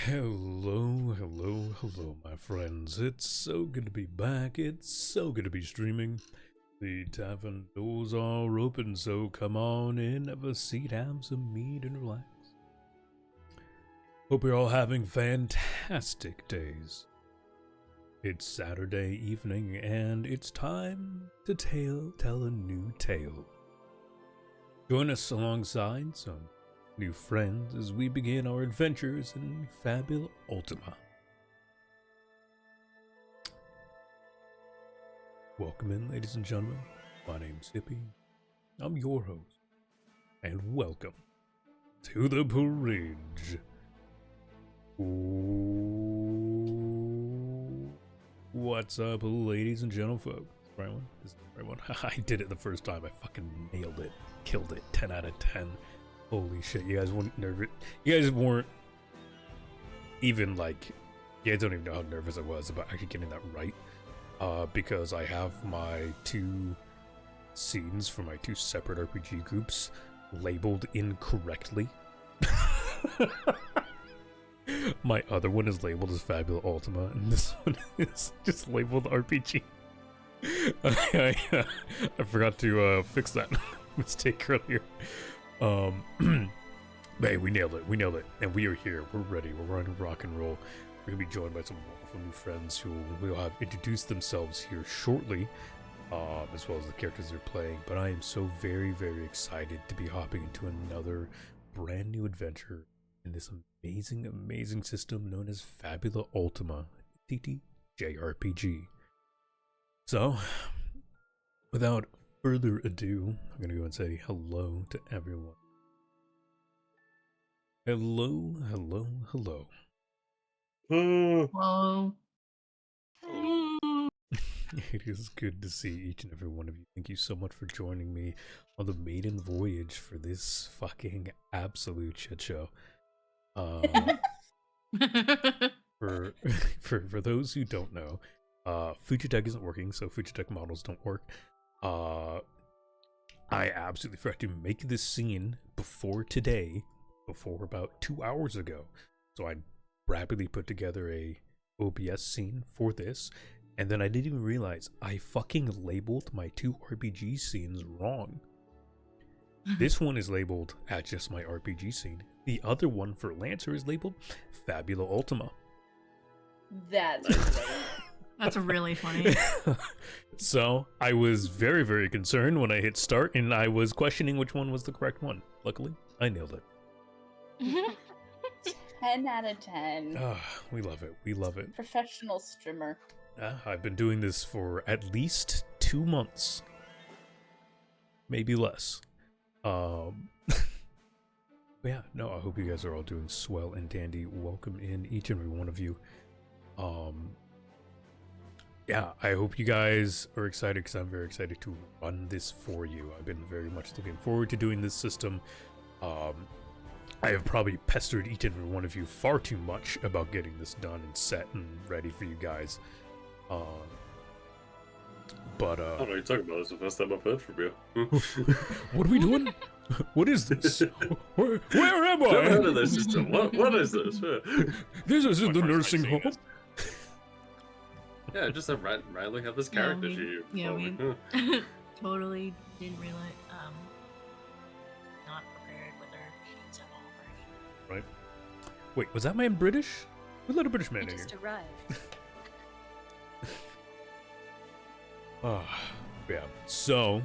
Hello, hello, hello, my friends. It's so good to be back. It's so good to be streaming. The tavern doors are open, so come on in, have a seat, have some meat, and relax. Hope you're all having fantastic days. It's Saturday evening, and it's time to tell a new tale. Join us alongside some new friends as we begin our adventures in Fabula Ultima. Welcome in, ladies and gentlemen. My name's Hippie. I'm your host, and welcome to the bridge. Ooh. What's up, ladies and gentlemen, folks? Right one? This is the right one. I did it the first time. I fucking nailed it. Killed it. 10 out of 10. Holy shit, you guys weren't nervous. You guys weren't even like, you guys don't even know how nervous I was about actually getting that right. Because I have my two scenes for my two separate RPG groups labeled incorrectly. My other one is labeled as Fabula Ultima, and this one is just labeled RPG. I forgot to fix that mistake earlier. Hey, we nailed it. We nailed it. And we are here. We're ready. We're ready to rock and roll. We're going to be joined by some wonderful new friends who will have introduced themselves here shortly, as well as the characters they're playing. But I am so very, very excited to be hopping into another brand new adventure in this amazing, amazing system known as Fabula Ultima, TTJRPG. So, without further ado, I'm going to go and say hello to everyone. Hello, hello, hello. Hello. It is good to see each and every one of you. Thank you so much for joining me on the maiden voyage for this fucking absolute shit show. For for those who don't know, Fujitech isn't working, so Fujitech models don't work. I absolutely forgot to make this scene before today, before about 2 hours ago. So I rapidly put together a OBS scene for this, and then I didn't even realize I fucking labeled my two RPG scenes wrong. This one is labeled as just my RPG scene. The other one for Lancer is labeled Fabula Ultima. That's That's really funny. So I was very, very concerned when I hit start, and I was questioning which one was the correct one. Luckily, I nailed it. 10 out of 10. We love it. We love it. Professional streamer. I've been doing this for at least 2 months, maybe less. Yeah, no, I hope you guys are all doing swell and dandy. Welcome in, each and every one of you. Yeah, I hope you guys are excited because I'm very excited to run this for you. I've been very much looking forward to doing this system. I have probably pestered each and every one of you far too much about getting this done and set and ready for you guys. But I don't know what you're talking about. This is the first time I've heard from you. What are we doing? What is this? Where am I? Never heard of this system. What is this? This is the nursing home. Yeah, just randomly have this character sheet. We totally didn't realize. Not prepared with our sheets at all. Right. Wait, was that man British? We let a British man in here. Just arrived. Yeah. So,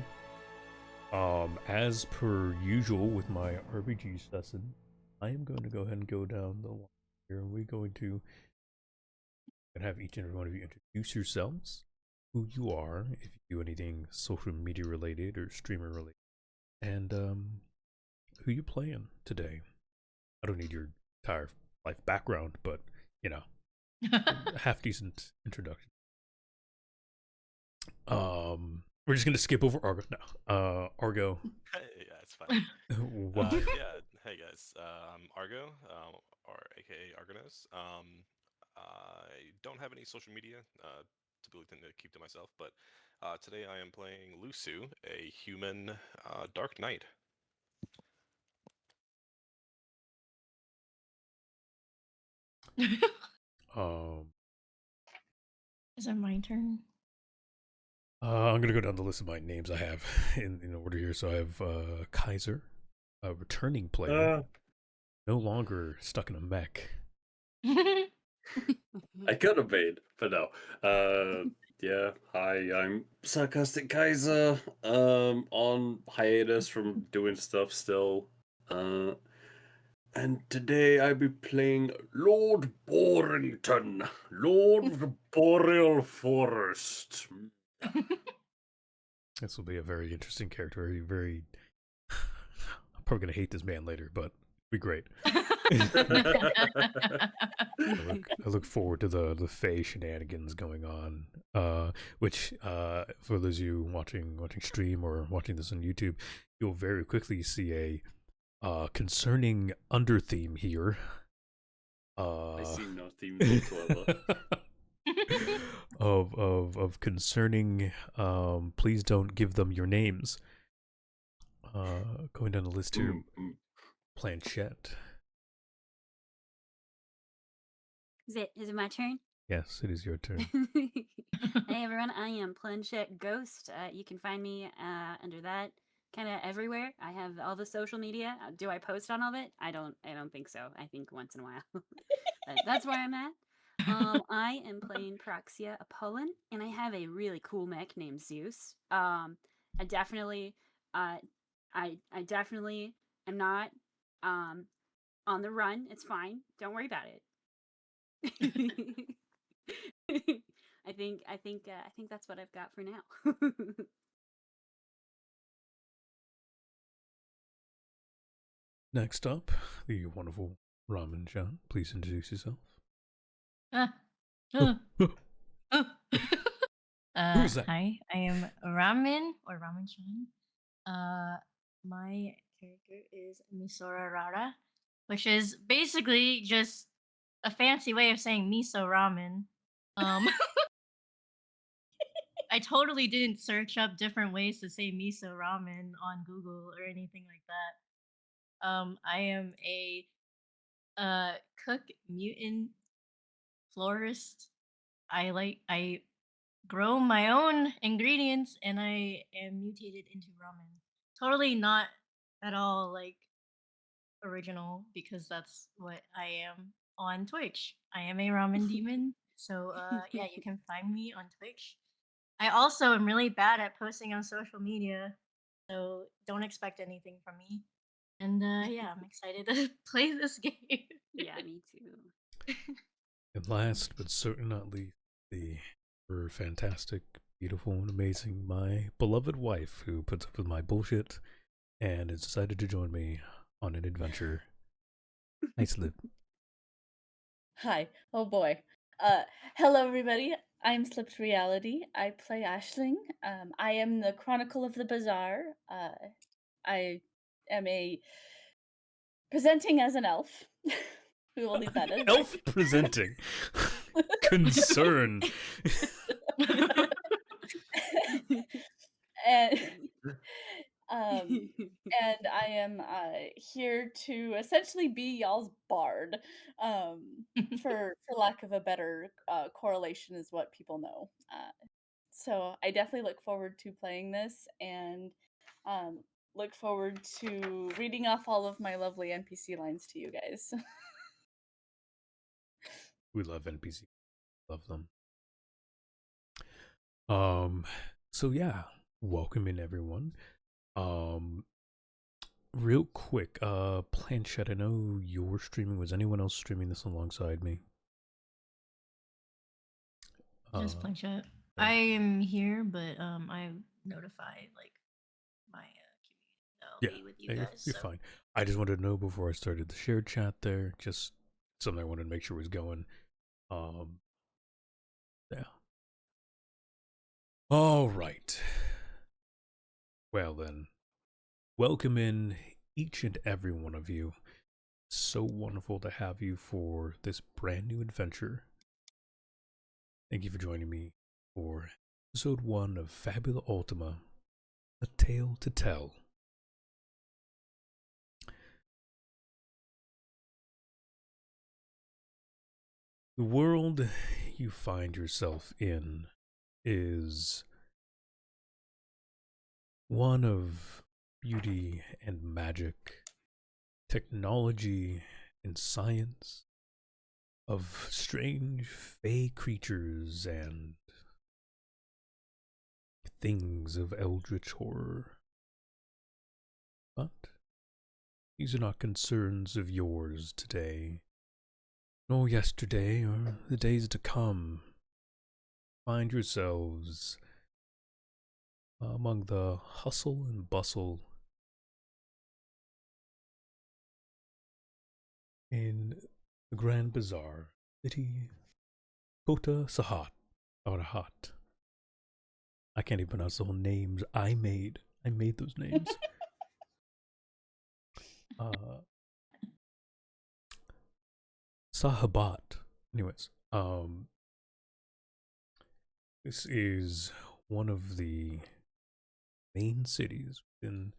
as per usual with my RPG session, I am going to go ahead and go down the line here, and we're going to have each and every one of you introduce yourselves, who you are, if you do anything social media related or streamer related, and who you playing today. I don't need your entire life background, but you know, half decent introduction. We're just gonna skip over Argo now. Argo. Yeah, it's fine. What? Yeah, hey guys, I'm Argo, or aka Argonos. I don't have any social media, typically tend to keep to myself, but today I am playing Lusu, a human Dark Knight. Um, Is it my turn? I'm gonna go down the list of my names I have in order here. So I have Kaiser, a returning player, no longer stuck in a mech. I could have made, but no. Yeah. Hi, I'm Sarcastic Kaiser. On hiatus from doing stuff still. And today I'll be playing Lord Borington, Lord of the Boreal Forest. This will be a very interesting character. Very. I'm probably gonna hate this man later, but it'll be great. I look forward to the Fae shenanigans going on. Which for those of you watching stream or watching this on YouTube, you'll very quickly see a concerning under theme here. I see no theme whatsoever. of concerning please don't give them your names. Going down the list here, Planchette. Is it my turn? Yes, it is your turn. Hey everyone, I am Planchette Ghost. You can find me under that kind of everywhere. I have all the social media. Do I post on all of it? I don't think so. I think once in a while. But that's where I'm at. I am playing Proxia Apollon, and I have a really cool mech named Zeus. I definitely I definitely am not on the run. It's fine. Don't worry about it. I think that's what I've got for now. Next up, the wonderful Ramen John. Please introduce yourself. Who's that? Hi, I am Ramen or Ramen-chan. My character is Misora Rara, which is basically just a fancy way of saying miso ramen. I totally didn't search up different ways to say miso ramen on Google or anything like that. I am a cook mutant florist. I grow my own ingredients and I am mutated into ramen. Totally not at all like original because that's what I am on Twitch. I am a ramen demon. So yeah, you can find me on Twitch. I also am really bad at posting on social media, so don't expect anything from me. And yeah, I'm excited to play this game. Yeah, me too. And last but certainly not least, the fantastic, beautiful, and amazing, my beloved wife who puts up with my bullshit and has decided to join me on an adventure. Nice lip. Hi. Oh boy. Hello everybody. I'm Slipped Reality. I play Ashling. I am the Chronicle of the Bazaar. I am presenting as an elf. We will leave that as Elf presenting. Concern. and and I am here to essentially be y'all's bard. For lack of a better correlation, is what people know. So I definitely look forward to playing this, and look forward to reading off all of my lovely NPC lines to you guys. We love NPC. Love them. So yeah, welcome in everyone. Real quick, Planchette, I know you're streaming. Was anyone else streaming this alongside me? Just Planchette. I am here, but I notify like my community that I'll be with you guys. You're fine. I just wanted to know before I started the shared chat there, just something I wanted to make sure was going. Yeah. All right. Well then, welcome in each and every one of you. So wonderful to have you for this brand new adventure. Thank you for joining me for episode 1 of Fabula Ultima, A Tale to Tell. The world you find yourself in is one of beauty and magic, technology and science, of strange fey creatures and things of eldritch horror. But these are not concerns of yours today, nor yesterday, or the days to come. Find yourselves among the hustle and bustle in the Grand Bazaar, city Kota Sahat, Arahat. I can't even pronounce the whole names I made. I made those names. Sahabat. Anyways, this is one of the main cities in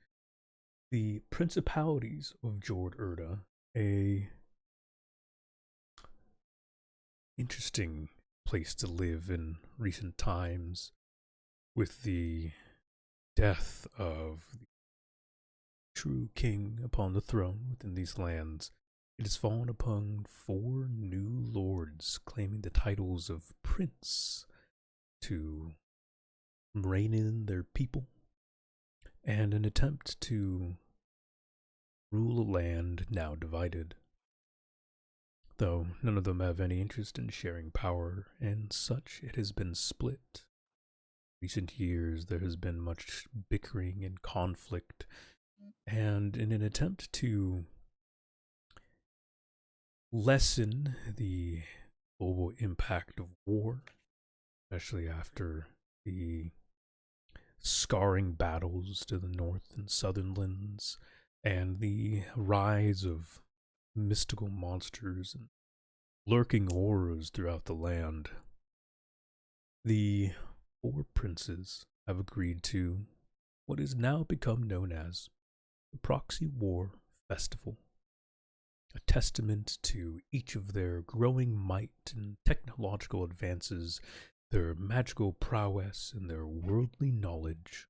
the principalities of Jord Erda, a interesting place to live in recent times, with the death of the true king upon the throne within these lands. It has fallen upon 4 new lords claiming the titles of prince to rein in their people, and an attempt to rule a land now divided. Though none of them have any interest in sharing power and such, it has been split. Recent years there has been much bickering and conflict, and in an attempt to lessen the global impact of war, especially after the scarring battles to the north and southern lands, and the rise of mystical monsters and lurking horrors throughout the land, the 4 princes have agreed to what is now become known as the Proxy War Festival, a testament to each of their growing might and technological advances, their magical prowess, and their worldly knowledge.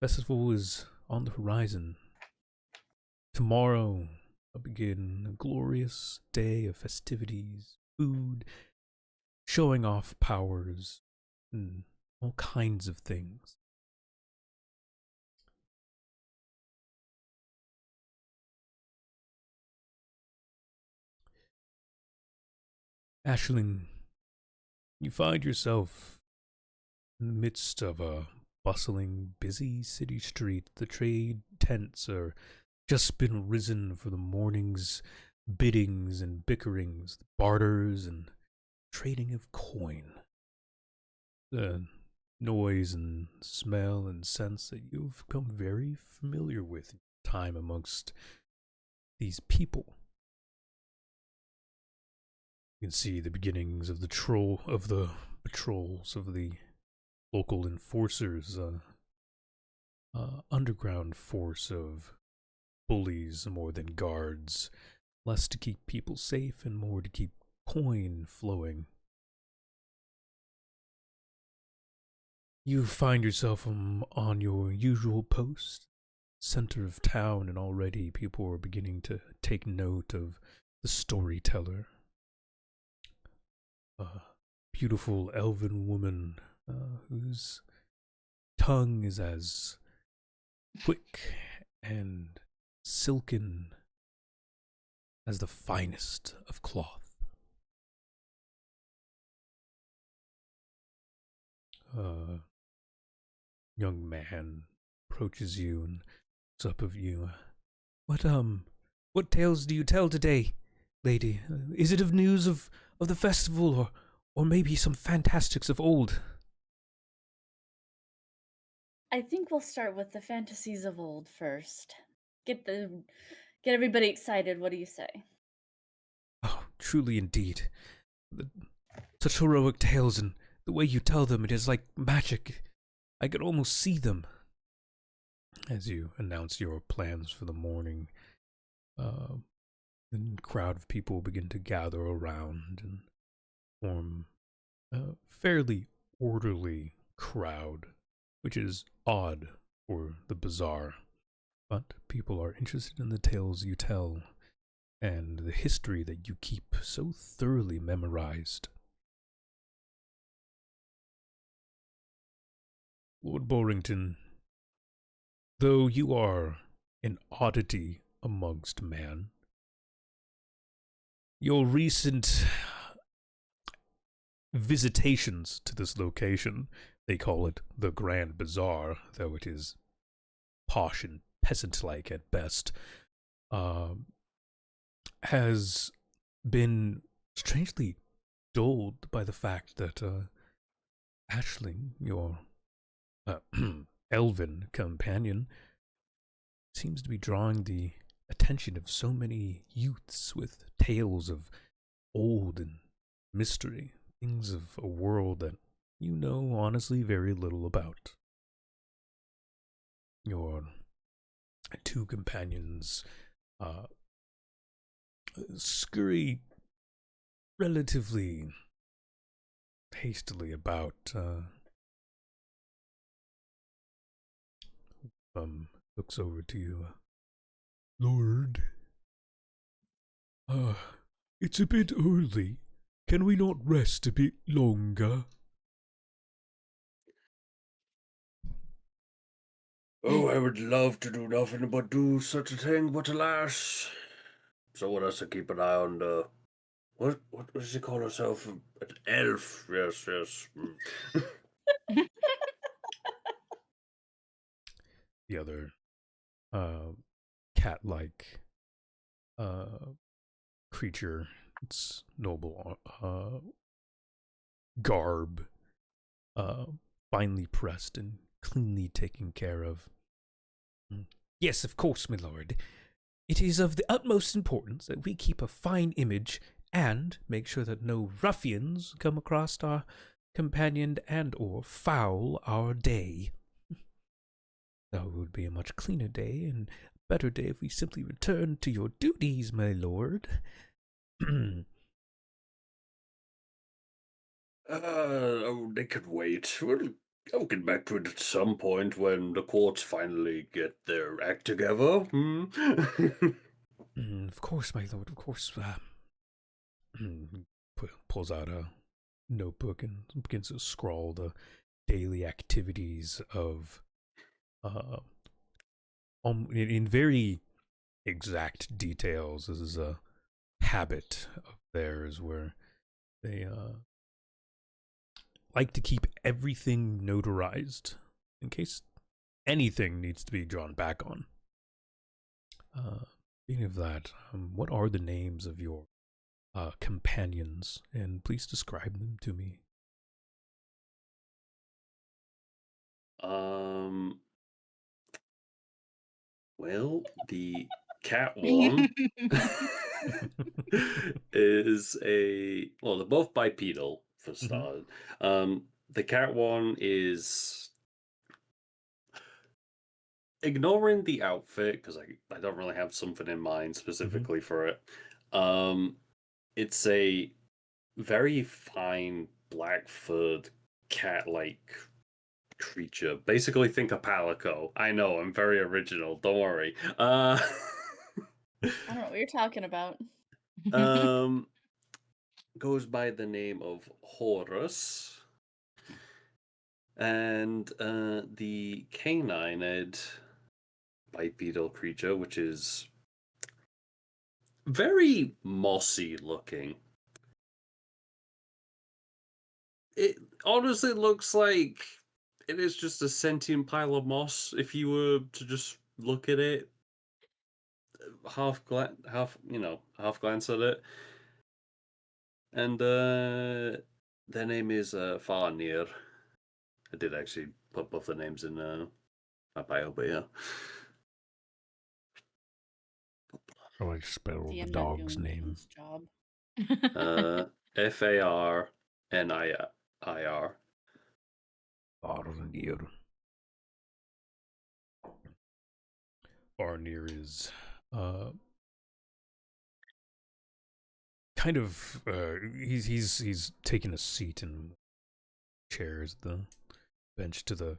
Festival is on the horizon. Tomorrow will begin a glorious day of festivities, food, showing off powers, and all kinds of things. Ashling, you find yourself in the midst of a bustling, busy city street. The trade tents are just been risen for the morning's biddings and bickerings, barters and trading of coin. The noise and smell and sense that you've become very familiar with in your time amongst these people. You can see the beginnings of the patrols of the local enforcers, underground force of bullies more than guards, less to keep people safe and more to keep coin flowing. You find yourself on your usual post, center of town, and already people are beginning to take note of the storyteller. A beautiful elven woman whose tongue is as quick and silken as the finest of cloth. A young man approaches you and looks up of you. What tales do you tell today, lady? Is it of news of the festival, or maybe some fantastics of old? I think we'll start with the fantasies of old first. Get everybody excited. What do you say? Oh, truly indeed. Such heroic tales, and the way you tell them, it is like magic. I could almost see them. As you announce your plans for the morning, a crowd of people begin to gather around and form a fairly orderly crowd, which is odd for the bazaar. But people are interested in the tales you tell and the history that you keep so thoroughly memorized. Lord Borrington, though you are an oddity amongst man, your recent visitations to this location, they call it the Grand Bazaar, though it is posh and peasant-like at best, has been strangely dulled by the fact that Ashling, your elven companion, seems to be drawing the attention of so many youths with tales of old and mystery, things of a world that you know honestly very little about. Your two companions scurry relatively hastily about. Looks over to you. Lord, it's a bit early. Can we not rest a bit longer? Oh, I would love to do nothing but do such a thing, but alas, someone has to keep an eye on the. What does he call herself? An elf. Yes, yes. The other cat-like creature, its noble garb, finely pressed and cleanly taken care of. Yes, of course, my lord. It is of the utmost importance that we keep a fine image and make sure that no ruffians come across our companion and or foul our day. Though it would be a much cleaner day and better day if we simply returned to your duties, my lord. They could wait. I'll get back to it at some point when the courts finally get their act together. Of course, my lord, of course. Pulls out a notebook and begins to scrawl the daily activities of, in very exact details. This is a habit of theirs where they like to keep everything notarized in case anything needs to be drawn back on. Speaking of that, what are the names of your companions, and please describe them to me. Well, the cat one is well, they're both bipedal for start. The cat one is ignoring the outfit because I don't really have something in mind specifically for it. It's a very fine black-furred cat-like creature. Basically, think a palico. I know, I'm very original. Don't worry. I don't know what you're talking about. Goes by the name of Horus, and the canine-ed bipedal creature, which is very mossy looking. It honestly looks like it is just a sentient pile of moss if you were to just look at it, half glance at it. And their name is Farnir. I did actually put both the names in my bio, but yeah. How do I spell the DM not dog's doing name? his job. Farnir. Farnir. Farnir is kind of he's taking a seat in chairs, the bench to the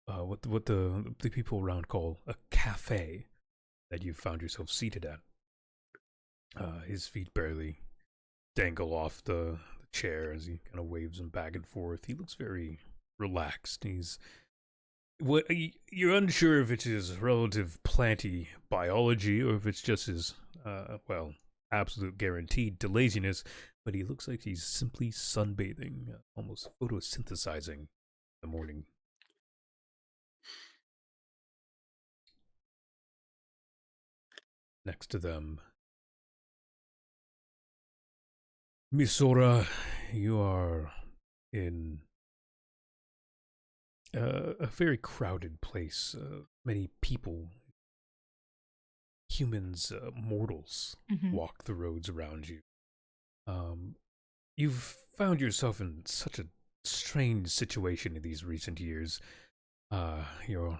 what the people around call a cafe that you found yourself seated at. His feet barely dangle off the chair as he kind of waves them back and forth. He looks very relaxed. You're unsure if it's his relative planty biology or if it's just his absolute guaranteed to laziness, but he looks like he's simply sunbathing, almost photosynthesizing in the morning. Next to them, Misora, you are in a very crowded place. Many people, humans, mortals, walk the roads around you. You've found yourself in such a strange situation in these recent years. Your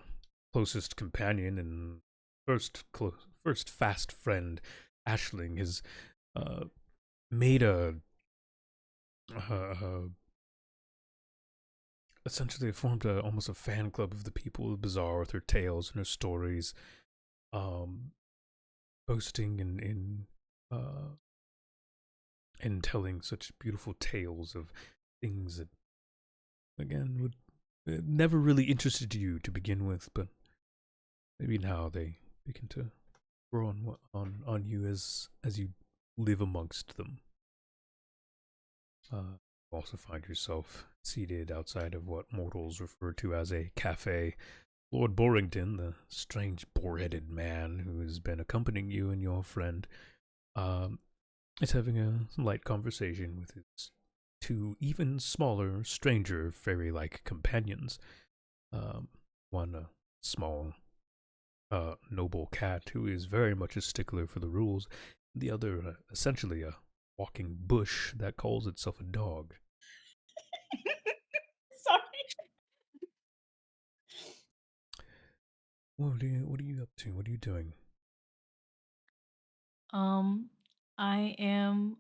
closest companion and first fast friend, Ashling, has made essentially formed almost a fan club of the people of the bazaar with her tales and her stories, boasting and telling such beautiful tales of things that, again, would never really interested you to begin with, but maybe now they begin to grow on you as you live amongst them. You also find yourself seated outside of what mortals refer to as a cafe. Lord Borrington, the strange boar-headed man who has been accompanying you and your friend, is having a light conversation with his two even smaller, stranger, fairy-like companions. One a small, noble cat who is very much a stickler for the rules. The other, essentially a walking bush that calls itself a dog. Sorry. What are you up to? What are you doing? I am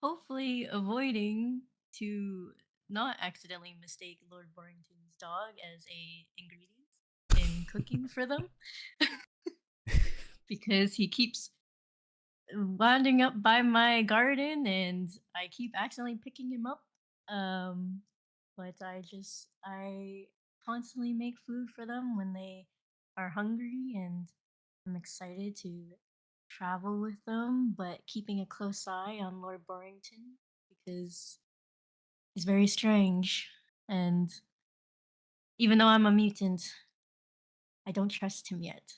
hopefully avoiding to not accidentally mistake Lord Borrington's dog as a ingredient in cooking for them because he keeps winding up by my garden and I keep accidentally picking him up. But I constantly make food for them when they are hungry and I'm excited to travel with them, but keeping a close eye on Lord Borrington because he's very strange. And even though I'm a mutant, I don't trust him yet.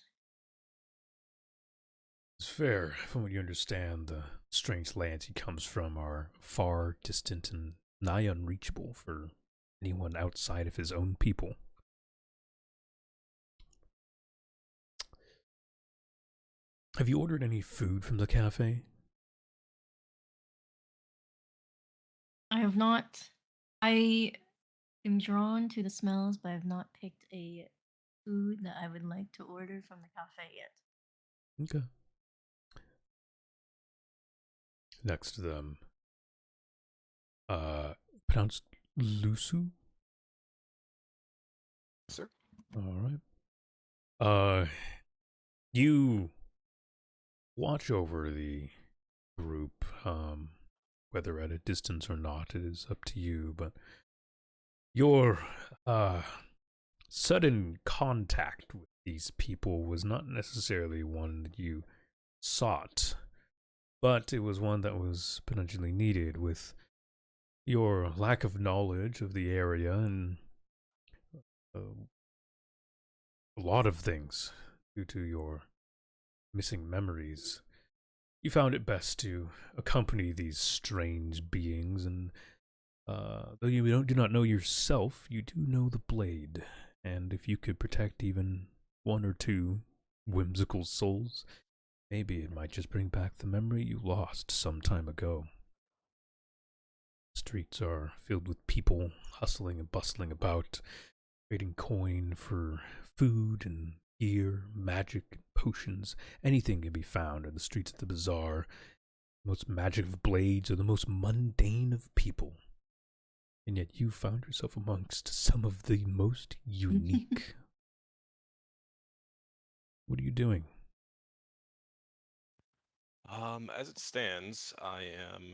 It's fair. From what you understand, the strange lands he comes from are far distant and nigh unreachable for anyone outside of his own people. Have you ordered any food from the cafe? I have not. I am drawn to the smells, but I have not picked a food that I would like to order from the cafe yet. Okay. Next to them, pronounced Lusu? Sir? All right. You watch over the group, whether at a distance or not, it is up to you, but your, sudden contact with these people was not necessarily one that you sought, but it was one that was potentially needed with your lack of knowledge of the area and uh, a lot of things due to your missing memories. You found it best to accompany these strange beings, and though you do not know yourself, you do know the blade, and if you could protect even one or two whimsical souls, maybe it might just bring back the memory you lost some time ago. Streets are filled with people hustling and bustling about, trading coin for food and gear, magic, potions. Anything can be found in the streets of the bazaar. most magic of blades, or the most mundane of people. And yet you found yourself amongst some of the most unique. What are you doing? As it stands, I am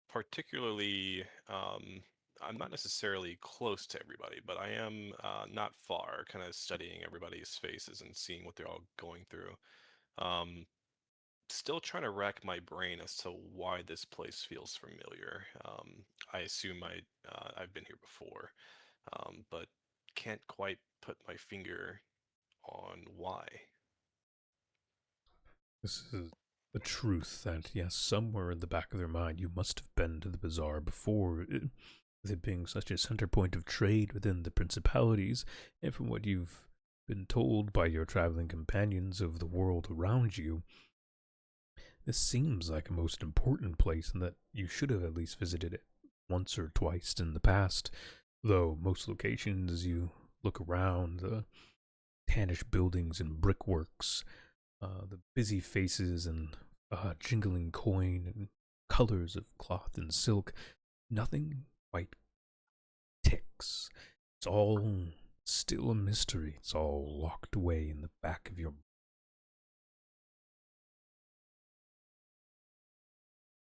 particularly, I'm not necessarily close to everybody, but I am not far, kind of studying everybody's faces and seeing what they're all going through. Um, Still trying to rack my brain as to why this place feels familiar. I assume I've been here before, but can't quite put my finger on why. This is the truth that, yes, somewhere in the back of their mind, you must have been to the bazaar before, with it being such a center point of trade within the principalities, and from what you've been told by your traveling companions of the world around you, this seems like a most important place and that you should have at least visited it once or twice in the past, though most locations, as you look around, the tannish buildings and brickworks, the busy faces and jingling coin and colors of cloth and silk, nothing quite ticks. It's all still a mystery. It's all locked away in the back of your.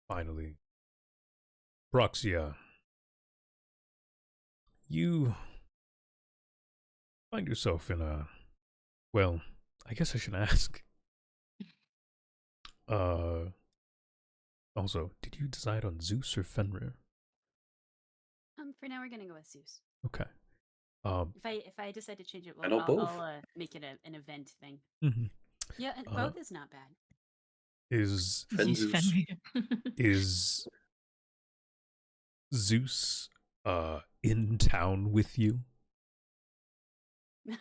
Finally, Proxia, you find yourself in a. Well, I guess I should ask. Uh, Also, did you decide on Zeus or Fenrir? For now, we're gonna go with Zeus. Okay. If I decide to change it, Why well, not I'll, both? I'll make it an event thing. Mm-hmm. Yeah, and Uh, both is not bad. is Zeus Fenzus. Fenrir. is Zeus in town with you?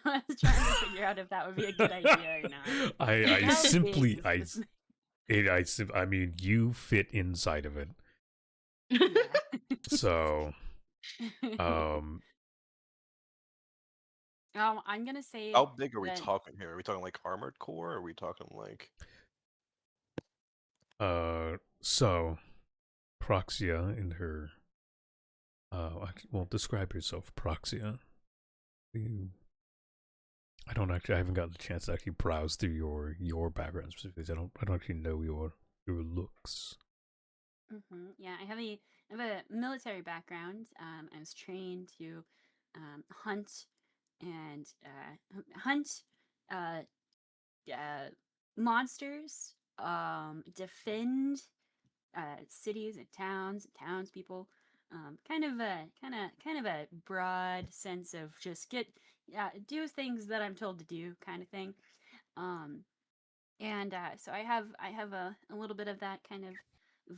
I was trying to figure out if that would be a good idea or not. I How big simply is I this thing? I mean you fit inside of it. Yeah. So um I'm gonna say How big are we that talking here? Are we talking like armored core? Or are we talking like? so Proxia in her well, describe yourself, Proxia. You, I haven't gotten the chance to actually browse through your background specifically. I don't actually know your looks. Yeah, I have a military background. I was trained to hunt and hunt uh, uh, monsters, defend cities and townspeople. Kind of a broad sense of just do things that I'm told to do, kind of thing. Um, and so I have a little bit of that kind of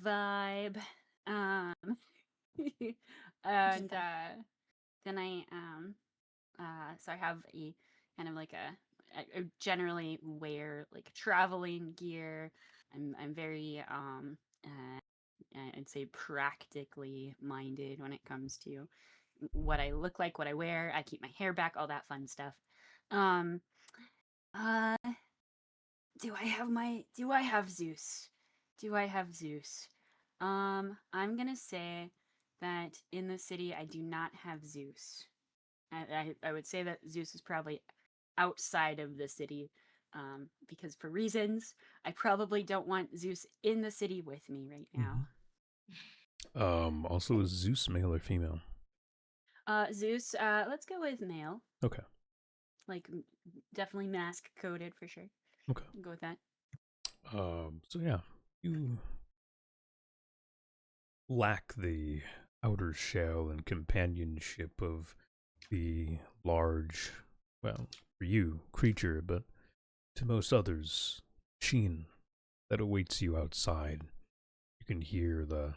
vibe. Um, and then so I have a kind of like I generally wear like traveling gear. I'm very I'd say practically minded when it comes to what I look like, what I wear. I keep my hair back, all that fun stuff. Um, uh, do I have Zeus? Do I have Zeus? I'm gonna say that in the city I do not have Zeus. I would say that Zeus is probably outside of the city, because for reasons I probably don't want Zeus in the city with me right now. Also, is Zeus male or female? Zeus, let's go with male. Okay. Like definitely mask coded for sure. Okay. Go with that. So yeah, you lack the outer shell and companionship of the large, well, for you, creature, but to most others, sheen that awaits you outside. You can hear the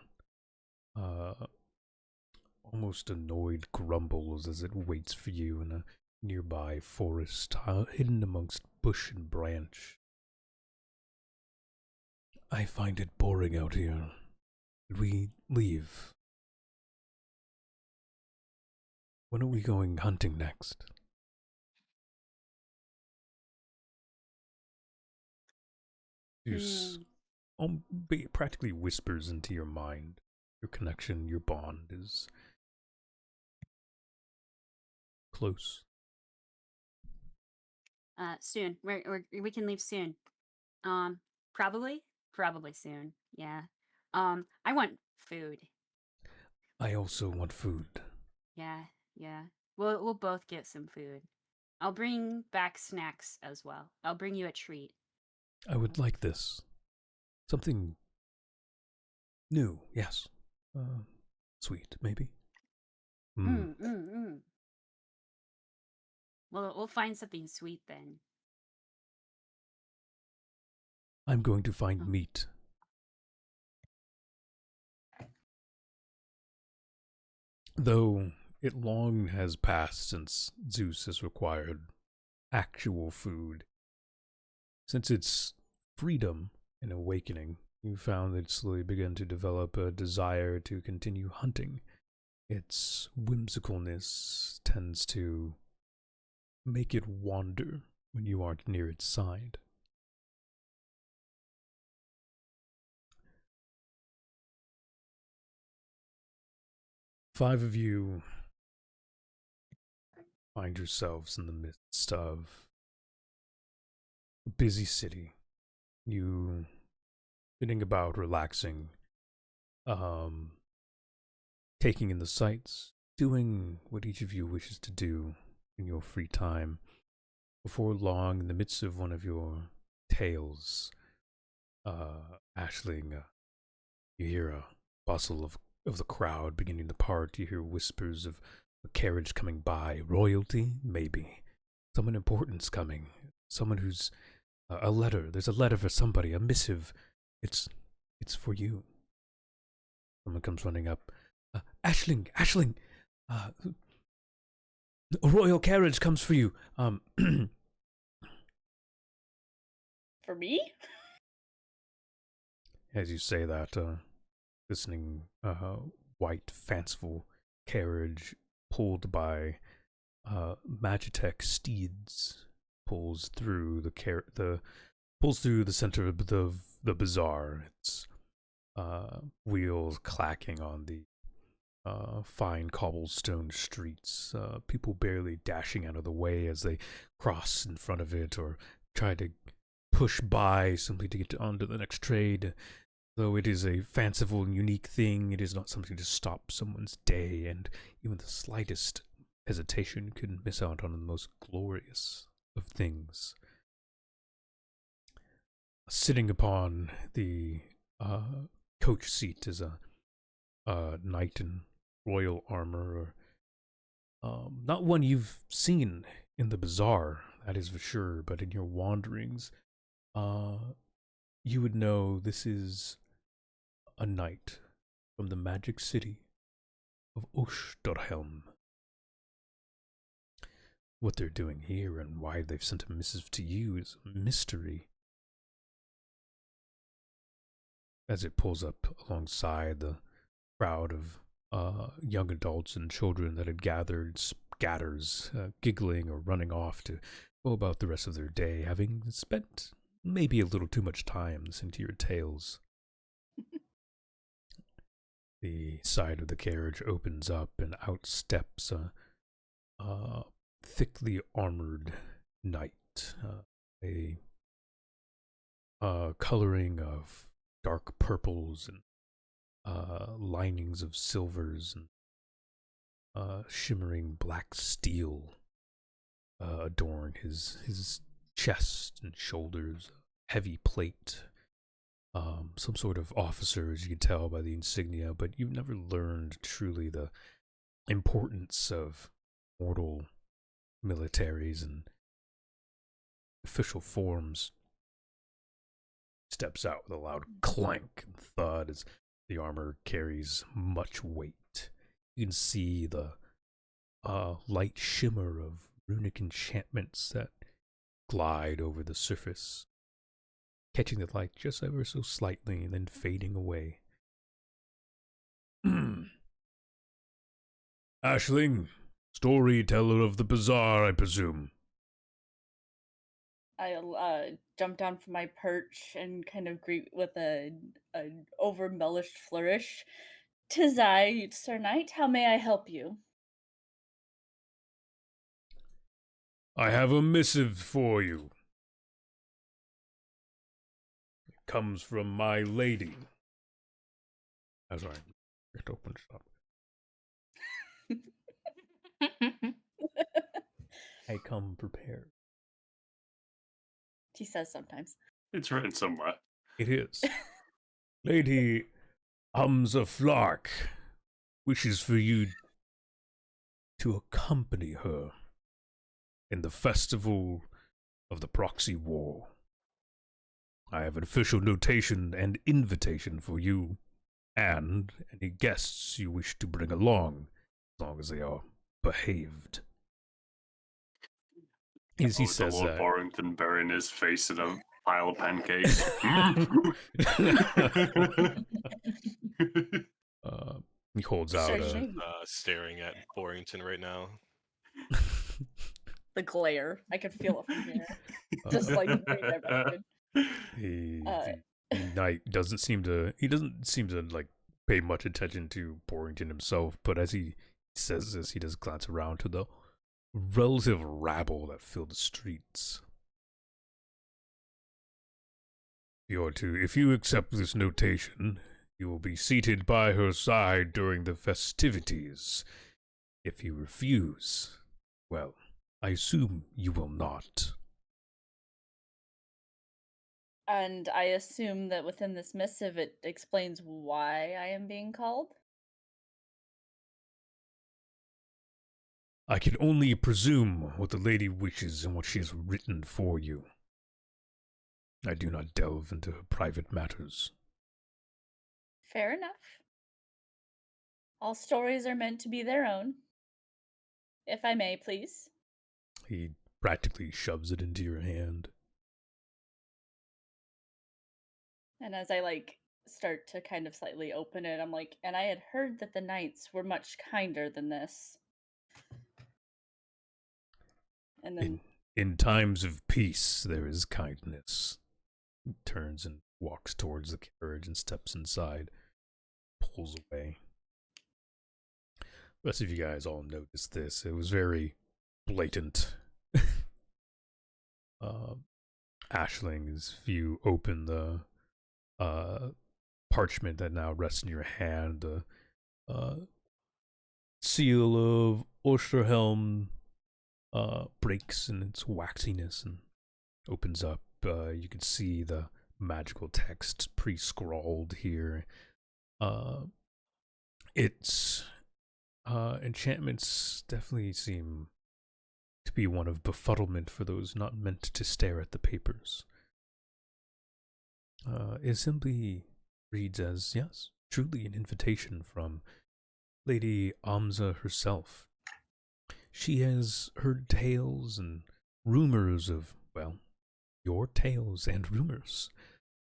almost annoyed grumbles as it waits for you in a nearby forest, hidden amongst bush and branch. I find it boring out here. Should we leave? When are we going hunting next? Zeus practically whispers into your mind. Your connection, your bond is close. Soon. We can leave soon. Probably soon. Yeah. I want food. I also want food. Yeah, yeah. We'll both get some food. I'll bring back snacks as well. I'll bring you a treat. I would like this. Something new, yes. Sweet, maybe. Mm, mm, mm. We'll find something sweet then. I'm going to find Oh. meat. Though it long has passed since Zeus has required actual food. Since its freedom and awakening, you found that it slowly began to develop a desire to continue hunting. Its whimsicalness tends to make it wander when you aren't near its side. Five of you find yourselves in the midst of a busy city. You sitting about, relaxing, taking in the sights, doing what each of you wishes to do in your free time. Before long, in the midst of one of your tales, Ashling, you hear a bustle of the crowd beginning to part. You hear whispers of a carriage coming by. Royalty? Maybe. Someone important's coming. Someone who's a letter. There's a letter for somebody, a missive. It's for you. Someone comes running up. Ashling, a royal carriage comes for you. For me? As you say that, listening, white, fanciful carriage pulled by Magitech steeds pulls through the center of the bazaar. Its wheels clacking on the fine cobblestone streets. People barely dashing out of the way as they cross in front of it or try to push by simply to get onto the next trade. Though it is a fanciful and unique thing, it is not something to stop someone's day, and even the slightest hesitation could miss out on the most glorious of things. Sitting upon the coach seat is a knight in royal armor, or not one you've seen in the bazaar, that is for sure, but in your wanderings, you would know this is a knight from the magic city of Osterhelm. What they're doing here and why they've sent a missive to you is a mystery. As it pulls up alongside the crowd of young adults and children that had gathered, scatters, giggling or running off to go about the rest of their day, having spent maybe a little too much time listening to your tales. The side of the carriage opens up and out steps a thickly armored knight, a coloring of dark purples and linings of silvers and shimmering black steel adorn his chest and shoulders. Heavy plate. Some sort of officer, as you can tell by the insignia, but you've never learned truly the importance of mortal militaries and official forms. Steps out with a loud clank and thud as the armor carries much weight. You can see the light shimmer of runic enchantments that glide over the surface, catching the light just ever so slightly and then fading away. Ashling, storyteller of the bazaar, I presume. I'll jump down from my perch and kind of greet with a over embellished flourish. "'Tis I, Sir Knight. How may I help you?" I have a missive for you. It comes from my lady. That's right. It opens up. I come prepared. He says sometimes. It's written somewhere. It is. Lady Hamza Flark wishes for you to accompany her in the festival of the proxy war. I have an official notation and invitation for you and any guests you wish to bring along, as long as they are behaved. As he says Lord that, Barrington burying his face in a pile of pancakes. he holds out Certainly. Staring at Borington right now. The glare. I can feel it from here. Just like redirected. the knight doesn't seem to like pay much attention to Borington himself, but as he says this, he does glance around to the relative rabble that fill the streets. If you accept this notation, you will be seated by her side during the festivities. If you refuse, well, I assume you will not. And I assume that within this missive it explains why I am being called? I can only presume what the lady wishes and what she has written for you. I do not delve into her private matters. Fair enough. All stories are meant to be their own. If I may, please. He practically shoves it into your hand. And as I start to kind of slightly open it, I'm like, and I had heard that the knights were much kinder than this. And then In times of peace, there is kindness. He turns and walks towards the carriage and steps inside, pulls away. The rest of you guys all noticed this. It was very blatant. Ashling, as you open the parchment that now rests in your hand, the seal of Osterhelm breaks in its waxiness and opens up. You can see the magical text pre-scrawled here. Its enchantments definitely seem to be one of befuddlement for those not meant to stare at the papers. It simply reads as, yes, truly an invitation from Lady Amza herself. She has heard tales and rumors of, well, your tales and rumors,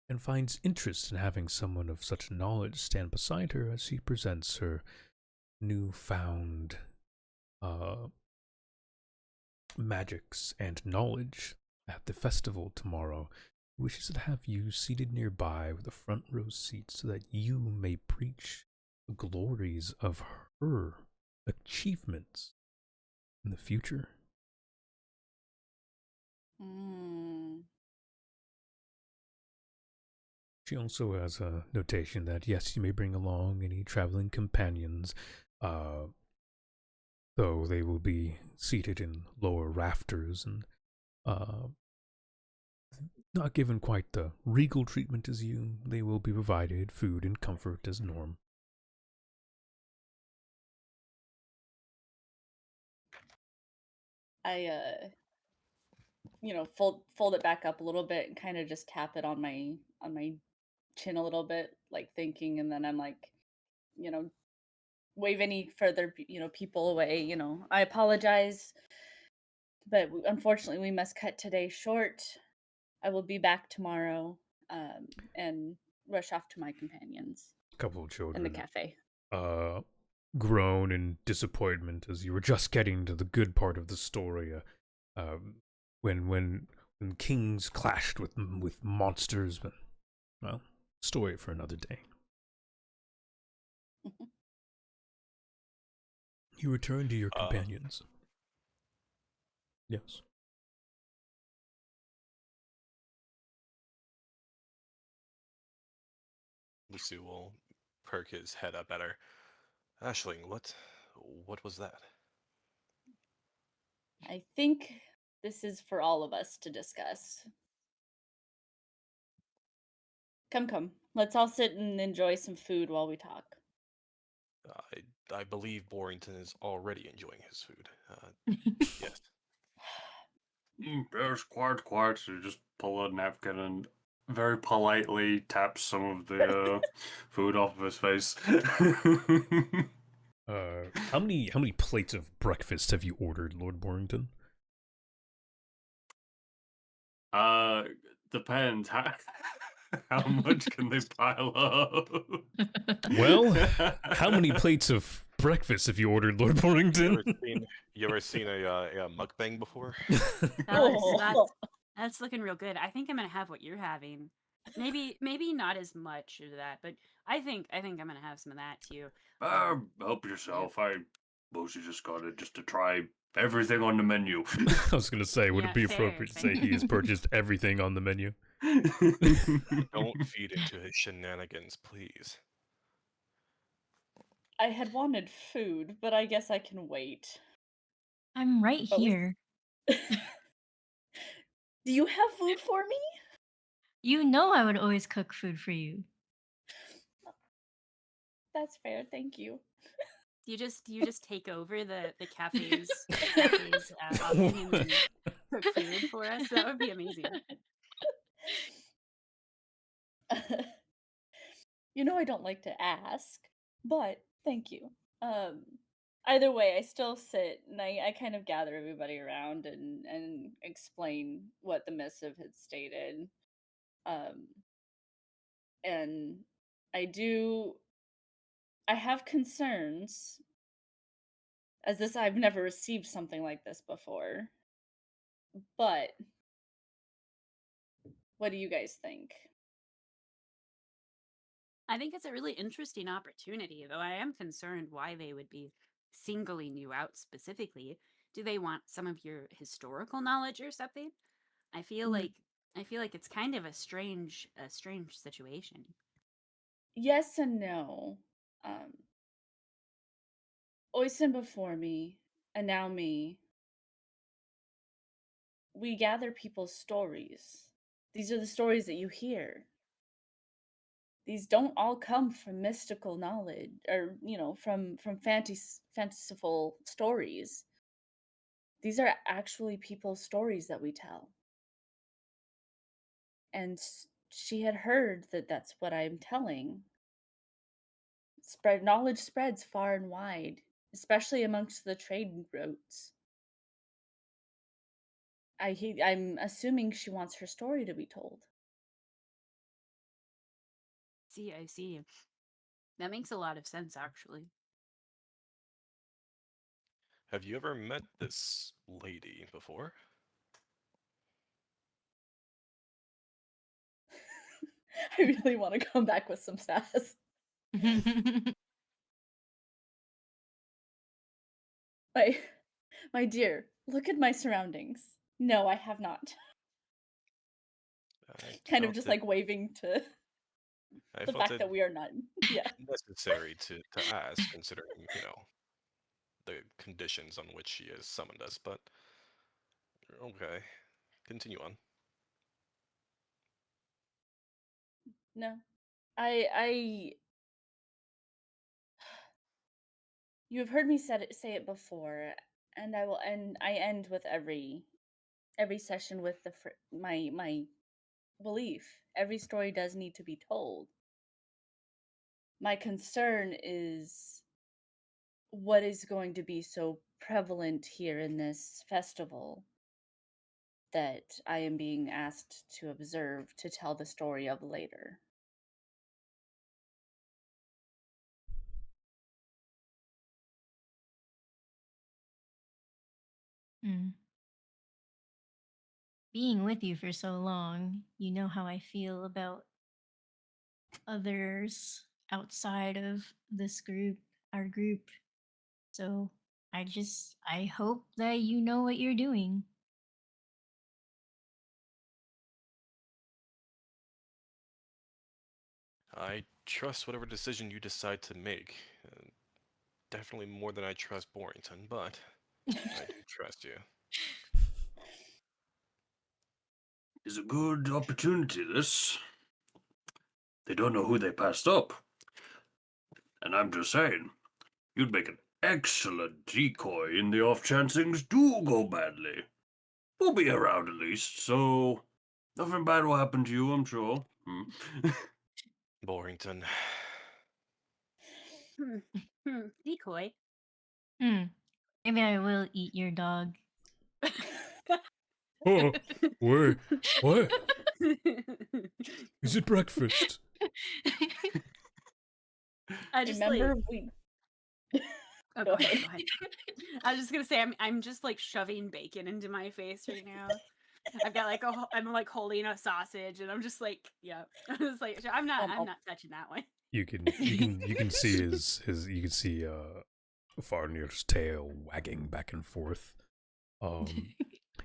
and finds interest in having someone of such knowledge stand beside her as she presents her newfound magics and knowledge at the festival tomorrow. Wishes to have you seated nearby with a front row seat so that you may preach the glories of her achievements in the future. She also has a notation that, yes, you may bring along any traveling companions, though they will be seated in lower rafters and not given quite the regal treatment as you. They will be provided food and comfort as norm. I fold it back up a little bit and kind of just tap it on my chin a little bit, like thinking, and then I'm like, wave any further people away. I apologize, but unfortunately we must cut today short. I will be back tomorrow, and rush off to my companions A couple of children in the cafe. groan in disappointment as you were just getting to the good part of the story. When and kings clashed with monsters. But well, story for another day. You return to your companions. Yes. Lucy will perk his head up at her. Ashling, what was that? I think this is for all of us to discuss. Come, come. Let's all sit and enjoy some food while we talk. I believe Borrington is already enjoying his food. Yes. Yes, quiet, quiet. So you just pull a napkin and very politely tap some of the food off of his face. How many plates of breakfast have you ordered, Lord Borrington? uh, Depends. How much can they pile up? Well, how many plates of breakfast have you ordered, Lord Borrington? You ever seen a mukbang before? That's looking real good. I think I'm gonna have what you're having. Maybe not as much of that, but I think I'm gonna have some of that too. Help yourself. I mostly just got it just to try everything on the menu. I was gonna say, would Yeah, it be fair, appropriate to fair. say he has purchased everything on the menu? Don't feed into his shenanigans, please. I had wanted food, but I guess I can wait. I'm right But we here. Do you have food for me? You know I would always cook food for you. That's fair, thank you. You just take over the cafe's oven and then cook food for us. That would be amazing. You know I don't like to ask, but thank you. Um, Either way, I still sit and I kind of gather everybody around and explain what the missive had stated. Um, and I have concerns as this I've never received something like this before. But what do you guys think? I think it's a really interesting opportunity, though I am concerned why they would be singling you out specifically. Do they want some of your historical knowledge or something? I feel Mm, like I feel like it's kind of a strange situation. yes and no. Um, Oisin before me, and now me, we gather people's stories. These are the stories that you hear. These don't all come from mystical knowledge or, from fanciful stories. These are actually people's stories that we tell. And she had heard that that's what I'm telling. Knowledge spreads far and wide, especially amongst the trade routes. I'm assuming she wants her story to be told. See, I see. That makes a lot of sense, actually. Have you ever met this lady before? I really want to come back with some sass. My my dear, look at my surroundings. No, I have not. I Kind of felt just it. like waving to I the felt fact it that we are not. Yeah. necessary to ask, considering the conditions on which she has summoned us. But okay, continue on. No. I You have heard me say it before, and I end with every session with my belief. Every story does need to be told. My concern is what is going to be so prevalent here in this festival that I am being asked to observe to tell the story of later. Mm. being with you for so long, you know how I feel about others outside of this group, our group. So I hope that you know what you're doing. I trust whatever decision you decide to make. Definitely more than I trust Borrington, but I do trust you. It's a good opportunity, this. They don't know who they passed up. And I'm just saying, you'd make an excellent decoy in the off chance things do go badly. We'll be around at least, so nothing bad will happen to you, I'm sure. Borrington. Decoy. Maybe I will eat your dog. Oh, wait, what? Is it breakfast? I just Remember, like. we. Oh, Go go ahead. ahead. Go ahead. I was just gonna say I'm just like shoving bacon into my face right now. I've got like I'm like holding a sausage and I'm just like, yeah. I was like, I'm not Oh. not touching that one. You can see his you can see Farnir's tail wagging back and forth.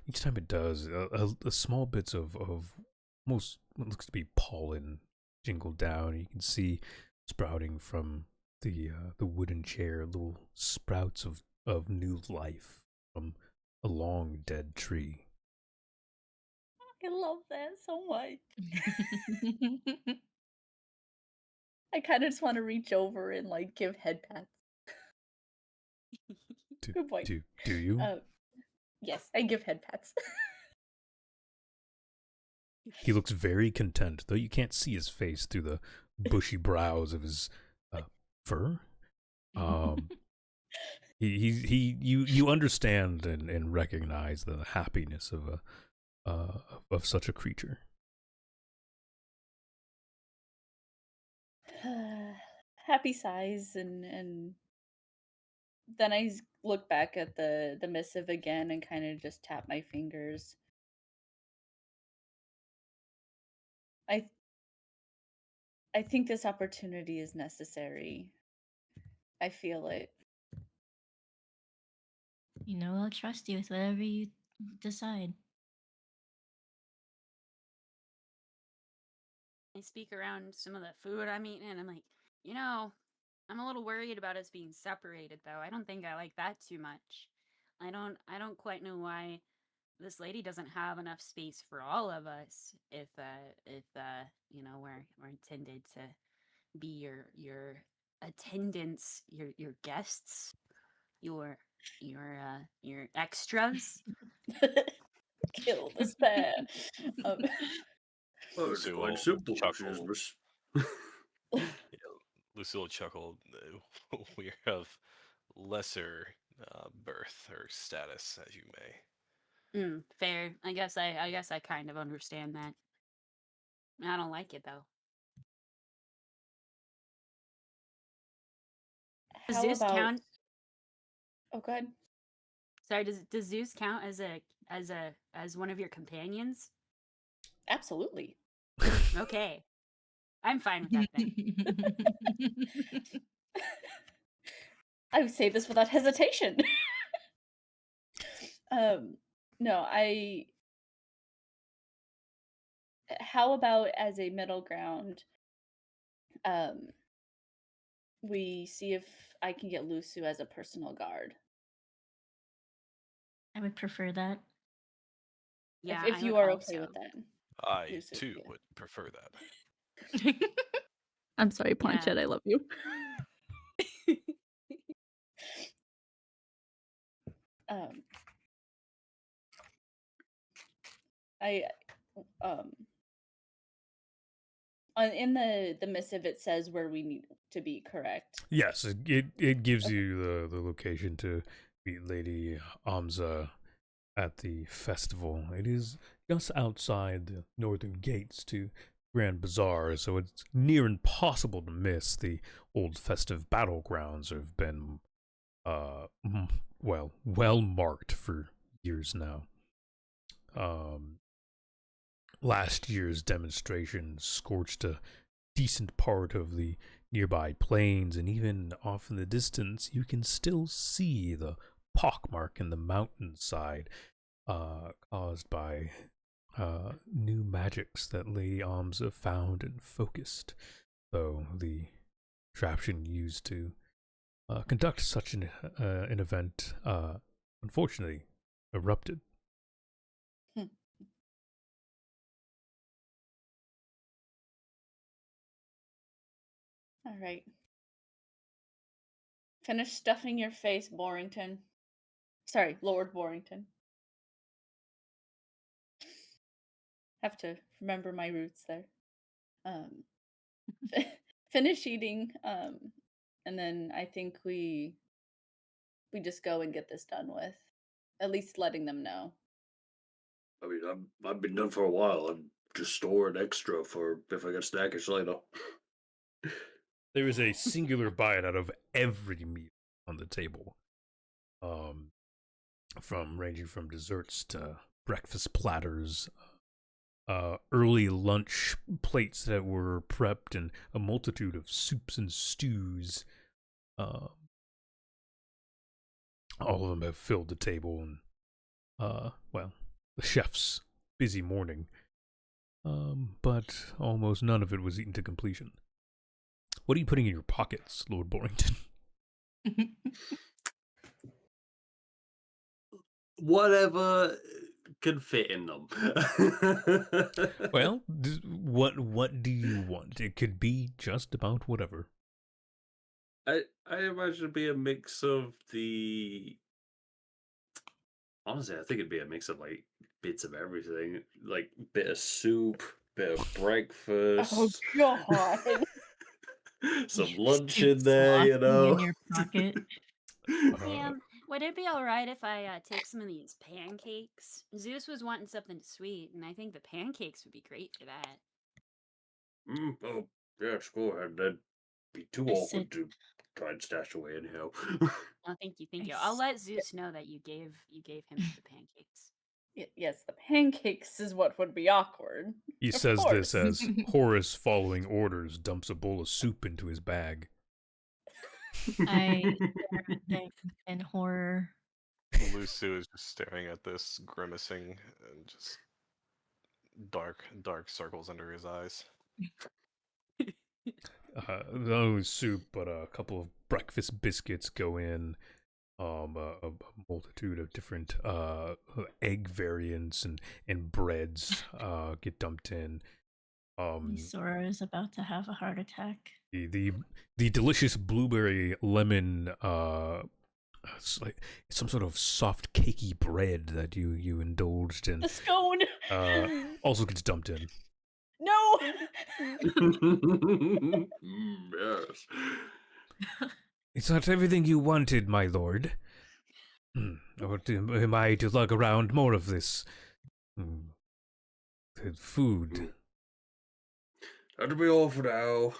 Each time it does, a small bits of most what looks to be pollen jingle down. You can see sprouting from the wooden chair, little sprouts of new life from a long dead tree. I love that so much. I kind of just want to reach over and like give head pats. Good boy. Do you? Yes, I give head pats. He looks very content, though you can't see his face through the bushy brows of his fur. You understand and recognize the happiness of such a creature. Happy sighs and then I look back at the missive again and kind of just tap my fingers. I think this opportunity is necessary. I feel it. You know, I'll trust you with whatever you decide. I speak around some of the food I'm eating and I'm like, you know, I'm a little worried about us being separated though. I don't think I like that too much. I don't quite know why this lady doesn't have enough space for all of us if you know we're intended to be your attendants, your guests, your extras. Kill the spare. Um, Oh, it's Lucille quite simple, chuckled. Mrs. Yeah, Lucille chuckled. We have lesser birth or status, as you may. Fair. I guess I kind of understand that. I don't like it though. Does how Zeus about? count? Oh, go ahead. Sorry, does Zeus count as one of your companions? Absolutely. Okay. I'm fine with that then. I would say this without hesitation. No, how about as a middle ground, we see if I can get Lusu as a personal guard. I would prefer that. Yeah, if I you would are hope okay so. with that. I Lusu, too yeah. would prefer that. I'm sorry, Yeah. Planchet, I love you. I in the missive it says where we need to be, correct? Yes, it gives you the location to meet Lady Amza at the festival. It is just outside the northern gates to Grand Bazaar, so it's near impossible to miss. The old festive battlegrounds have been well marked for years now. last year's demonstration scorched a decent part of the nearby plains, and even off in the distance, you can still see the pockmark in the mountainside caused by new magics that Lady Amza found and focused. So the contraption used to conduct such an event, unfortunately, erupted. Hmm. All right. Finish stuffing your face, Borrington. Sorry, Lord Borrington. Have to remember my roots there. Um, finish eating, and then I think we just go and get this done with. At least letting them know. I mean, I've been done for a while. I'm just storing extra for if I get snackish later. There is a singular bite out of every meal on the table, from ranging from desserts to breakfast platters, early lunch plates that were prepped, and a multitude of soups and stews. All of them have filled the table, and well, the chef's busy morning. But almost none of it was eaten to completion. What are you putting in your pockets, Lord Borrington? Whatever can fit in them. Well, what do you want? It could be just about whatever. I imagine it'd be a mix of the. Honestly, I think it'd be a mix of like bits of everything, like bit of soup, bit of breakfast. Oh God! Some Your lunch soup in there, you sloshing know. in your pocket. Hey, would it be all right if I take some of these pancakes? Zeus was wanting something sweet, and I think the pancakes would be great for that. Oh, yes, go ahead. That'd be too I awkward said, to try and stash away anyhow. Oh, thank you, thank I you. I'll s- let Zeus know that you gave him the pancakes. yes, the pancakes is what would be awkward. He Of says this course. as Horace, following orders, dumps a bowl of soup into his bag. I stare at them in horror. Lusu is just staring at this, grimacing, and just dark circles under his eyes. Not only soup, but a couple of breakfast biscuits go in. A multitude of different egg variants and breads get dumped in. Sora is about to have a heart attack. The delicious blueberry lemon it's like some sort of soft cakey bread that you indulged in The scone. also gets dumped in. No. Yes. It's not everything you wanted, my lord. Or am I to lug around more of this food? That'll be all for now.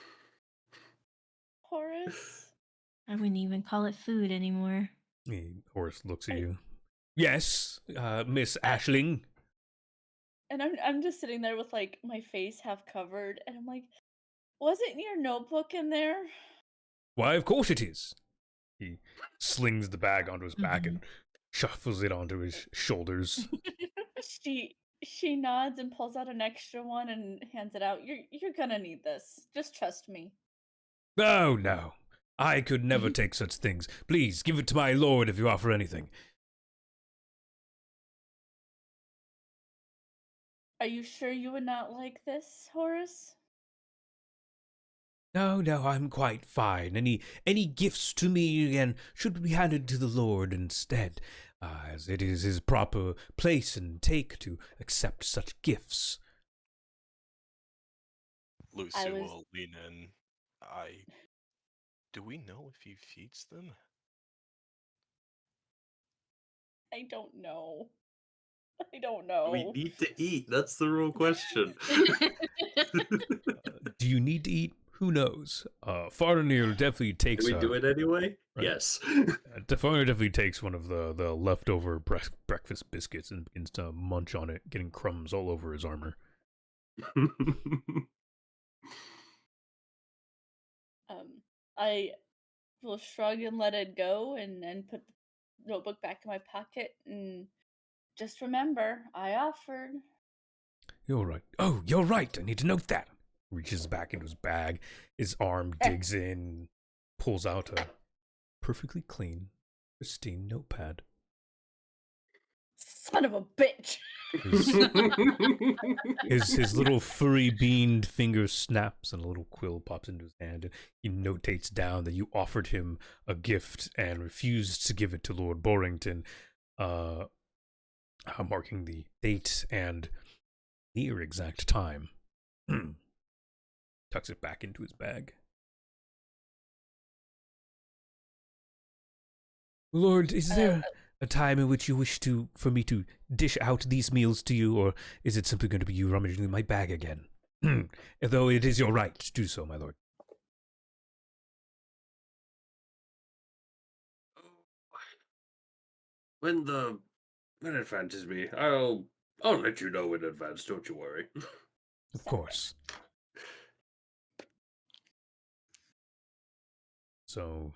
Horace. I wouldn't even call it food anymore. Horace looks at you. Yes, Miss Ashling. And I'm just sitting there with like my face half covered, and I'm like, wasn't your notebook in there? Why, of course it is. He slings the bag onto his back and shuffles it onto his shoulders. She nods and pulls out an extra one and hands it out. You're gonna need this. Just trust me. Oh, no. I could never take such things. Please, give it to my lord if you offer anything. Are you sure you would not like this, Horace? No, I'm quite fine. Any gifts to me again should be handed to the lord instead, as it is his proper place and take to accept such gifts. Lucy will lean in. Do we know if he feeds them? I don't know. I don't know. We need to eat. That's the real question. Do you need to eat? Who knows? Farnir definitely takes. Do we do it anyway? Right. Yes. Farnir definitely takes one of the leftover breakfast biscuits and begins to munch on it, getting crumbs all over his armor. I will shrug and let it go and put the notebook back in my pocket and just remember, I offered. You're right. Oh, you're right. I need to note that. Reaches back into his bag. His arm digs in, pulls out a perfectly clean, pristine notepad. Son of a bitch. His little furry beaned finger snaps and a little quill pops into his hand. And he notates down that you offered him a gift and refused to give it to Lord Borrington, marking the date and near exact time. Tucks it back into his bag. Lord, is there a time in which you wish for me to dish out these meals to you, or is it simply going to be you rummaging in my bag again? Though it is your right to do so, my lord. When it fancies me, I'll let you know in advance. Don't you worry. Of course. So,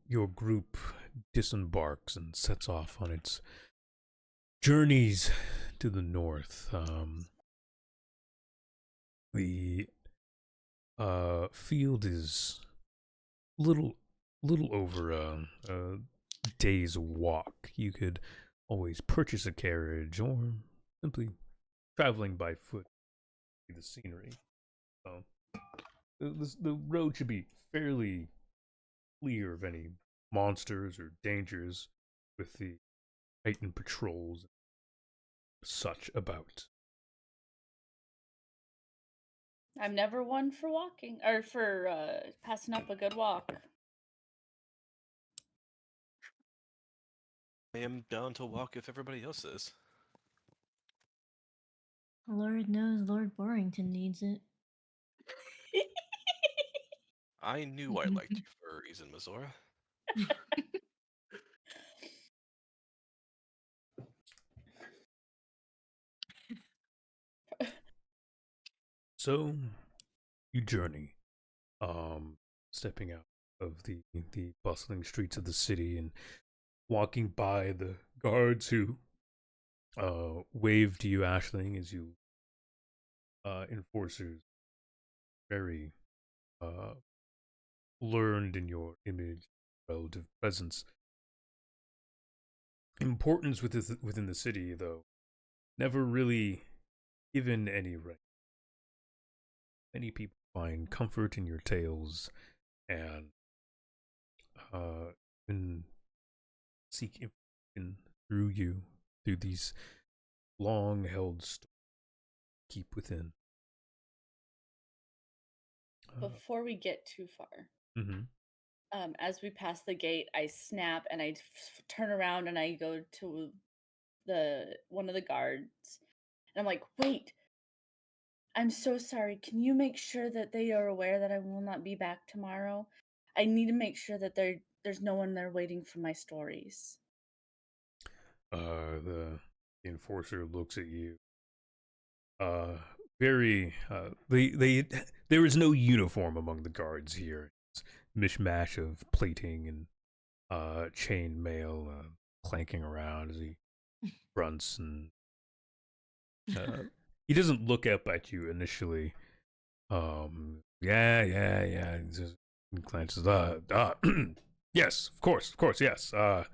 your group disembarks and sets off on its journeys to the north. The field is little over a day's walk. You could always purchase a carriage or simply traveling by foot to see the scenery. So the road should be fairly clear of any monsters or dangers with the heightened patrols and such about. I'm never one for walking or for passing up a good walk. I am down to walk if everybody else is. Lord knows Lord Borrington needs it. I knew I liked you for a reason, Mazora. So you journey, stepping out of the bustling streets of the city and walking by the guards who wave to you, Ashling, as you enforcers very learned in your image, relative presence. Importance within the city, though, never really given any right. Many people find comfort in your tales and even seek information through you, through these long held stories keep within. Before we get too far, Mm-hmm. As we pass the gate, I snap and I turn around and I go to one of the guards, and I'm like, "Wait, I'm so sorry. Can you make sure that they are aware that I will not be back tomorrow? I need to make sure that there's no one there waiting for my stories." The enforcer looks at you. Very. They. There is no uniform among the guards here. It's mishmash of plating and chain mail clanking around as he grunts and he doesn't look up at you initially. Yeah. He just glances. Yes, of course, yes. I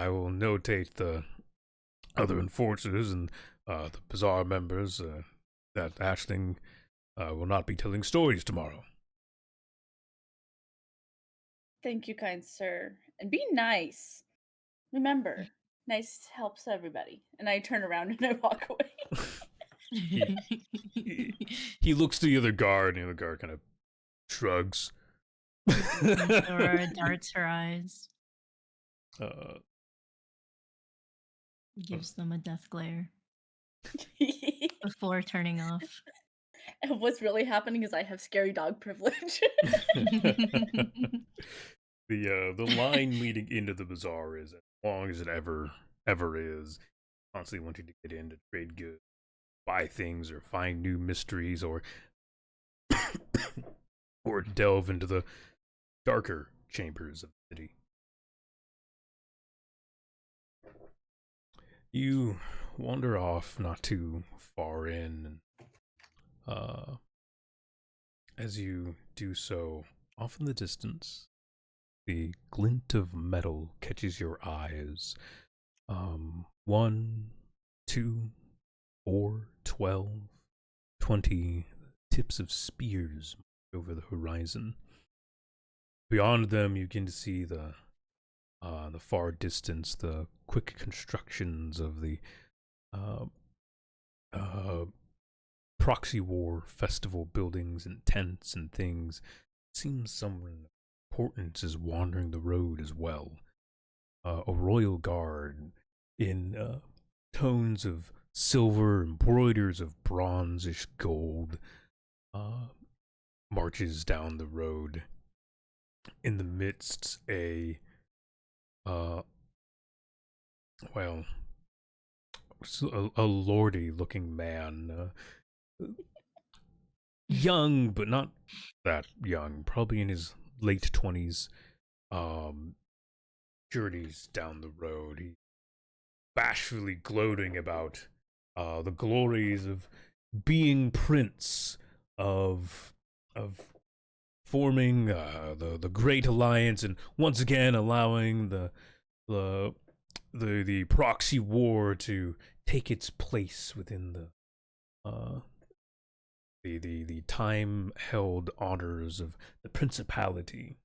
will notate the other enforcers and the bazaar members that Ashling will not be telling stories tomorrow. Thank you, kind sir. And be nice. Remember, nice helps everybody. And I turn around and I walk away. He looks to the other guard, and the other guard kind of shrugs. Or darts her eyes. Gives them a death glare before turning off. And what's really happening is I have scary dog privilege. The line leading into the bazaar is as long as it ever is. constantly wanting to get in to trade goods, buy things, or find new mysteries, or or delve into the darker chambers of the city. You wander off not too far in, uh, as you do so, off in the distance, the glint of metal catches your eyes. 1, 2, 4, 12, 20 tips of spears over the horizon. Beyond them, you begin to see the far distance, the quick constructions of the uh, uh, proxy war festival buildings and tents and things. Seems someone important is wandering the road as well. A royal guard in tones of silver, embroiders of bronzish gold, uh, marches down the road. In the midst, uh, well, a lordy looking man, young but not that young, probably in his late 20s, um, journeys down the road. He bashfully gloating about the glories of being prince of forming the great alliance, and once again allowing the the proxy war to take its place within uh, the time held honors of the principality.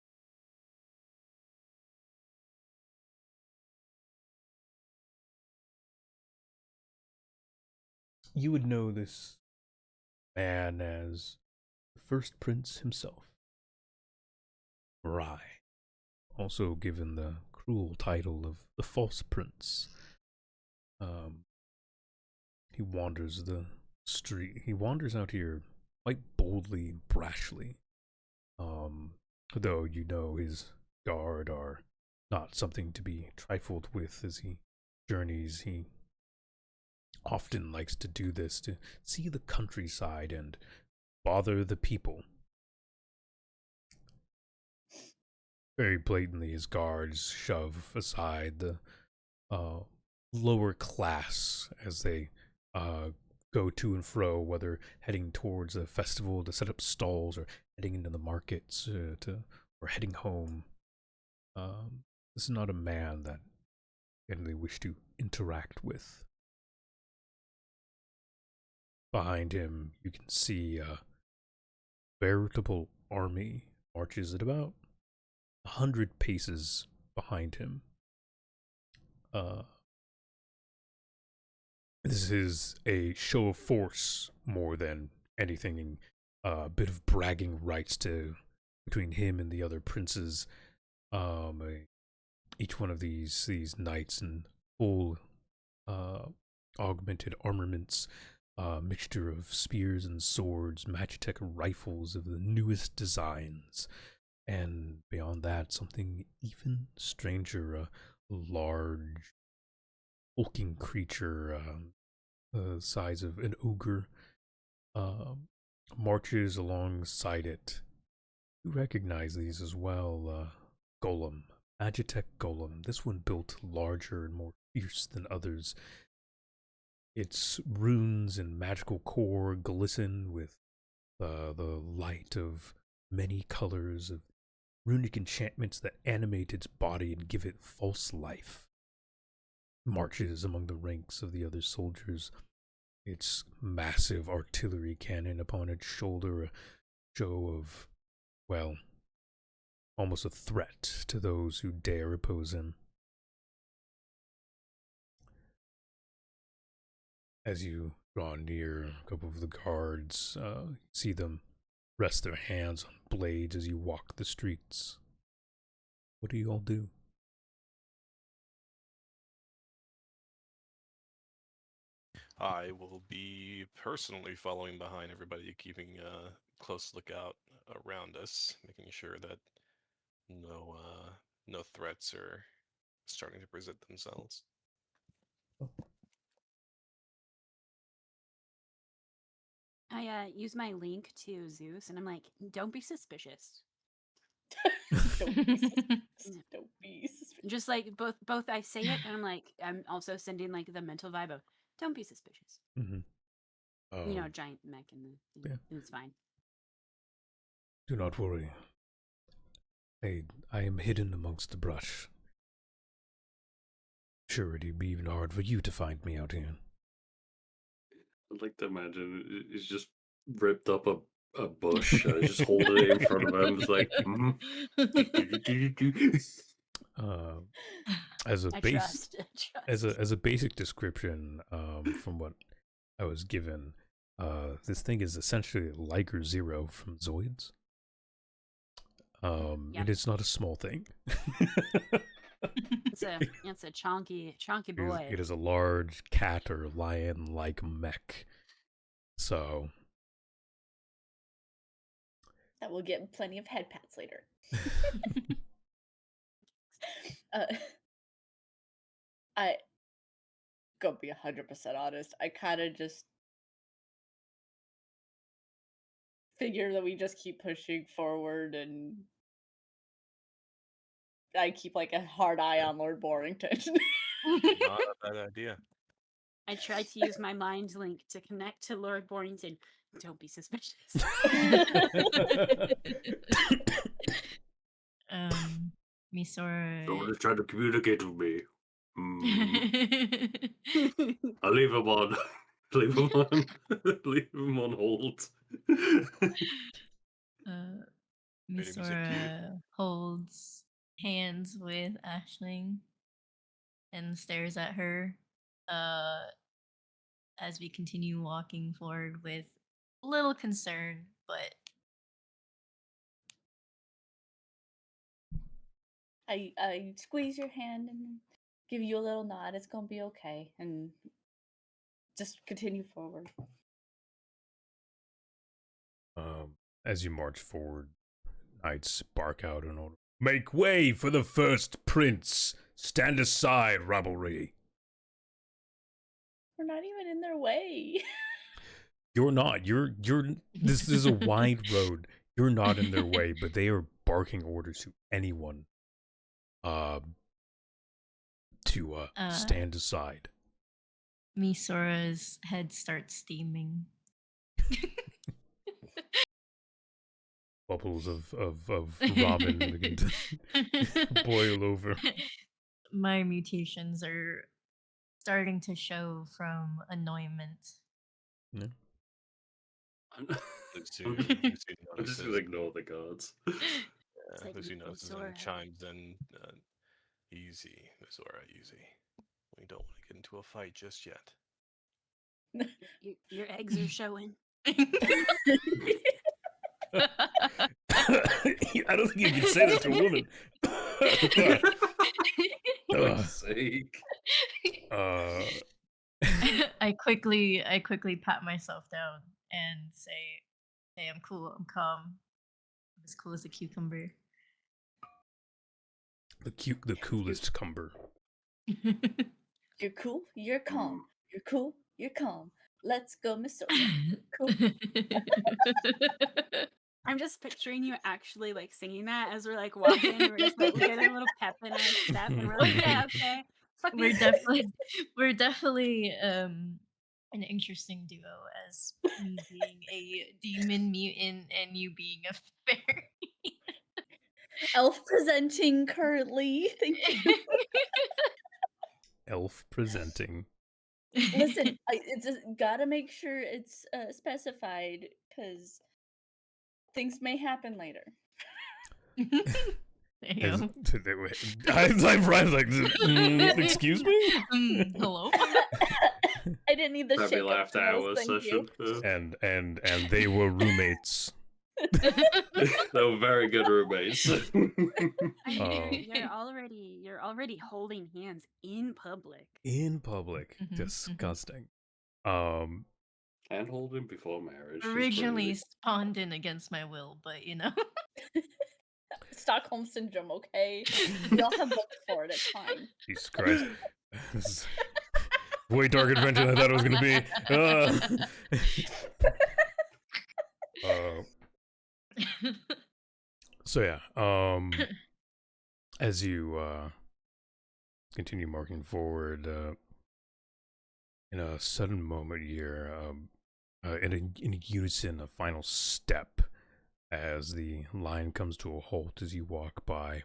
You would know this man as the first prince himself, Rai, also given the cruel title of the false prince. Um, he wanders the street. He wanders out here quite boldly and brashly. Though you know his guard are not something to be trifled with as he journeys. He often likes to do this to see the countryside and bother the people. Very blatantly, his guards shove aside the uh, lower class as they uh, go to and fro, whether heading towards a festival to set up stalls or heading into the markets or heading home. This is not a man that they wish to interact with. Behind him, you can see a veritable army marches at about 100 paces behind him. This is a show of force more than anything, a bit of bragging rights to between him and the other princes. Each one of these knights in full uh, augmented armaments, mixture of spears and swords, Magitech rifles of the newest designs, and beyond that, something even stranger, a large, hulking creature, the size of an ogre, uh, marches alongside it. You recognize these as well. Golem, Magitech Golem. This one built larger and more fierce than others. Its runes and magical core glisten with the light of many colors of runic enchantments that animate its body and give it false life. Marches among the ranks of the other soldiers, its massive artillery cannon upon its shoulder, a show of, well, almost a threat to those who dare oppose him. As you draw near, a couple of the guards, see them rest their hands on blades as you walk the streets. What do you all do? I will be personally following behind everybody, keeping a close lookout around us, making sure that no threats are starting to present themselves. I use my link to Zeus, and I'm like, don't be suspicious. Don't be suspicious. Don't be suspicious. Just like both I say it, and I'm like, I'm also sending like the mental vibe of, don't be suspicious. Mm-hmm. Giant mech in the, Yeah. it's fine. Do not worry. I am hidden amongst the brush. Sure, it'd be even hard for you to find me out here. I'd like to imagine it's just ripped up a bush, just holding it in front of him. It's like, As a I base, trust. as a basic description, from what I was given, this thing is essentially Liger Zero from Zoids. Yeah. It is not a small thing. It's a chonky boy. It is a large cat or lion-like mech. So That will get plenty of head pats later. I gonna be 100% honest. I kind of just figure that we just keep pushing forward, and I keep like a hard eye on Lord Borrington. Not a bad idea. I tried to use my mind link to connect to Lord Borrington. Don't be suspicious. Misora. someone is trying to communicate with me. I'll leave him on. Leave him on. Leave him on hold. Misora holds hands with Aisling and stares at her as we continue walking forward with little concern, but I squeeze your hand and give you a little nod. It's gonna be okay, and just continue forward. As you march forward, knights bark out an order. Make way for the first prince! Stand aside, rivalry! We're not even in their way. You're not. This is a wide road. You're not in their way, but they are barking orders to anyone to stand aside. Misora's head starts steaming. Bubbles of ramen begin to boil over. My mutations are starting to show from annoyment. Yeah. Lucy I'm just notices, gonna ignore the guards. like Lucy notices and Misora. chimes in, easy, Misora, easy. We don't want to get into a fight just yet. Your eggs are showing. I don't think you can say that to a woman. For fuck's sake. I quickly pat myself down and say, "Hey, I'm cool. I'm calm. I'm as cool as a cucumber." The coolest cumber. You're cool. You're calm. You're cool. You're calm. Let's go, Miss Sora. Cool. I'm just picturing you actually like singing that as we're like walking. We're just like getting a little pep in our step, and we're like, yeah, okay. Fuck we're these definitely an interesting duo, as me being a demon mutant and you being a fairy. Elf presenting currently. Thank you. Elf presenting. Listen, it's just gotta make sure it's specified, because things may happen later. There you go. I'm right, like, excuse me? Hello? I didn't need the Happy shake. laughed hour session. And they were roommates. They were very good roommates. You're already holding hands in public. In public. Disgusting. And holding before marriage. Originally spawned in against my will, but you know. Stockholm syndrome, okay? We all have books for it. It's fine. Jesus Christ. This is way dark adventure than I thought it was going to be. So yeah, as you continue marking forward, in a sudden moment, here, in unison, a final step as the line comes to a halt as you walk by.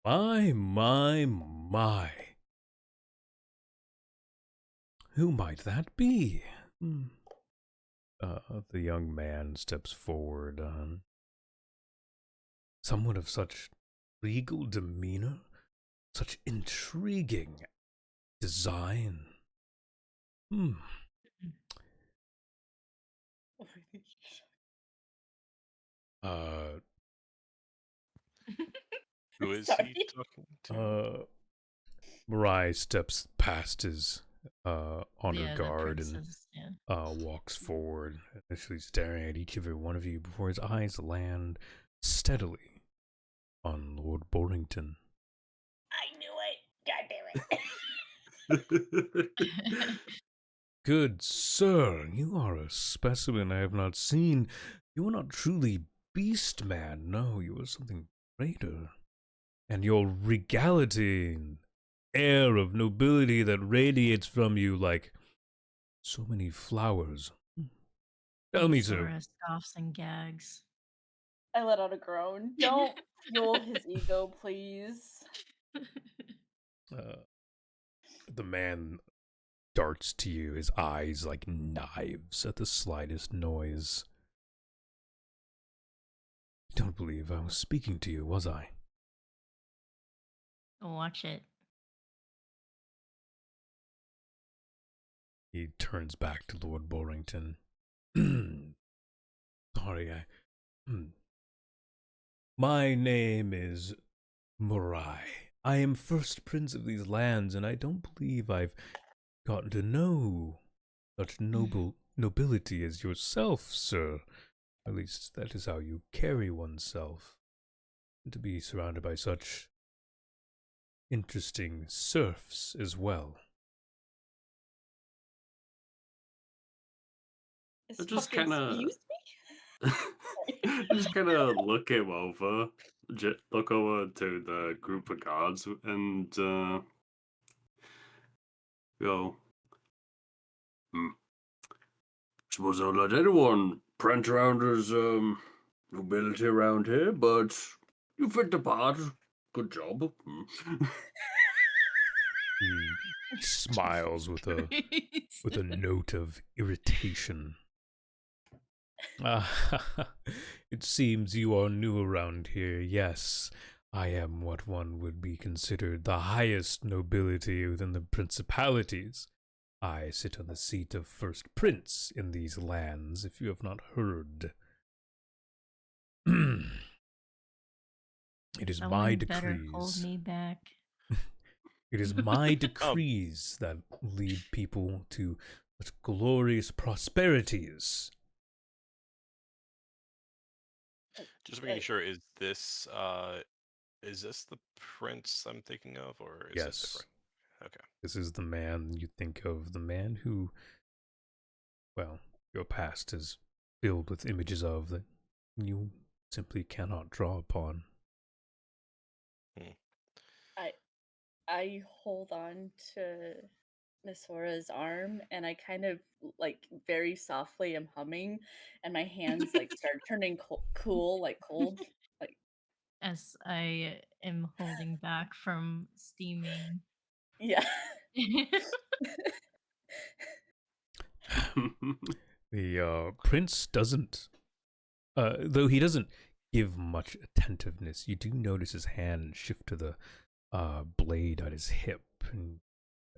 My. Who might that be? The young man steps forward. Someone of such regal demeanor, such intriguing design. Uh, Who is Sorry. he talking to? Mirai steps past his honor Yeah, the guard and princess. Yeah. walks forward, initially staring at each and every one of you before his eyes land steadily on Lord Borrington. I knew it. God damn it. Good sir, you are a specimen I have not seen. You are not truly beast man, no, you are something greater. And your regality and air of nobility that radiates from you like so many flowers. Tell me, sir. Sora scoffs and gags. I let out a groan. Don't fuel his ego, please. The man darts to you, his eyes like knives at the slightest noise. Don't believe I was speaking to you, was I? Watch it. He turns back to Lord Borrington. Sorry, My name is Murai. I am first prince of these lands, and I don't believe I've gotten to know such nobility as yourself, sir. At least that is how you carry oneself. And to be surrounded by such interesting serfs as well. Is I just fucking kind of, excuse just kind of look him over, look over to the group of guards, and go. Suppose I'll let anyone prance around as nobility around here, but you fit the part. Good job. He smiles with a note of irritation. It seems you are new around here. Yes, I am what one would be considered the highest nobility within the principalities. I sit on the seat of first prince in these lands, if you have not heard. It is my Someone better hold decrees. me back. It is my decrees that lead people to such glorious prosperities. Just making sure, is this the prince I'm thinking of, or is it Yes. different? Okay. This is the man you think of, the man who, well, your past is filled with images of that you simply cannot draw upon. I hold on to Miss Hora's arm and I kind of like very softly am humming and my hands like start turning cool, like cold. Like As I am holding back from steaming. yeah. The prince doesn't, though he doesn't give much attentiveness, you do notice his hand shift to the blade at his hip, and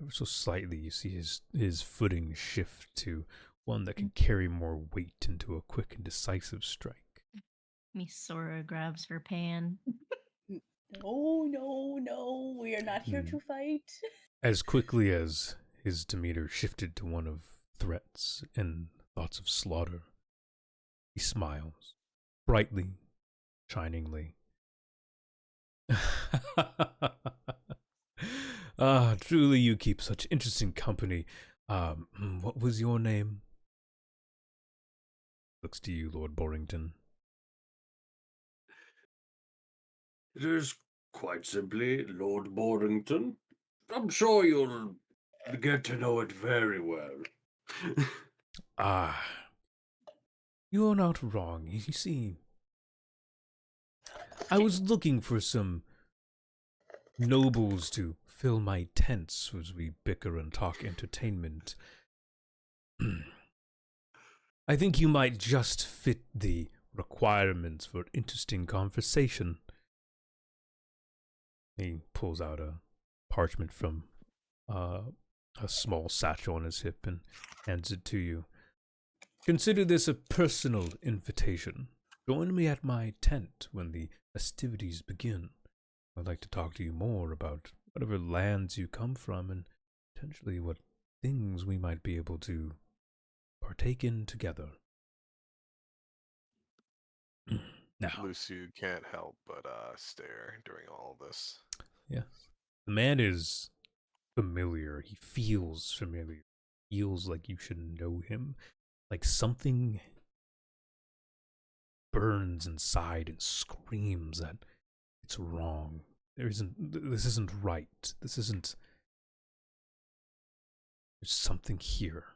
ever so slightly you see his footing shift to one that can carry more weight into a quick and decisive strike. Miss Sora grabs her pan. No, we are not here to fight. As quickly as his demeanor shifted to one of threats and thoughts of slaughter, he smiles, brightly, shiningly. Truly you keep such interesting company. What was your name? Looks to you, Lord Borrington. It is quite simply Lord Borrington. I'm sure you'll get to know it very well. Ah, you're not wrong. You see, I was looking for some nobles to fill my tents as we bicker and talk entertainment. I think you might just fit the requirements for interesting conversation. He pulls out a parchment from uh, a small satchel on his hip and hands it to you. Consider this a personal invitation. Join me at my tent when the festivities begin. I'd like to talk to you more about whatever lands you come from and potentially what things we might be able to partake in together. Now, Lucy can't help but stare during all of this. yes, the man is familiar. He feels familiar. Feels like you should know him. Like something burns inside and screams that it's wrong. This isn't right. This isn't, there's something here.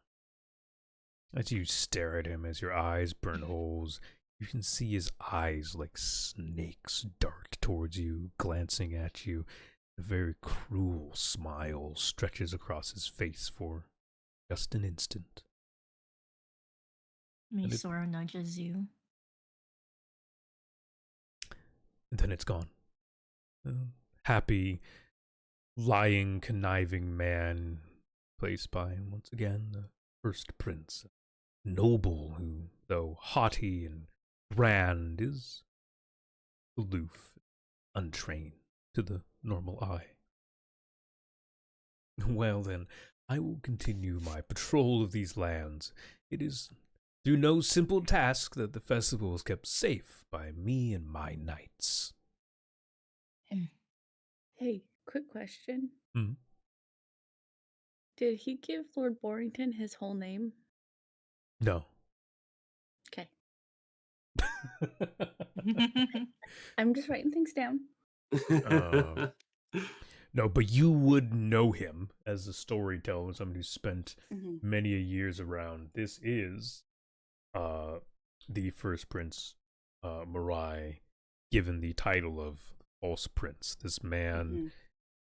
As you stare at him, as your eyes burn holes, you can see his eyes like snakes dart towards you, glancing at you. A very cruel smile stretches across his face for just an instant. Misora nudges you. And then it's gone. Happy, lying, conniving man, placed by, once again, the first prince. Noble, who, though haughty and grand, is aloof, untrained to the normal eye. Well then, I will continue my patrol of these lands. It is through no simple task that the festival is kept safe by me and my knights. Hey, quick question. Hmm? Did he give Lord Borrington his whole name? No. Okay. I'm just writing things down. No, but you would know him as a storyteller, somebody who spent Mhm. many a years around. This is the first prince, Marai, given the title of false prince. This man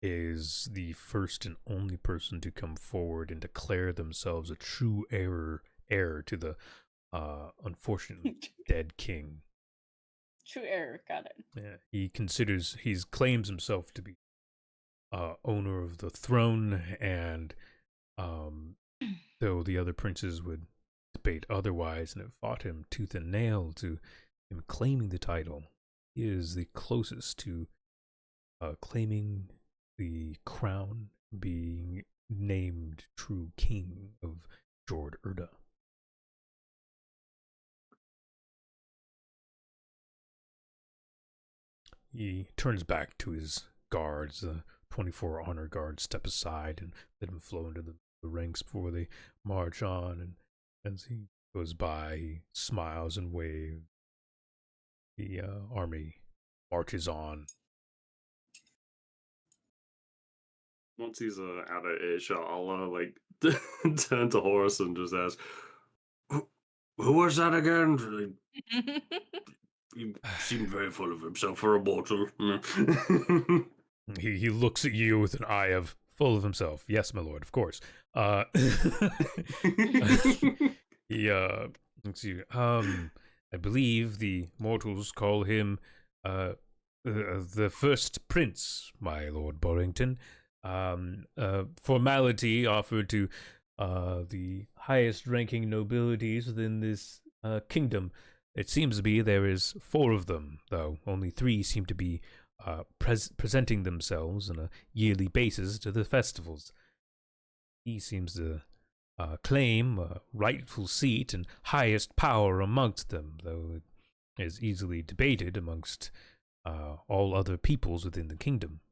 is the first and only person to come forward and declare themselves a true heir to the unfortunately dead king. True error, got it. Yeah, he claims himself to be owner of the throne, and though the other princes would debate otherwise and have fought him tooth and nail to him claiming the title, he is the closest to claiming the crown, being named true king of Jord Urda. He turns back to his guards. The 24 honor guards step aside and let him flow into the ranks before they march on. And as he goes by, he smiles and waves. The army marches on. Once he's out of earshot, I'll like turn to Horace and just ask, "Who was that again?" He seemed very full of himself for a mortal. He looks at you with an eye of full of himself. Yes, my lord, of course. He looks at you. I believe the mortals call him the first prince, my lord Borrington. Formality offered to the highest ranking nobilities within this kingdom. It seems to be there is 4 of them, though only 3 seem to be presenting themselves on a yearly basis to the festivals. He seems to claim a rightful seat and highest power amongst them, though it is easily debated amongst all other peoples within the kingdom.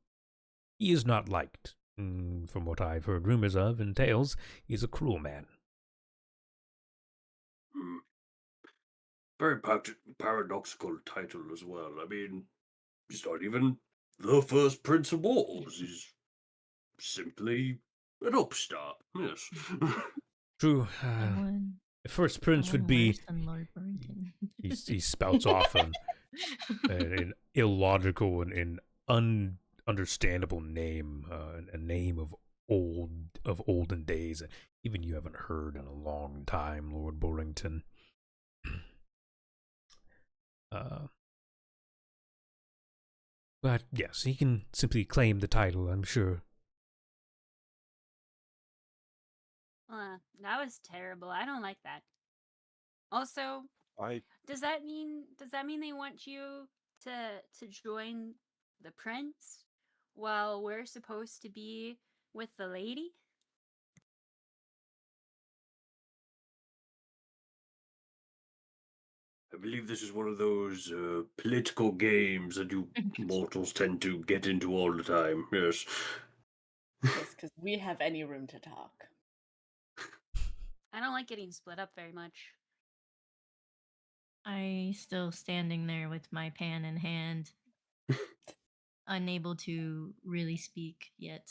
He is not liked. From what I've heard rumors of and tales, he is a cruel man. Very paradoxical title as well. I mean, He's not even the first Prince of Wales. He's simply an upstart. Yes. True. Someone, The first prince would someone be. worse than Lord Burrington. He spouts off an illogical and ununderstandable name, a name of olden days. Even you haven't heard in a long time, Lord Borrington. Uh, but yes, he can simply claim the title, I'm sure. That was terrible. I don't like that. Also, I does that mean they want you to join the prince while we're supposed to be with the lady? I believe this is one of those political games that you mortals tend to get into all the time. Yes. Yes, because we have any room to talk. I don't like getting split up very much. I still standing there with my pan in hand, unable to really speak yet.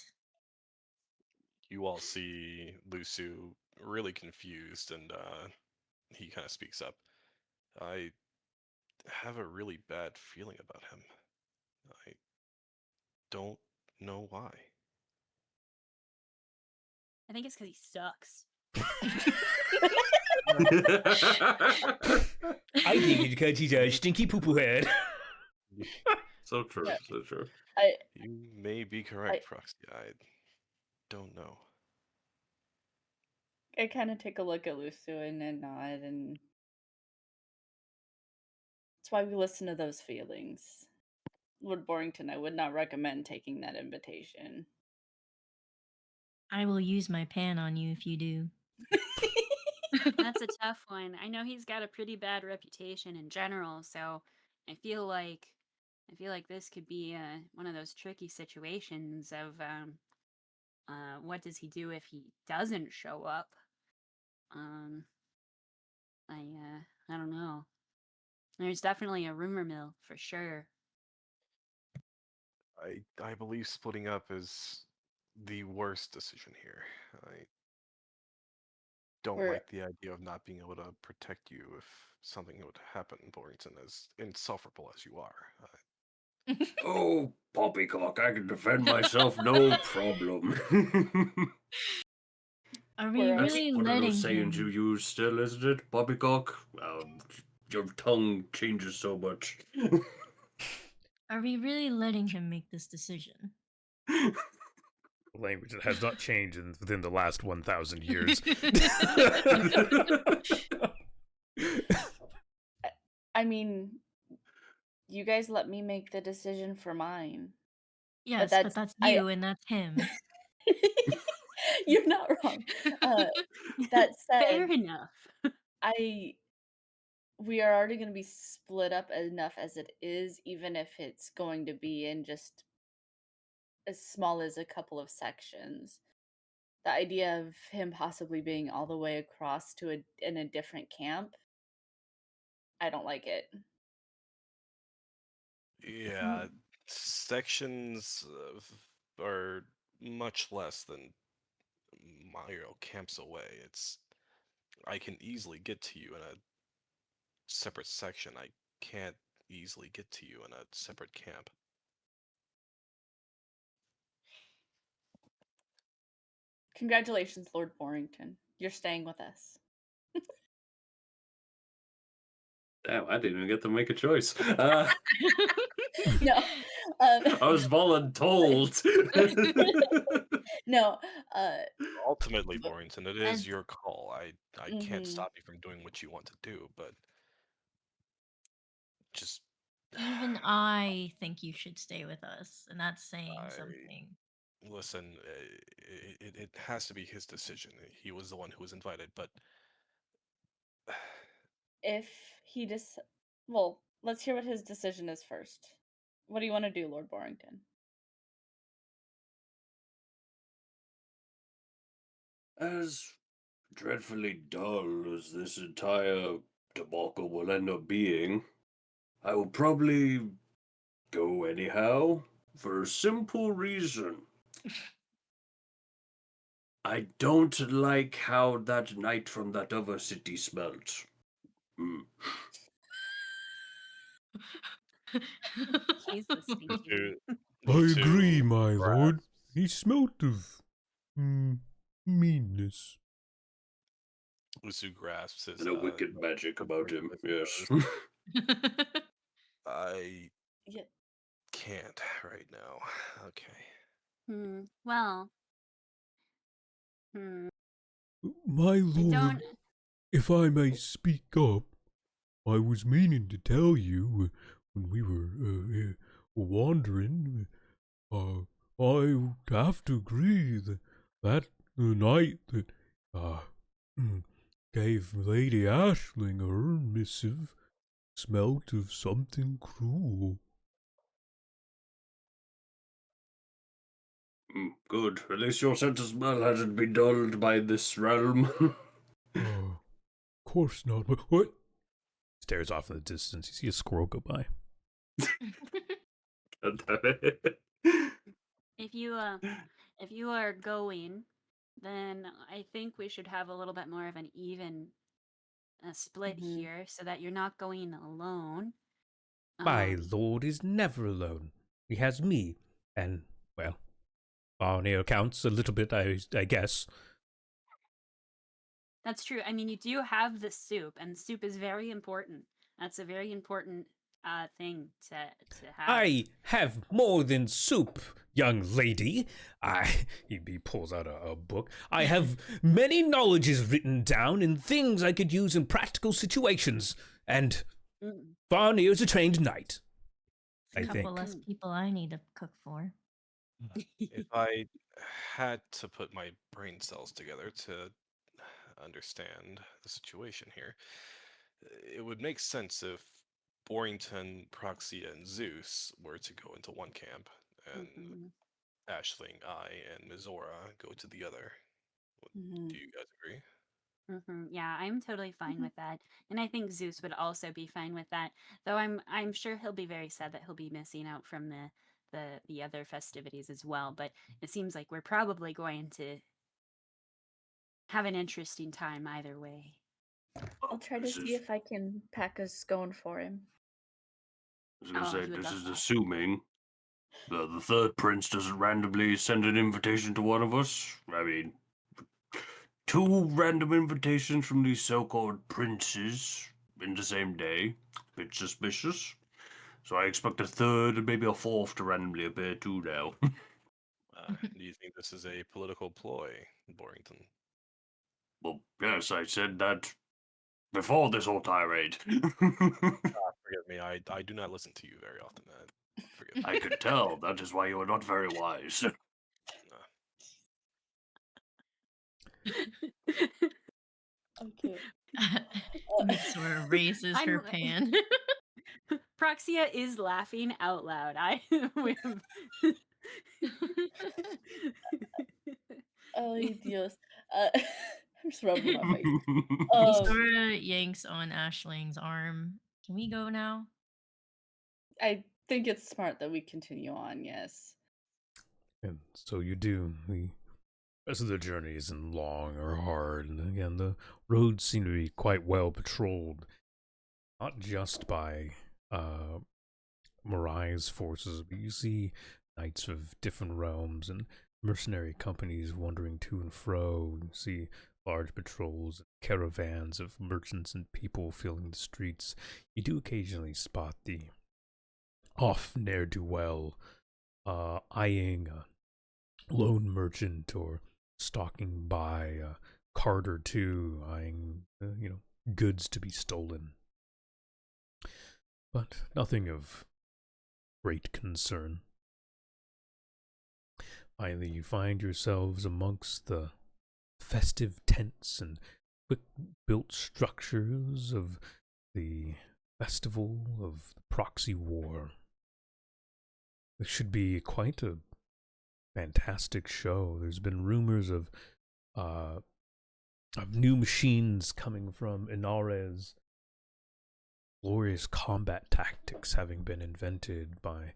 You all see Lusu really confused, and he kind of speaks up. I have a really bad feeling about him. I don't know why. I think it's because he sucks. I think it's because he's a stinky poo poo head. So true. Yeah. So true. You may be correct, Proxy. I don't know. I kind of take a look at Lusu and nod, and that's why we listen to those feelings. Lord Borrington, I would not recommend taking that invitation. I will use my pan on you if you do. That's a tough one. I know he's got a pretty bad reputation in general, so I feel like this could be one of those tricky situations of what does he do if he doesn't show up? Um, I don't know. There's definitely a rumor mill for sure. I believe splitting up is the worst decision here. I don't We're like the idea of not being able to protect you if something would happen, Borrington, as insufferable as you are. Oh, poppycock, I can defend myself, no problem. Are we We're That's really one of letting those sayings you him? use still, isn't it? Poppycock? Your tongue changes so much. Are we really letting him make this decision? Language that has not changed within the last 1,000 years. I mean, you guys let me make the decision for mine. Yes, but that's I you and that's him. You're not wrong. That Fair said, enough. we are already going to be split up enough as it is, even if it's going to be in just as small as a couple of sections. The idea of him possibly being all the way across to in a different camp, I don't like it. Yeah, sections are much less than Mario camps away. I can easily get to you in a separate section. I can't easily get to you in a separate camp. Congratulations, Lord Borrington. You're staying with us. Damn, I didn't even get to make a choice. No. I was voluntold. No. Ultimately, But Borrington, it As is your call. I can't mhm. stop you from doing what you want to do, but just even I think you should stay with us, and that's saying I something. listen. It has to be his decision. He was the one who was invited, but If he just well, let's hear what his decision is first. What do you want to do, Lord Borrington? As dreadfully dull as this entire debacle will end up being, I will probably go anyhow, for a simple reason. I don't like how that night from that other city smelt. Mm. He's the stinky one. I agree, Lutu my lord. grasps- He smelt of meanness. Lutu grasps his And a wicked magic the about bridge him, of his yes. nose. I Yeah. can't right now. Okay. Well. My I lord, don't. if I may speak up, I was meaning to tell you when we were wandering. I have to agree that the night that gave Lady Ashling her missive smelt of something cruel. Good. At least your sense of smell hasn't been dulled by this realm. Of course not. What? Stares off in the distance. You see a squirrel go by. If you are going, then I think we should have a little bit more of an even split here, so that you're not going alone. My lord is never alone. He has me, and, well, Barney counts a little bit, I guess. That's true. I mean, you do have the soup, and soup is very important. That's a very important thing to have. I have more than soup, young lady. He pulls out a book. I have many knowledges written down and things I could use in practical situations. And Barney is a trained knight, I think. Couple less people I need to cook for. If I had to put my brain cells together to understand the situation here, it would make sense if Borington, Proxia, and Zeus were to go into one camp, and Ashling, I, and Mizora go to the other. Do you guys agree? Yeah, I'm totally fine with that, and I think Zeus would also be fine with that. Though I'm sure he'll be very sad that he'll be missing out from the other festivities as well. But it seems like we're probably going to have an interesting time either way. I'll try to This see is- if I can pack a scone for him. I was gonna Oh, say, he would this love is that. assuming the third prince doesn't randomly send an invitation to one of us. I mean, two random invitations from these so-called princes in the same day. Bit suspicious. So I expect a third and maybe a fourth to randomly appear too now. Do you think this is a political ploy, Borington? Well, yes, I said that before this whole tirade. Forgive me, I do not listen to you very often. Forgive me. I could tell. That is why you are not very wise. Okay. Mitsura raises her I'm- pan. Proxia is laughing out loud. Ay, Dios. I'm just rubbing my face. Mitsura yanks on Ashling's arm. Can we go now? I think it's smart that we continue on, yes. And so you do. The rest of the journey isn't long or hard. And again, the roads seem to be quite well patrolled. Not just by Marai's forces, but you see knights of different realms and mercenary companies wandering to and fro. You see large patrols and caravans of merchants and people filling the streets. You do occasionally spot the off ne'er-do-well eyeing a lone merchant or stalking by a cart or two, eyeing goods to be stolen. But nothing of great concern. Finally, you find yourselves amongst the festive tents and quick-built structures of the festival of the proxy war. This should be quite a fantastic show. There's been rumors of new machines coming from Inares glorious combat tactics having been invented by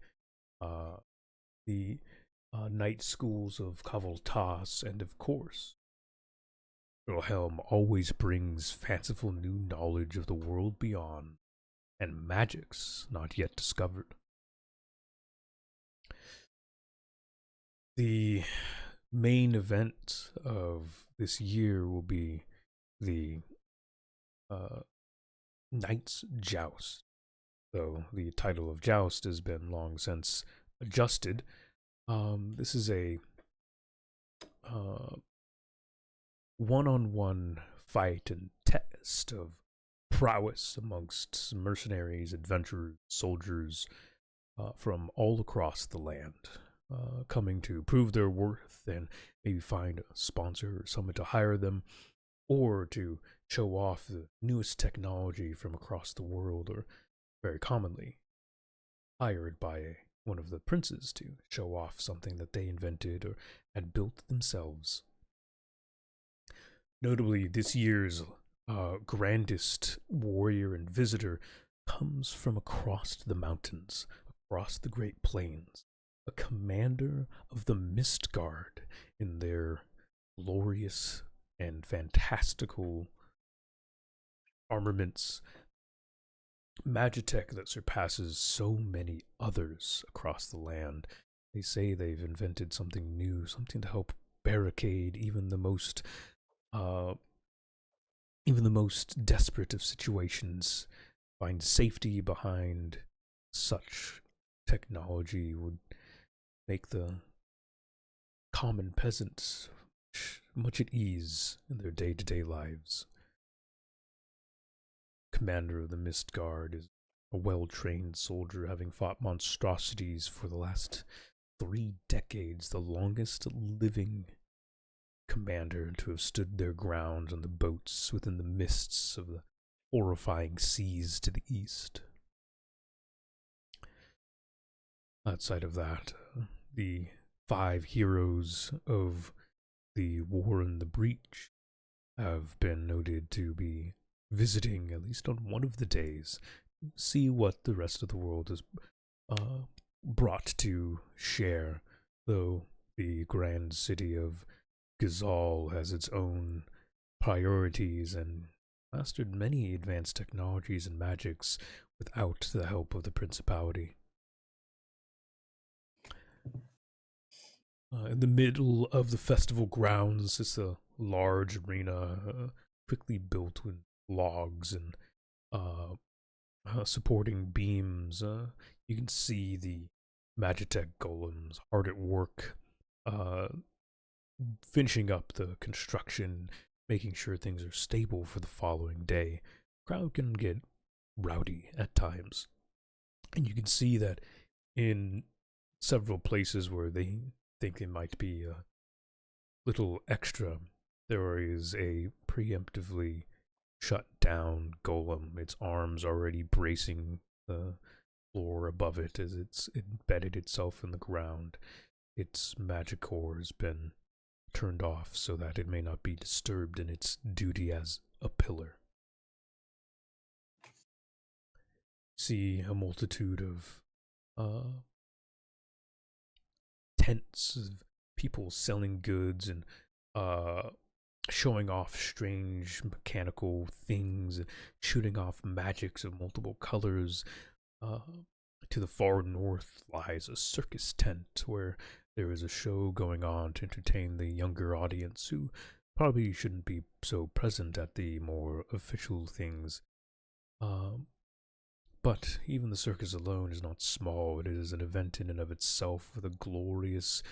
the night schools of Kavaltas, and of course, Wilhelm always brings fanciful new knowledge of the world beyond and magics not yet discovered. The main event of this year will be the Knight's Joust, though the title of Joust has been long since adjusted. This is a one-on-one fight and test of prowess amongst mercenaries, adventurers, soldiers from all across the land, coming to prove their worth and maybe find a sponsor or someone to hire them, or to show off the newest technology from across the world, or very commonly hired by one of the princes to show off something that they invented or had built themselves. Notably, this year's grandest warrior and visitor comes from across the mountains, across the Great Plains, a commander of the Mist Guard in their glorious and fantastical armaments, magitech that surpasses so many others across the land. They say they've invented something new, something to help barricade even the most desperate of situations. Find safety behind such technology would make the common peasants much at ease in their day-to-day lives. Commander of the Mist Guard is a well-trained soldier, having fought monstrosities for the last 3 decades, the longest living commander to have stood their ground on the boats within the mists of the horrifying seas to the east. Outside of that, the 5 heroes of the War in the Breach have been noted to be visiting at least on one of the days, see what the rest of the world has brought to share, though the grand city of Gazal has its own priorities and mastered many advanced technologies and magics without the help of the Principality. In the middle of the festival grounds is a large arena, quickly built with logs and supporting beams. You can see the Magitech golems hard at work, finishing up the construction, making sure things are stable for the following day. Crowd can get rowdy at times, and you can see that in several places where they think it might be a little extra, there is a preemptively shut down golem, its arms already bracing the floor above it as it's embedded itself in the ground. Its magic core has been turned off so that it may not be disturbed in its duty as a pillar. See a multitude of tents of people selling goods and showing off strange mechanical things and shooting off magics of multiple colors. To the far north lies a circus tent where there is a show going on to entertain the younger audience who probably shouldn't be so present at the more official things. But even the circus alone is not small. It is an event in and of itself with a glorious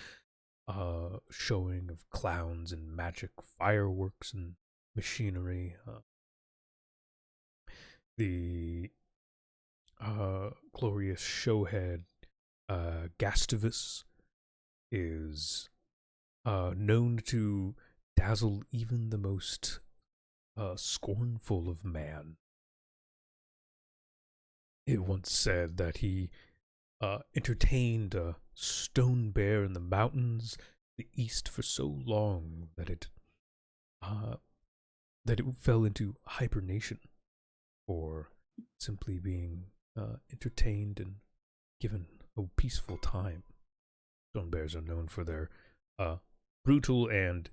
showing of clowns and magic fireworks and machinery. The glorious showhead Gustavus is known to dazzle even the most scornful of man. It once said that he entertained a stone bear in the mountains, the east, for so long that it fell into hibernation for simply being entertained and given a peaceful time. Stone bears are known for their brutal and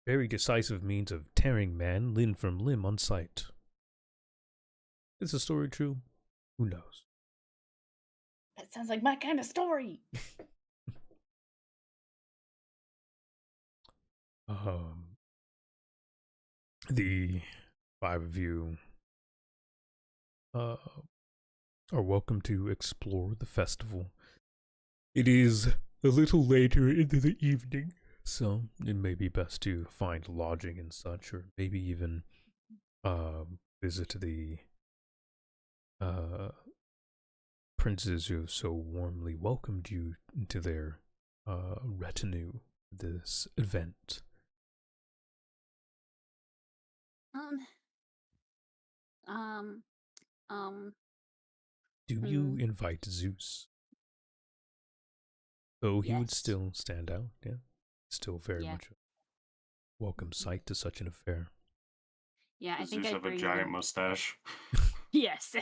very decisive means of tearing man limb from limb on sight. Is the story true? Who knows? That sounds like my kind of story. The five of you are welcome to explore the festival. It is a little later into the evening, so it may be best to find lodging and such, or maybe even visit the princes who have so warmly welcomed you into their retinue this event. Do you invite Zeus? Though he would Yes. still stand out, yeah. Still very much a welcome sight to such an affair. Yeah, I Does think Zeus I'd have a bring giant him. mustache? Yes,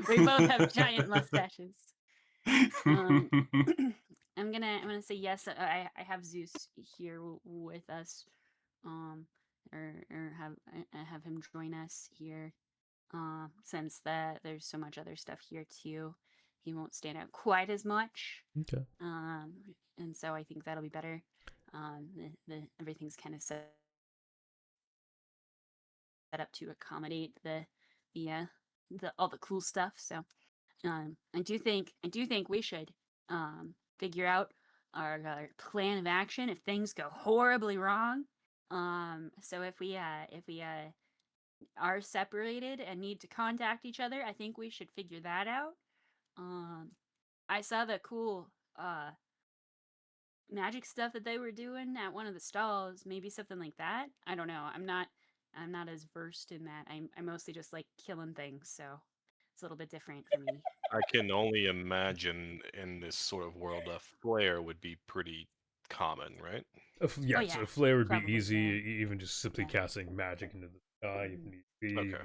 we both have giant mustaches. I'm gonna say yes. I have Zeus here with us, or have him join us here. Since that there's so much other stuff here too, he won't stand out quite as much. Okay. And so I think that'll be better. The everything's kind of set up to accommodate the all the cool stuff. So I do think we should figure out our plan of action if things go horribly wrong. So if we are separated and need to contact each other, I think we should figure that out. I saw the cool magic stuff that they were doing at one of the stalls. Maybe something like that. I don't know. I'm not as versed in that. I mostly just like killing things, so it's a little bit different for me. I can only imagine in this sort of world, a flare would be pretty common, right? Yes, yeah, a flare would be probably, easy, yeah. even just simply Yeah. casting magic into the sky if need be. Okay.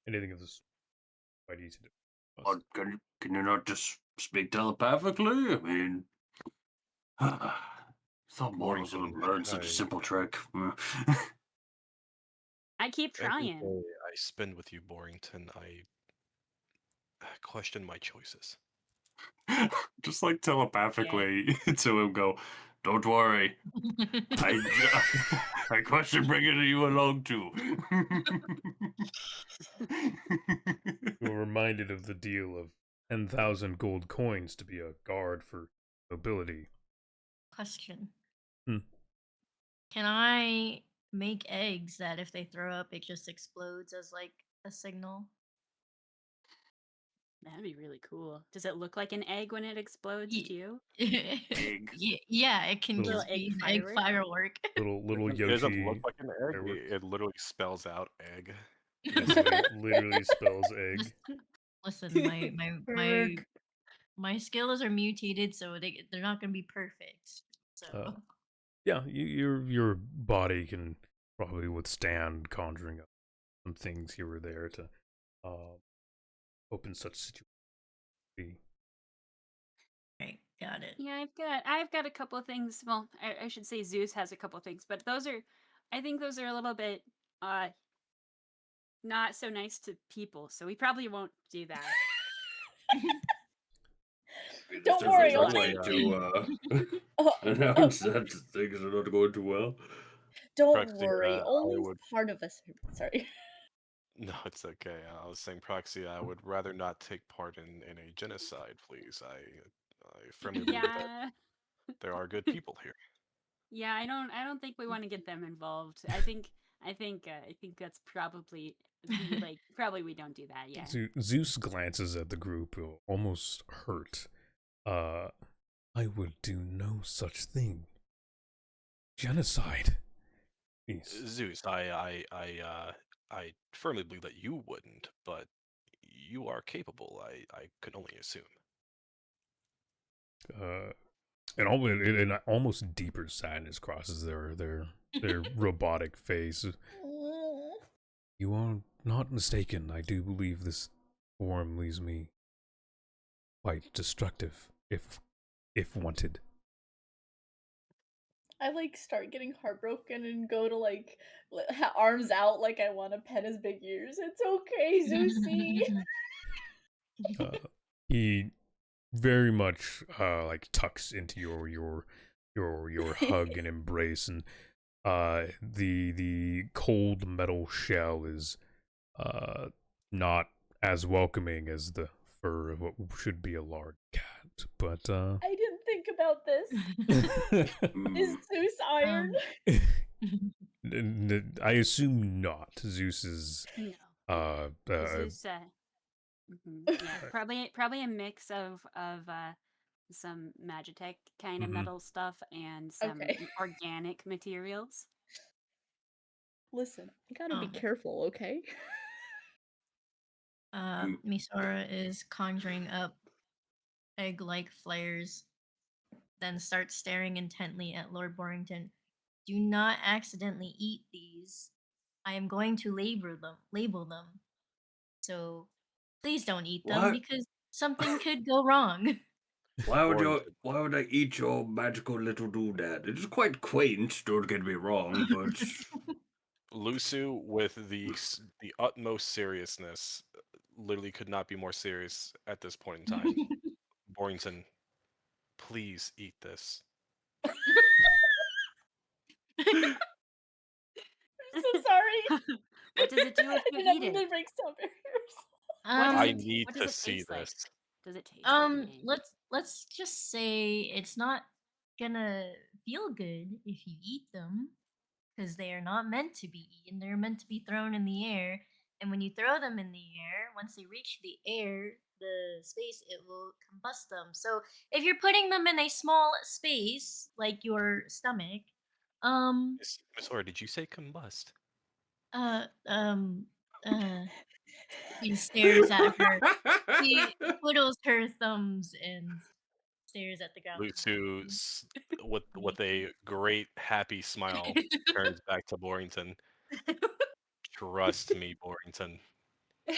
Anything of this quite easy to. Or can you not just speak telepathically? I mean, thought mortals would have Warrington, learned such a simple trick. I keep Every trying. day I spend with you, Borington, I question my choices. Just like telepathically to him, go, "Don't worry, I question bringing you along too." We're reminded of the deal of 10,000 gold coins to be a guard for nobility. Question. Hmm. Can I make eggs that if they throw up, it just explodes as like a signal? That'd be really cool. Does it look like an egg when it explodes Ye- to you? Egg. Yeah, it can Little just be egg an egg firework? firework. Little It doesn't Yoshi look like an egg. fireworks. It literally spells out egg. Yes, it literally spells egg. Listen, my skills are mutated, so they're not gonna be perfect. So Yeah, your body can probably withstand conjuring up some things here or there to open such situations. right, got it. Yeah, I've got a couple of things. Well, I should say Zeus has a couple of things, but I think those are a little bit not so nice to people. So we probably won't do that. Don't worry, There's a lot only of Announce that things are not going too well. don't Praxi, worry, I only would. part of us. Sorry. No, it's okay. I was saying, Proxy, I would rather not take part in a genocide, please. I firmly believe that Yeah. there are good people here. Yeah, I don't think we want to get them involved. I think that's probably probably we don't do that. Yeah. Zeus glances at the group, almost hurt. I would do no such thing. Genocide. Please. Zeus, I firmly believe that you wouldn't, but you are capable. I could only assume. An almost deeper sadness crosses their robotic face. You are not mistaken. I do believe this form leaves me quite destructive if wanted. I like start getting heartbroken and go to like arms out like I want to pet his big ears. It's okay, Zeusy. Uh, he very much like tucks into your hug and embrace, and the cold metal shell is not as welcoming as the fur of what should be a large cat, but I didn't think about this. Is Zeus iron? I assume not. Zeus is No. uh, uh Zeus, yeah, probably a mix of some Magitech kind of metal stuff and some Okay. organic materials. Listen, you gotta be Um, careful, okay? Misora is conjuring up egg-like flares, then starts staring intently at Lord Borrington. Do not accidentally eat these. I am going to label them. So please don't eat them What? because something could go wrong. Warrington. Why would I eat your magical little doodad? It is quite quaint, don't get me wrong, but Lusu, with the utmost seriousness, literally could not be more serious at this point in time. Borrington, please eat this. I'm so sorry. What does it do if I you didn't eat mean it? to break sound barriers. I um, need What does to it see taste like? this. Does it taste like eating? let's just say it's not gonna feel good if you eat them because they are not meant to be eaten. They're meant to be thrown in the air. And when you throw them in the air, once they reach the air, the space, it will combust them. So if you're putting them in a small space, like your stomach, um, Miss Ora, did you say combust? uh, um, uh, she stares at her. She twiddles her thumbs and stares at the ground. Lusu, with a great happy smile, turns back to Borrington. Trust me, Borrington.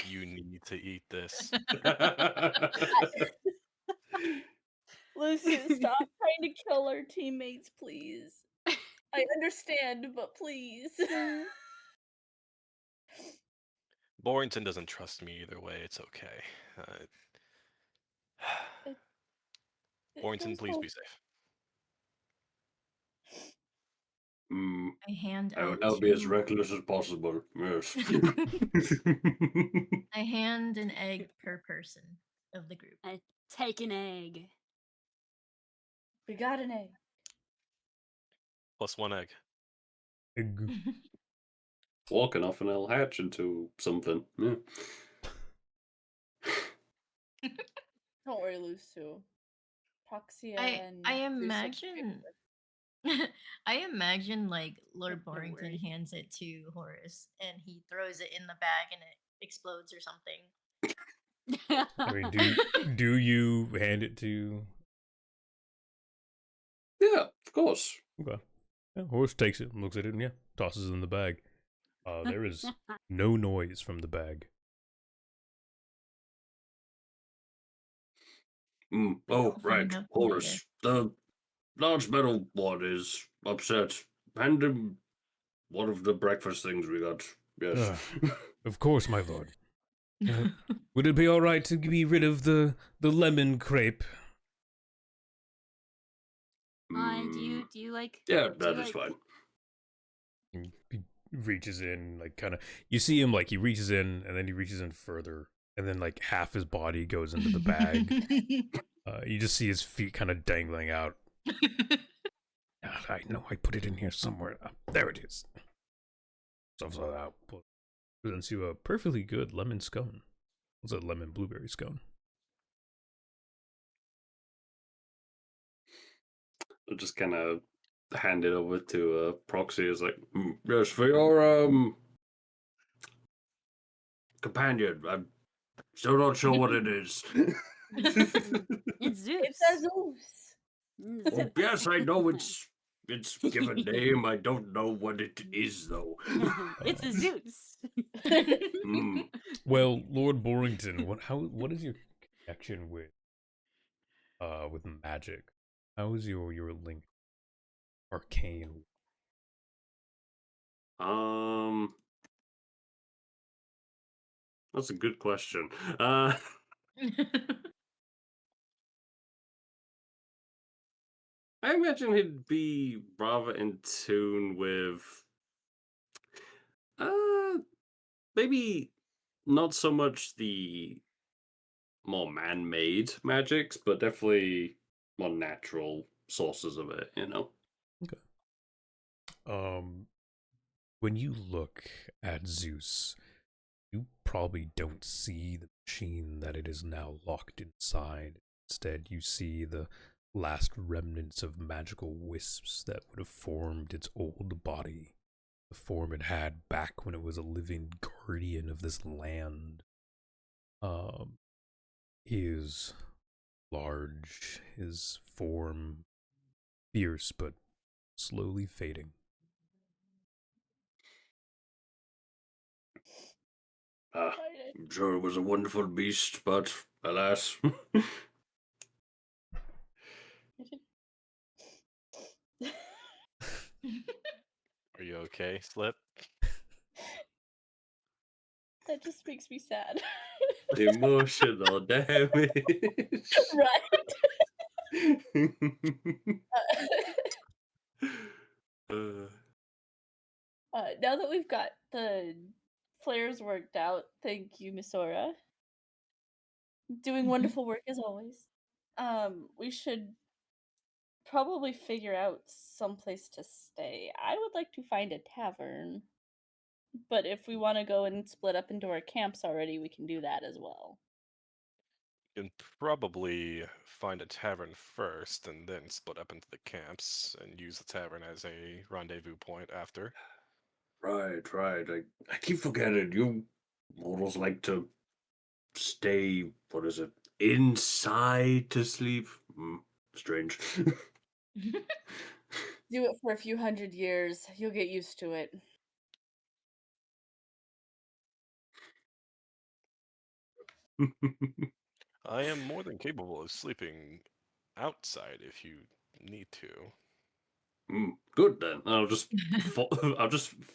You need to eat this. Lucius, stop trying to kill our teammates, please. I understand, but please. Borrington doesn't trust me either way. It's okay. It, Borrington, there's please no. be safe. I hand I will out now be as two. reckless as possible. Yes. I hand an egg per person of the group. I take an egg. We got an egg. Plus one egg. Walking off and I'll hatch into something. Yeah. Don't worry, Lusu. Proxia and I Zeus will imagine I imagine like Lord Don't Borrington worry. hands it to Horace and he throws it in the bag and it explodes or something. I mean, do you hand it to? Yeah, of course. Okay. Yeah, Horse takes it and looks at it and yeah, tosses it in the bag. There is no noise from the bag. Oh, I'll right. find out later. Horus. The large metal one is upset. Hand him one of the breakfast things we got. Yes. Of course, my lord. Would it be all right to be rid of the lemon crepe? Do you like? Yeah, do that you is like, fine. He reaches in, like, kind of. You see him, like, he reaches in, and then he reaches in further, and then, like, half his body goes into the bag. You just see his feet kind of dangling out. I know I put it in here somewhere. There it is. Stuffs that out. Presents you a perfectly good lemon scone. It's a lemon blueberry scone. I'll just kind of hand it over to Proxy. It's like, yes, for your companion. I'm still not sure what it is. It's Zeus. It's a Zeus. Oh, yes, I know it's given name. I don't know what it is though. It's a Zeus. Hmm. Well, Lord Borrington, what is your connection with magic? How is your link arcane? Um, that's a good question. I imagine he'd be rather in tune with, uh, maybe not so much the more man-made magics, but definitely more natural sources of it, you know? Okay. When you look at Zeus, you probably don't see the machine that it is now locked inside. Instead, you see the last remnants of magical wisps that would have formed its old body, the form it had back when it was a living guardian of this land. Um, he is large, his form fierce but slowly fading. Ah, I'm sure it was a wonderful beast, but alas. Are you okay, Slip? That just makes me sad. Emotional damage. Right? Uh, Now that we've got the flares worked out, thank you, Misora. Doing wonderful work as always. We should probably figure out some place to stay. I would like to find a tavern, but if we want to go and split up into our camps already, we can do that as well. You can probably find a tavern first and then split up into the camps and use the tavern as a rendezvous point after. right, right. I keep forgetting you mortals like to stay, what is it, inside to sleep? Strange. Do it for a few hundred years. You'll get used to it. I am more than capable of sleeping outside if you need to. Good then. I'll just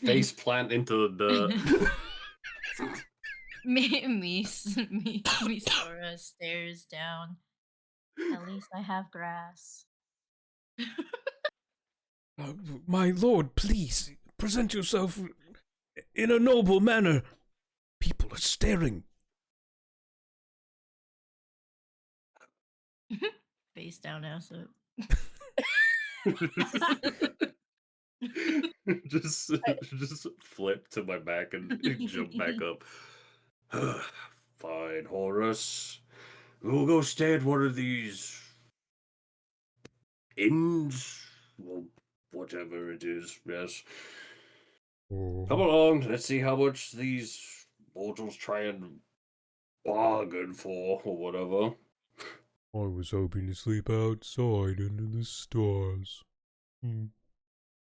face plant into the Misora stares down. At least I have grass. My lord, please present yourself in a noble manner. People are staring. Face down, acid. just flip to my back and jump back up. Fine, Horace. We'll go stay at one of these inns, well, whatever it is. Yes. Come along. Let's see how much these mortals try and bargain for, or whatever. I was hoping to sleep outside under the stars.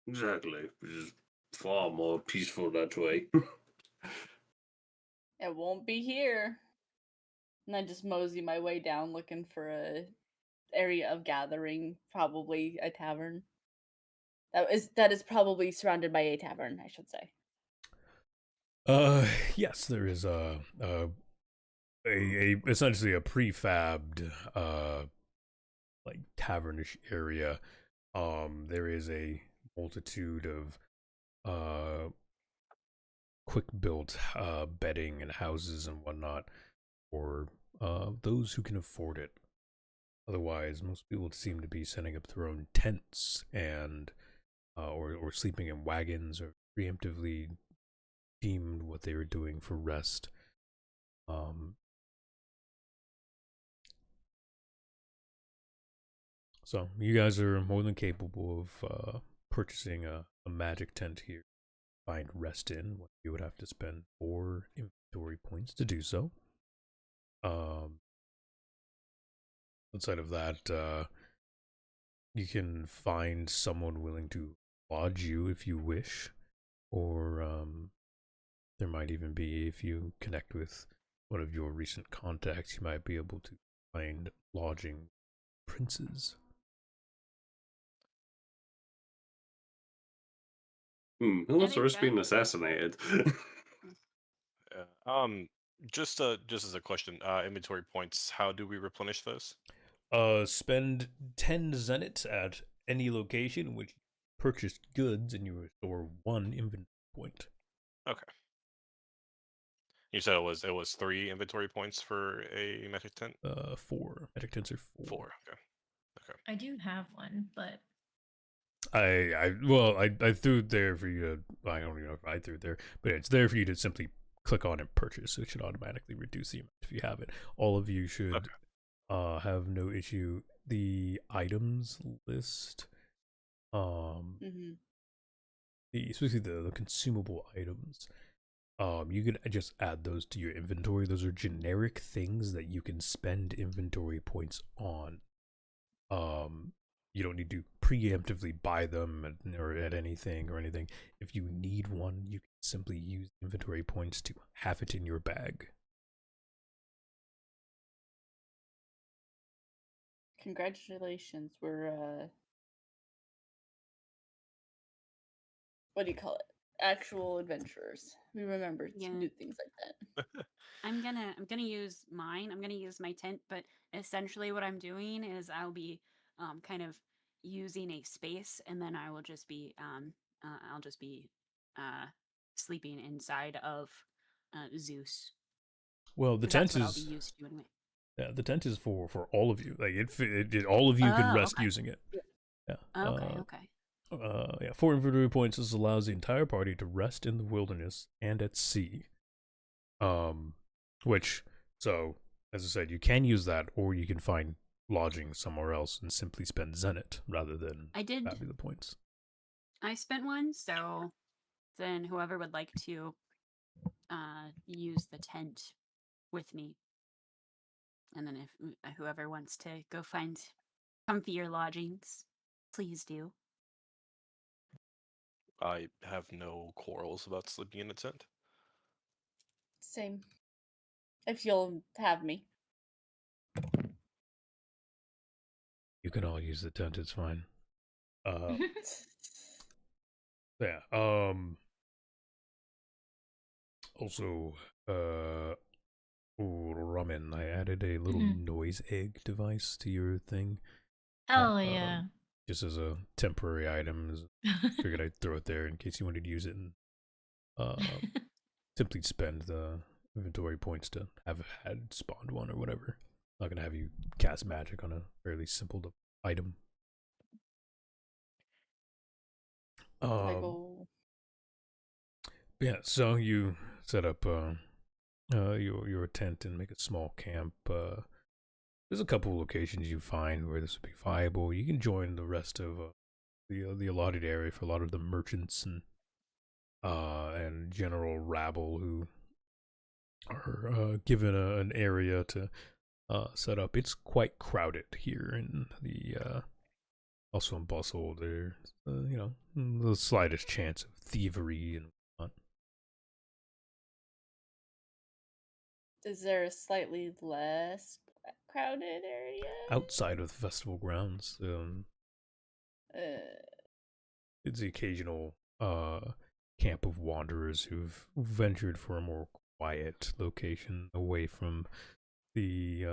Exactly, which is far more peaceful that way. It won't be here. And I just mosey my way down looking for a area of gathering, probably a tavern. That is probably surrounded by a tavern, I should say. Yes, there is a essentially a prefabbed like tavernish area. There is a multitude of quick built bedding and houses and whatnot for those who can afford it. Otherwise, most people seem to be setting up their own tents and or sleeping in wagons or preemptively deemed what they were doing for rest. So you guys are more than capable of purchasing a magic tent here. Find rest in. You would have to spend 4 inventory points to do so. Outside of that, you can find someone willing to lodge you if you wish, or there might even be, if you connect with one of your recent contacts, you might be able to find lodging princes. Who I wants to think risk that being assassinated? Yeah. Just as a question, inventory points. How do we replenish those? Spend 10 zenits at any location in which you purchased goods and you restore 1 inventory point. Okay. You said it was 3 inventory points for a metric tent. 4. Magic tents are 4. 4. Okay. Okay. I do have one, but I threw it there for you to, I don't even know if I threw it there, but it's there for you to simply click on and purchase. So it should automatically reduce the amount if you have it. All of you should have no issue. The items list, Mm-hmm. especially the consumable items, you can just add those to your inventory. Those are generic things that you can spend inventory points on. You don't need to preemptively buy them or at anything or anything. If you need one, you can simply use inventory points to have it in your bag. Congratulations, we're what do you call it? Actual adventurers. We remember Yeah. to do things like that. I'm gonna use mine. I'm gonna use my tent, but essentially what I'm doing is I'll be kind of using a space, and then I will just be I'll just be uh sleeping inside of Zeus. Well, the 'Cause tent that's what I'll be is used to anyway. the tent is for all of you. Like all of you can Oh, rest okay. using it. Yeah. Okay, okay. Yeah, 4 inventory points. This allows the entire party to rest in the wilderness and at sea. Which, so as I said, you can use that, or you can find lodging somewhere else and simply spend zenit rather than I did. Fabula points. I spent one, so then whoever would like to use the tent with me, and then if whoever wants to go find comfier lodgings, please do. I have no quarrels about sleeping in a tent. Same. If you'll have me. You can all use the tent. It's fine. Yeah. Also, Ramen, I added a little noise egg device to your thing. hell yeah. Just as a temporary item. Figured I'd throw it there in case you wanted to use it and simply spend the inventory points to have had spawned one or whatever. Not gonna have you cast magic on a fairly simple item. Lego. Yeah, so you set up your tent and make a small camp. There's a couple of locations you find where this would be viable. You can join the rest of the allotted area for a lot of the merchants and general rabble who are given an area to set up. It's quite crowded here in the also in bustle. There's the slightest chance of thievery and whatnot. Is there a slightly less crowded area? Outside of the festival grounds, it's the occasional camp of wanderers who've ventured for a more quiet location away from the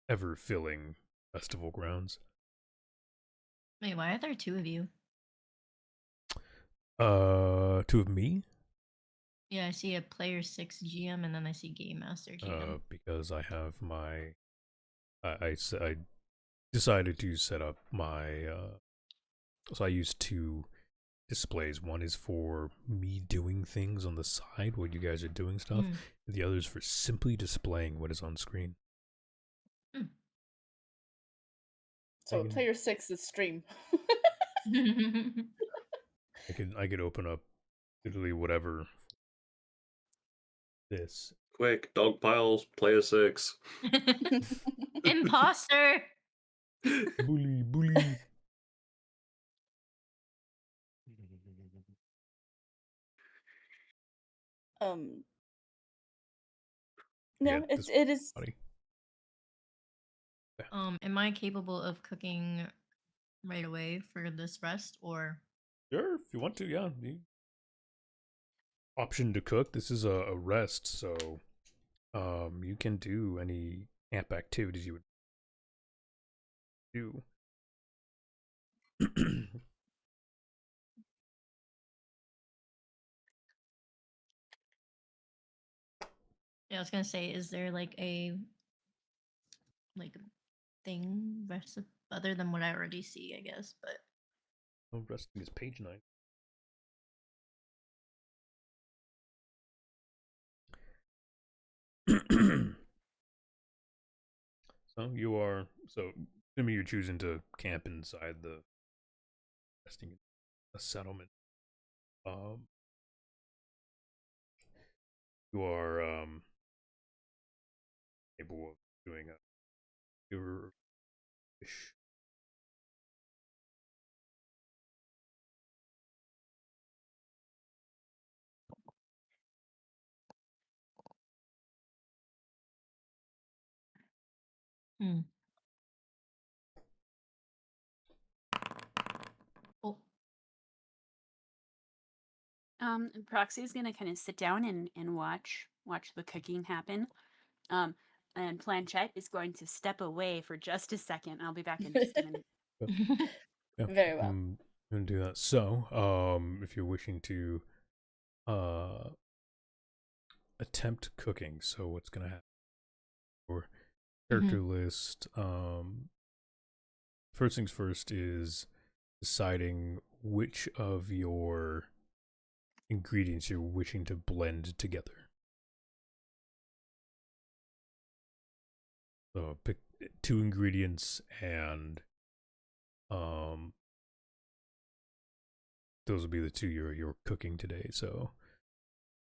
ever filling festival grounds. Wait, why are there 2 of you? 2 of me? Yeah, I see a player 6 GM and then I see Game Master GM. Because I have my I decided to set up my so I use 2 displays. One is for me doing things on the side while you guys are doing stuff, and the other is for simply displaying what is on screen. So player 6 is stream. I could open up literally whatever. This Quick, dog piles, player 6. Imposter. bully. Um, Yeah, no, this it is. body. Am I capable of cooking right away for this rest, or? Sure, if you want to, yeah. Option to cook. This is a rest, so you can do any camp activities you would do. Yeah, I was gonna say, is there like a thing recipe other than what I already see? I guess, but Oh, resting is page 9. So you are assuming you're choosing to camp inside the resting a settlement. Um, you are capable of doing a your fish. hmm. Oh, Proxy is gonna kind of sit down and watch the cooking happen. Um, and Planchette is going to step away for just a second. I'll be back in just a minute. Yeah, Very well. I'm gonna do that. So, if you're wishing to uh attempt cooking, so what's gonna happen? Or character list. First things first is deciding which of your ingredients you're wishing to blend together. So pick 2 ingredients, and um those will be the 2 you're cooking today. So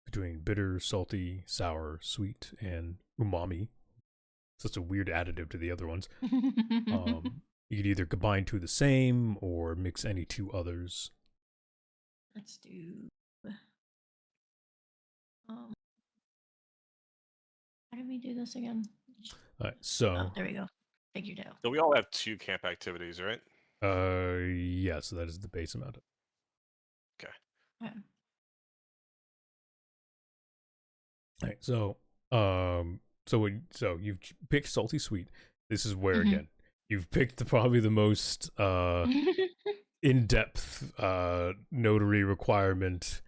between bitter, salty, sour, sweet, and umami. Such a weird additive to the other ones. You could either combine 2 of the same or mix any 2 others. let's do. Um, how do we do this again? All right, Oh, so there we go. Figured out. So we all have 2 camp activities, right? yeah, so that is the base amount. Okay. Okay. All right, so you've picked salty sweet. This is where Mhm. again you've picked probably the most in-depth notary requirement.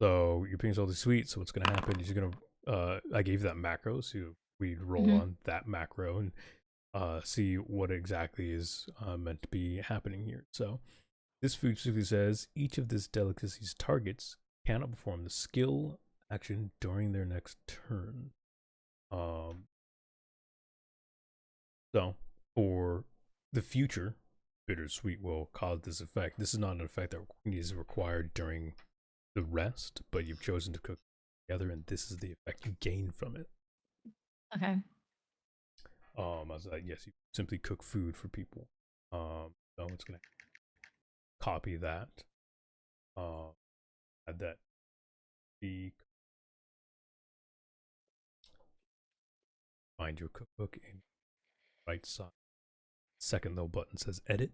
So you're picking salty sweet. So what's gonna happen is you're gonna I gave that macro, so we'd roll Mhm. on that macro and see what exactly is meant to be happening here. So this food specifically says each of this delicacy's targets cannot perform the skill action during their next turn. Um, so for the future, bittersweet will cause this effect. This is not an effect that is required during the rest, but you've chosen to cook together, and this is the effect you gain from it. Okay. As yes, you simply cook food for people. So it's gonna copy that. Add that. The find your cookbook in right side. Second little button says edit.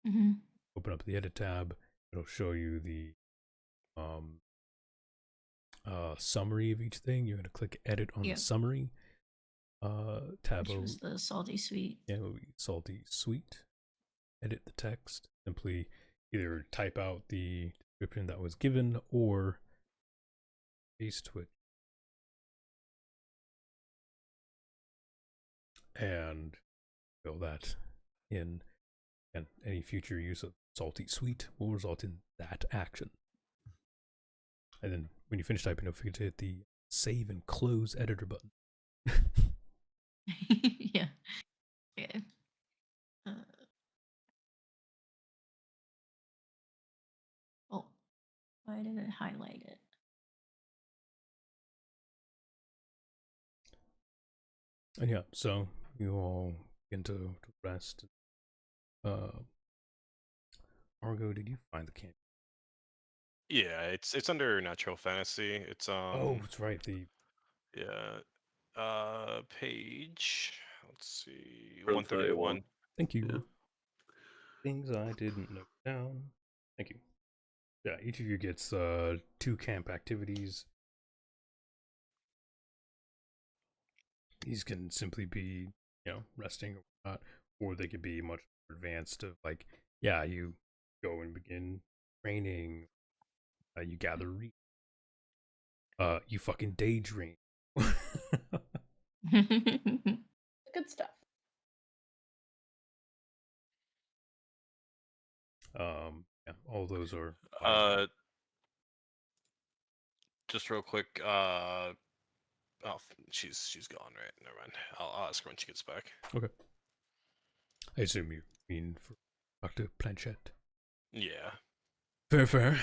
Mhm. Open up the edit tab. It'll show you the um, summary of each thing. You're going to click edit on the Yep. summary tab. Which was the salty sweet. Yeah, it'll be salty sweet. Edit the text. Simply either type out the description that was given or paste it and fill that in. And any future use of salty sweet will result in that action. And then when you finish typing, don't forget to hit the save and close editor button. Yeah. Okay. Uh, oh, why did it highlight it? And yeah, so you all begin to rest. Argo, did you find the camp? Yeah, it's under natural fantasy. It's Oh, that's right. The yeah. Page. Let's see. 131. 131. thank Yeah. you. Things I didn't note down. Thank you. Yeah, each of you gets 2 camp activities. These can simply be, resting or whatnot, or they could be much more advanced of like, yeah, you go and begin training, you gather you fucking daydream. Good stuff. Yeah, all those are fine. Uh, just real quick. Oh, she's gone, right? Never mind. I'll ask her when she gets back. Okay. I assume you mean for Dr. Planchette. Yeah. Fair.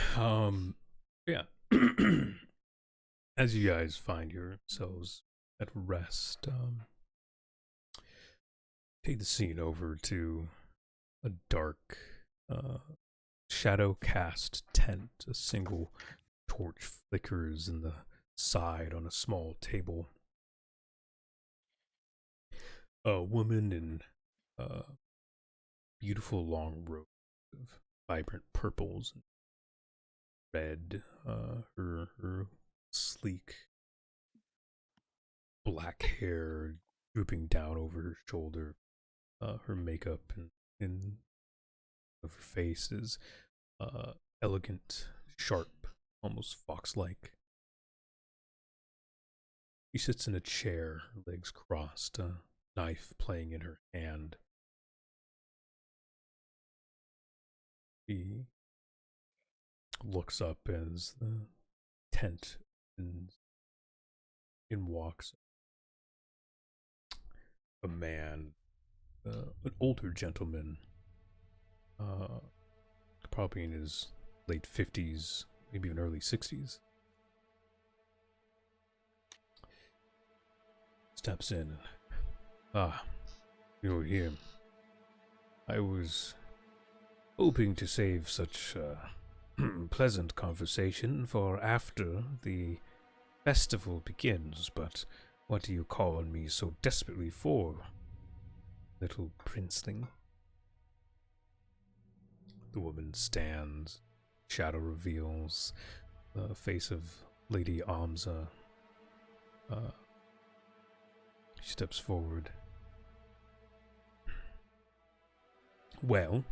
Yeah. As you guys find yourselves at rest, take the scene over to a dark, shadow cast tent. A single torch flickers in the side on a small table. A woman in beautiful long robe of vibrant purples and red, her sleek black hair drooping down over her shoulder, her makeup and of her face is elegant, sharp, almost fox-like. She sits in a chair, her legs crossed, a knife playing in her hand. She looks up as the tent in walks a man, an older gentleman, probably in his late 50s, maybe even early 60s. Steps in. You're here. I was hoping to save such pleasant conversation for after the festival begins, but what do you call on me so desperately for, little princeling? The woman stands. Shadow reveals the face of Lady Amza. She steps forward. Well,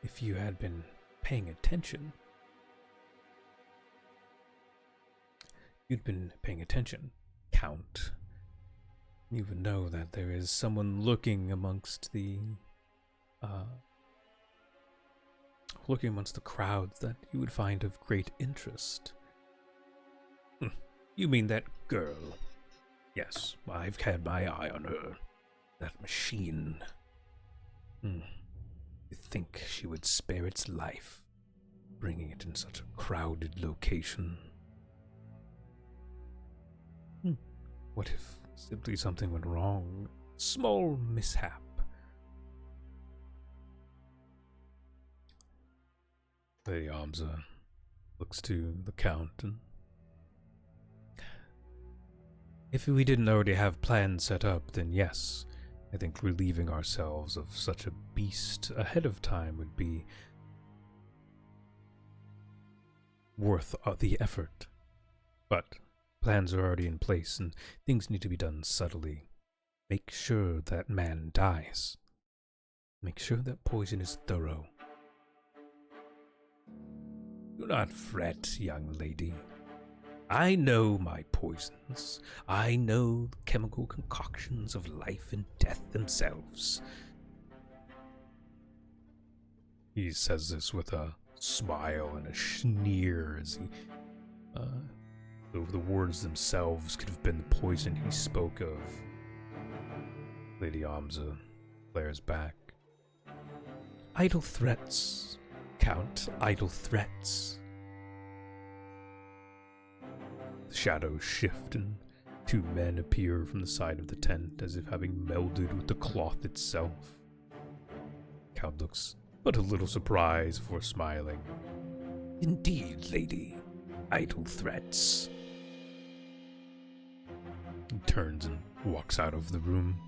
if you had been paying attention, Count. You would know that there is someone looking amongst the crowds that you would find of great interest. You mean that girl? Yes, I've had my eye on her. That machine. You think she would spare its life, bringing it in such a crowded location? What if simply something went wrong? Small mishap. Lady Amza looks to the Count and... If we didn't already have plans set up, then yes, I think relieving ourselves of such a beast ahead of time would be worth the effort. But plans are already in place and things need to be done subtly. Make sure that man dies. Make sure that poison is thorough. Do not fret, young lady. I know my poisons. I know the chemical concoctions of life and death themselves. He says this with a smile and a sneer as he, though the words themselves could have been the poison he spoke of. Lady Amza glares back. Idle threats, Count, idle threats. The shadows shift and 2 men appear from the side of the tent as if having melded with the cloth itself. Count looks but a little surprised before smiling. Indeed, lady. Idle threats. He turns and walks out of the room.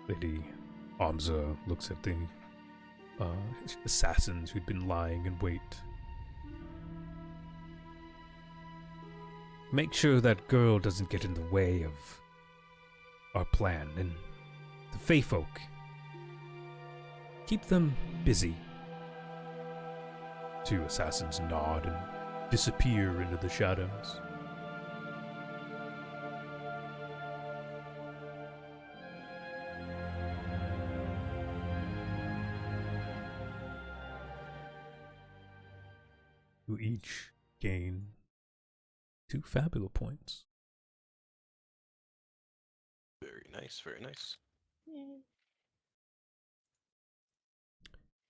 Lady Amza looks at the assassins who'd been lying in wait. Make sure that girl doesn't get in the way of our plan, and the Fey folk. Keep them busy. Two assassins nod and disappear into the shadows. You each gain 2 Fabula points. Very nice, very nice. Yay.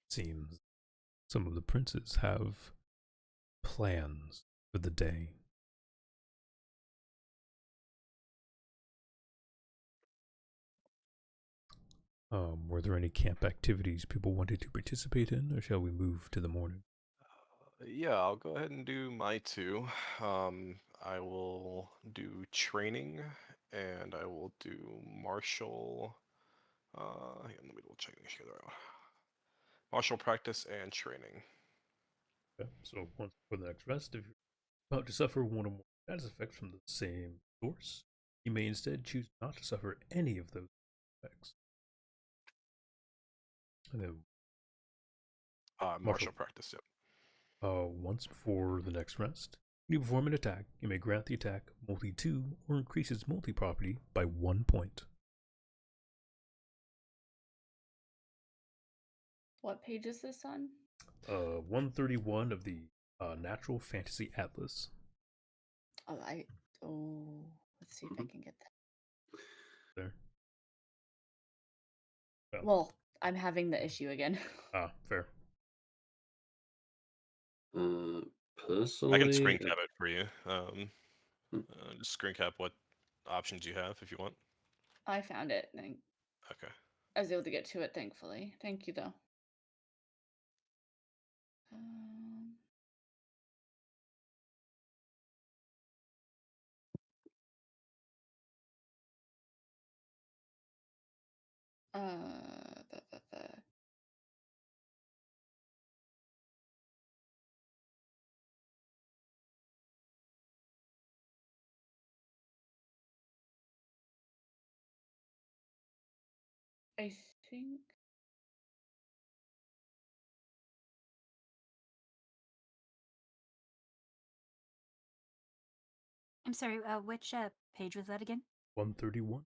Seems some of the princes have plans for the day. Were there any camp activities people wanted to participate in, or shall we move to the morning? Yeah, I'll go ahead and do my 2. I will do training, and I will do martial. Hang on, let me double check these together out. Martial practice and training. Okay, so once for the next rest, if you're about to suffer one or more status effects from the same source, you may instead choose not to suffer any of those effects. And then, Martial practice, yep. once before the next rest, when you perform an attack, you may grant the attack multi-2 or increase its multi-property by 1 point. What page is this on? 131 of the Natural Fantasy Atlas. Let's see if I can get that. There. Well, I'm having the issue again. Fair. Personally, I can screen cap it for you. Just screen cap what options you have if you want. I found it. Okay. I was able to get to it, thankfully. Thank you, though. I think. I'm sorry, which page was that again? 131.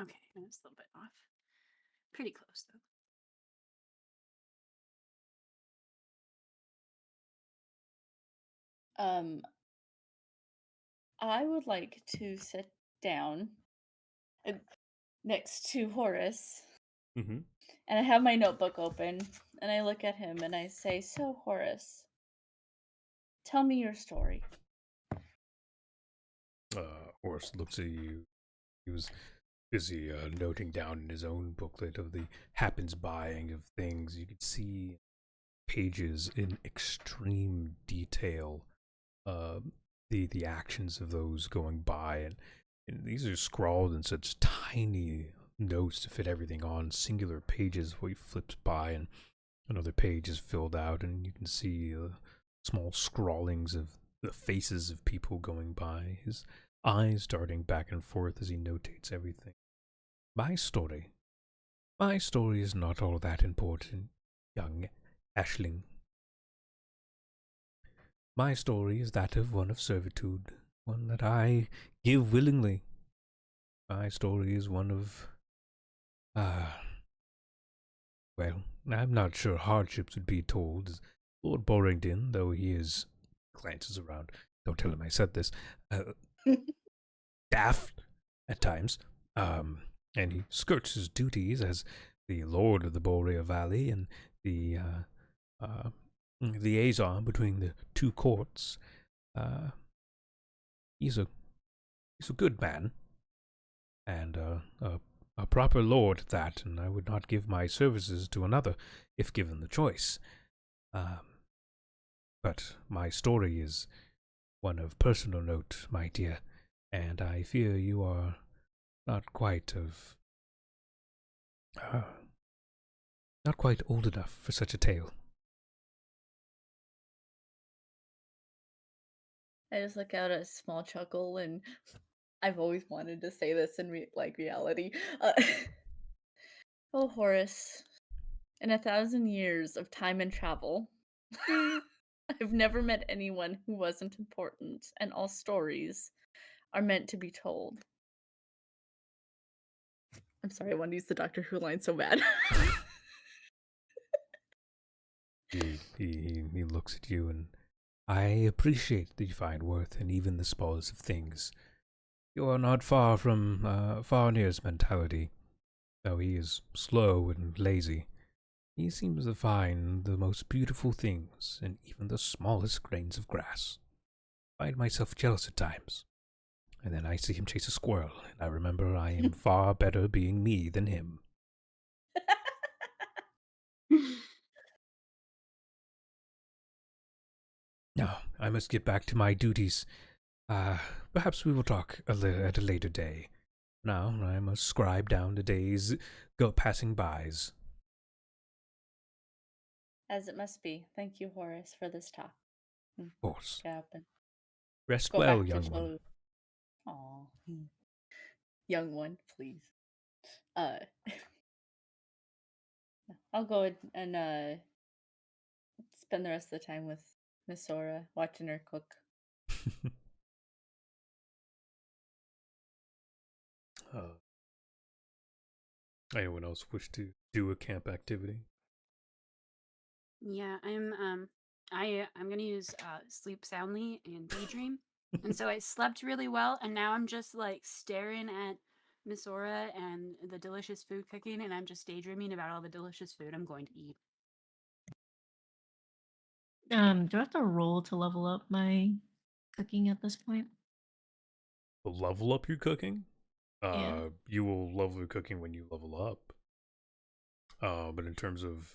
Okay, I was a little bit off. Pretty close, though. I would like to sit down next to Horace. Mm-hmm. And I have my notebook open, and I look at him and I say, "So, Horace, tell me your story." Horace looks at you. He was busy noting down in his own booklet of the happens buying of things. You could see pages in extreme detail, the actions of those going by, and these are scrawled in such tiny notes to fit everything on singular pages where he flips by and another page is filled out, and you can see small scrawlings of the faces of people going by, his eyes darting back and forth as he notates everything. My story is not all that important, young Ashling. My story is that of one of servitude, one that I give willingly. My story is one of, well, I'm not sure hardships would be told, as Lord Borrington, though he is, glances around, don't tell him I said this, daft at times, and he skirts his duties as the Lord of the Borea Valley and the liaison between the two courts. He's a good man, and a proper lord at that, and I would not give my services to another if given the choice. Um, but my story is one of personal note, my dear, and I fear you are not quite of uh, not quite old enough for such a tale. I just look out a small chuckle, and I've always wanted to say this in reality. Uh, oh, Horace, in 1,000 years of time and travel, I've never met anyone who wasn't important, and all stories are meant to be told. I'm sorry, I wanted to use the Doctor Who line so bad. He looks at you, and I appreciate that you find worth in even the smallest of things. You are not far from Farnir's mentality, though he is slow and lazy. He seems to find the most beautiful things in even the smallest grains of grass. I find myself jealous at times, and then I see him chase a squirrel, and I remember I am far better being me than him. Now, I must get back to my duties. Perhaps we will talk at a later day. Now, I must scribe down the days passing bys. As it must be. Thank you, Horace, for this talk. Of course. Get up and Rest go well, back to young one. childhood. Aw. Young one, please. Uh, I'll go and spend the rest of the time with Miss Sora, watching her cook. Anyone else wish to do a camp activity? Yeah, I'm gonna use sleep soundly and daydream. And so I slept really well, and now I'm just like staring at Misora and the delicious food cooking, and I'm just daydreaming about all the delicious food I'm going to eat. Do I have to roll to level up my cooking at this point? Level up your cooking? Yeah. You will level your cooking when you level up. But in terms of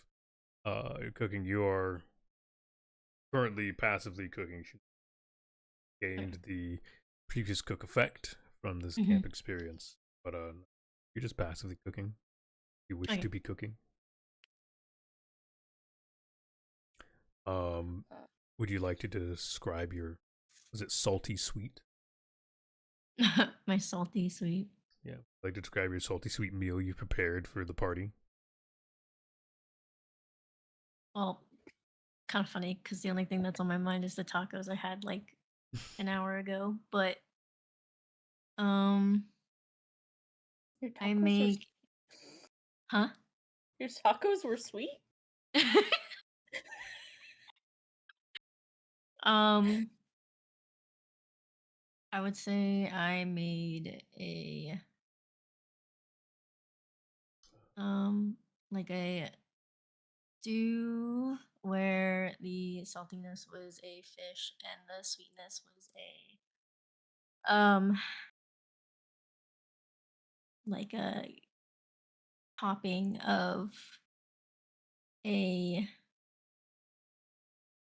your cooking, you are currently passively cooking. You gained the previous cook effect from this Mm-hmm. camp experience, but you're just passively cooking. You wish Okay. to be cooking. Would you like to describe your, was it salty sweet? My salty sweet. Yeah, like to describe your salty sweet meal you prepared for the party. Well, kind of funny because the only thing that's on my mind is the tacos I had like an hour ago. But Your I tacos were make, huh? your tacos were sweet? um, I would say I made a like a stew where the saltiness was a fish and the sweetness was a like a topping of a,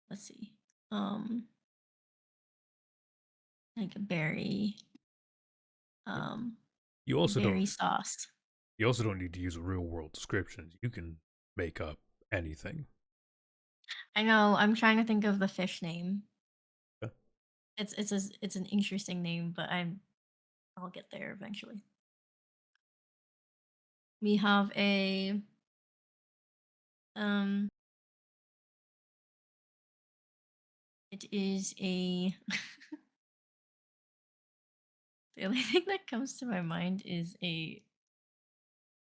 let's see, like a berry um You also don't. berry sauce. You also don't need to use real world descriptions. You can make up anything. I know, I'm trying to think of the fish name. Okay. It's an interesting name, but I'll get there eventually. We have a um it is a the only thing that comes to my mind is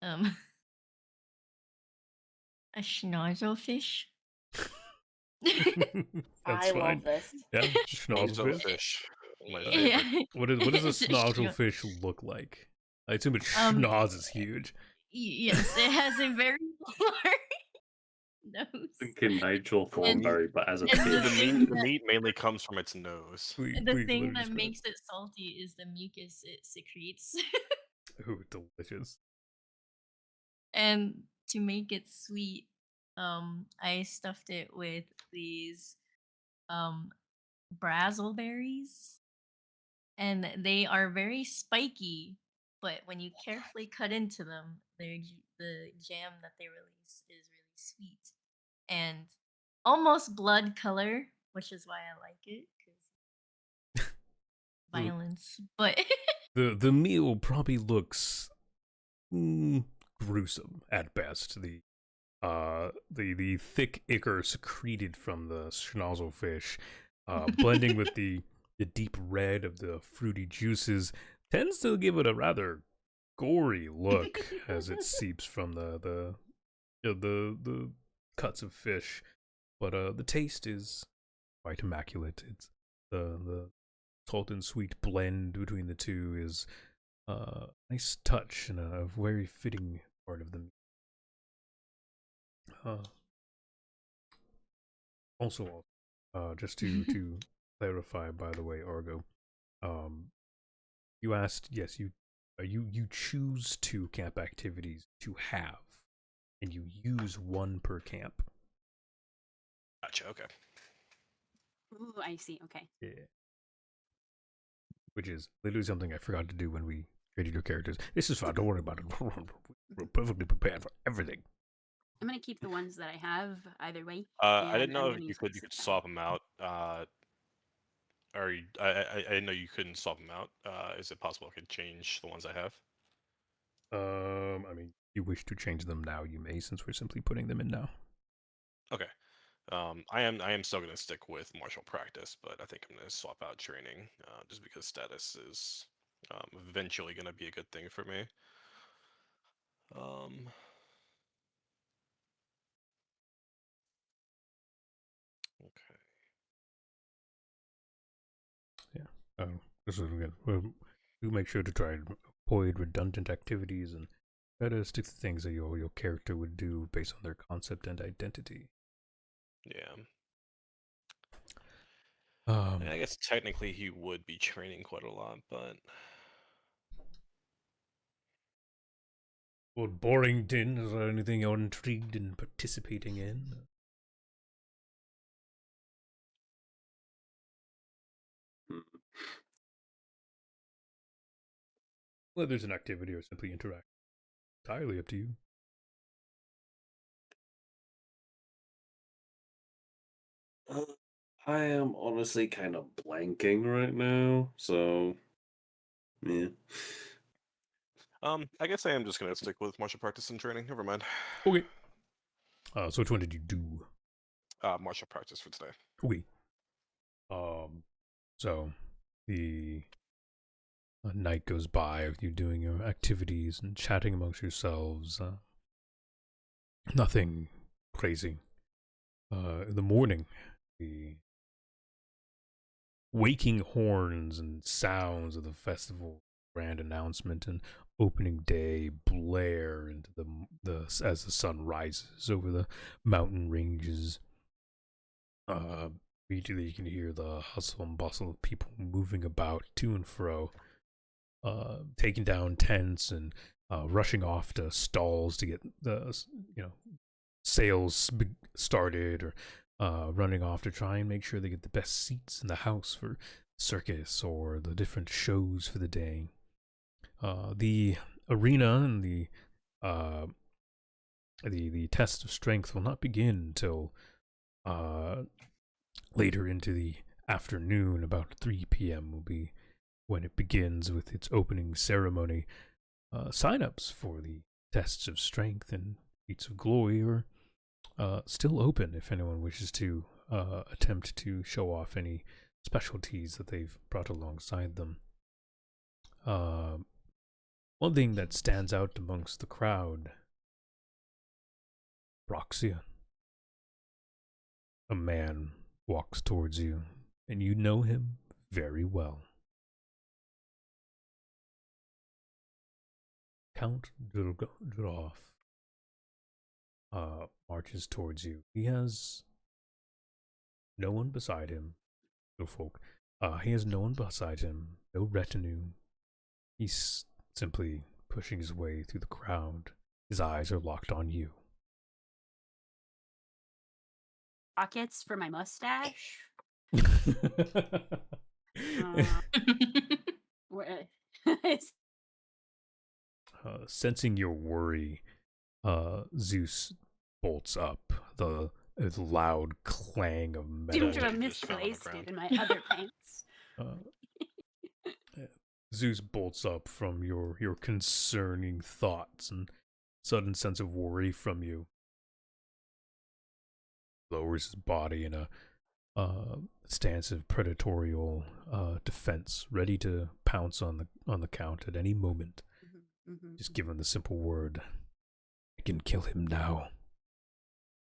um a schnozzelfish. That's I fine. love this. Yeah, Schnozzle schnozzlefish. fish, my Yeah. favorite. What does a It's a schno- schnozzlefish look like? I assume its um schnoz is huge. yes, it has a very large nose. Thinking Nigel And Thornberry, but as a and The fish. meat, the meat mainly comes from its nose. the Please thing let her that describe. makes it salty is the mucus it secretes. Ooh, delicious. And to make it sweet, I stuffed it with these um brazzleberries, and they are very spiky, but when you carefully cut into them, the jam that they release is really sweet and almost blood color, which is why I like it because The violence. But the meal probably looks gruesome at best. The thick ichor secreted from the schnozzelfish, blending with the deep red of the fruity juices, tends to give it a rather gory look as it seeps from the cuts of fish. But the taste is quite immaculate. It's the salt and sweet blend between the two is a nice touch and a very fitting part of the meal. Uh, also, just to clarify, by the way, Argo, um, you asked, yes, you choose two camp activities to have, and you use one per camp. Gotcha. Okay. Ooh, I see. Okay. Yeah, which is literally something I forgot to do when we created your characters. This is fine. Don't worry about it. We're perfectly prepared for everything. I'm gonna keep the ones that I have either way, I and didn't I'm know if gonna use you what's could down. swap them out. Or I didn't know you couldn't swap them out. Is it possible I could change the ones I have? I mean, you wish to change them now, you may, since we're simply putting them in now. Okay. I am still gonna stick with martial practice, but I think I'm gonna swap out training, just because status is eventually gonna be a good thing for me. Um, okay. Yeah. This is again. We make sure to try and avoid redundant activities and try to stick to things that your character would do based on their concept and identity. Yeah. Um, I guess technically he would be training quite a lot, but Lord Borington, is there anything you're intrigued in participating in? Hmm. Whether it's an activity or simply interact, entirely up to you. Uh, I am honestly kind of blanking right now, so yeah. I guess I am just gonna stick with martial practice and training. Never mind. Okay. So which one did you do? Martial practice for today. Okay. So the night goes by with you doing your activities and chatting amongst yourselves. Nothing crazy. In the morning, the waking horns and sounds of the festival grand announcement and opening day blare into the as the sun rises over the mountain ranges. Uh, Immediately you can hear the hustle and bustle of people moving about to and fro, taking down tents and rushing off to stalls to get the sales started, or running off to try and make sure they get the best seats in the house for circus or the different shows for the day. The arena and uh, the test of strength will not begin until uh, later into the afternoon. About 3 p.m. will be when it begins with its opening ceremony. Sign-ups for the tests of strength and feats of glory are still open if anyone wishes to attempt to show off any specialties that they've brought alongside them. Uh, One thing that stands out amongst the crowd, Broxia. A man walks towards you, and you know him very well. Count Durov marches towards you. He has no one beside him, no folk. He has no one beside him, no retinue. He's simply pushing his way through the crowd. His eyes are locked on you. pockets for my mustache. Where Sensing your worry, Zeus bolts up. The loud clang of metal. seem to have Just fell on the misplaced ground. it in my other pants. Zeus bolts up from your concerning thoughts and sudden sense of worry from you. Lowers his body in a stance of predatorial defense, ready to pounce on the count at any moment. Just give him the simple word, I can kill him now.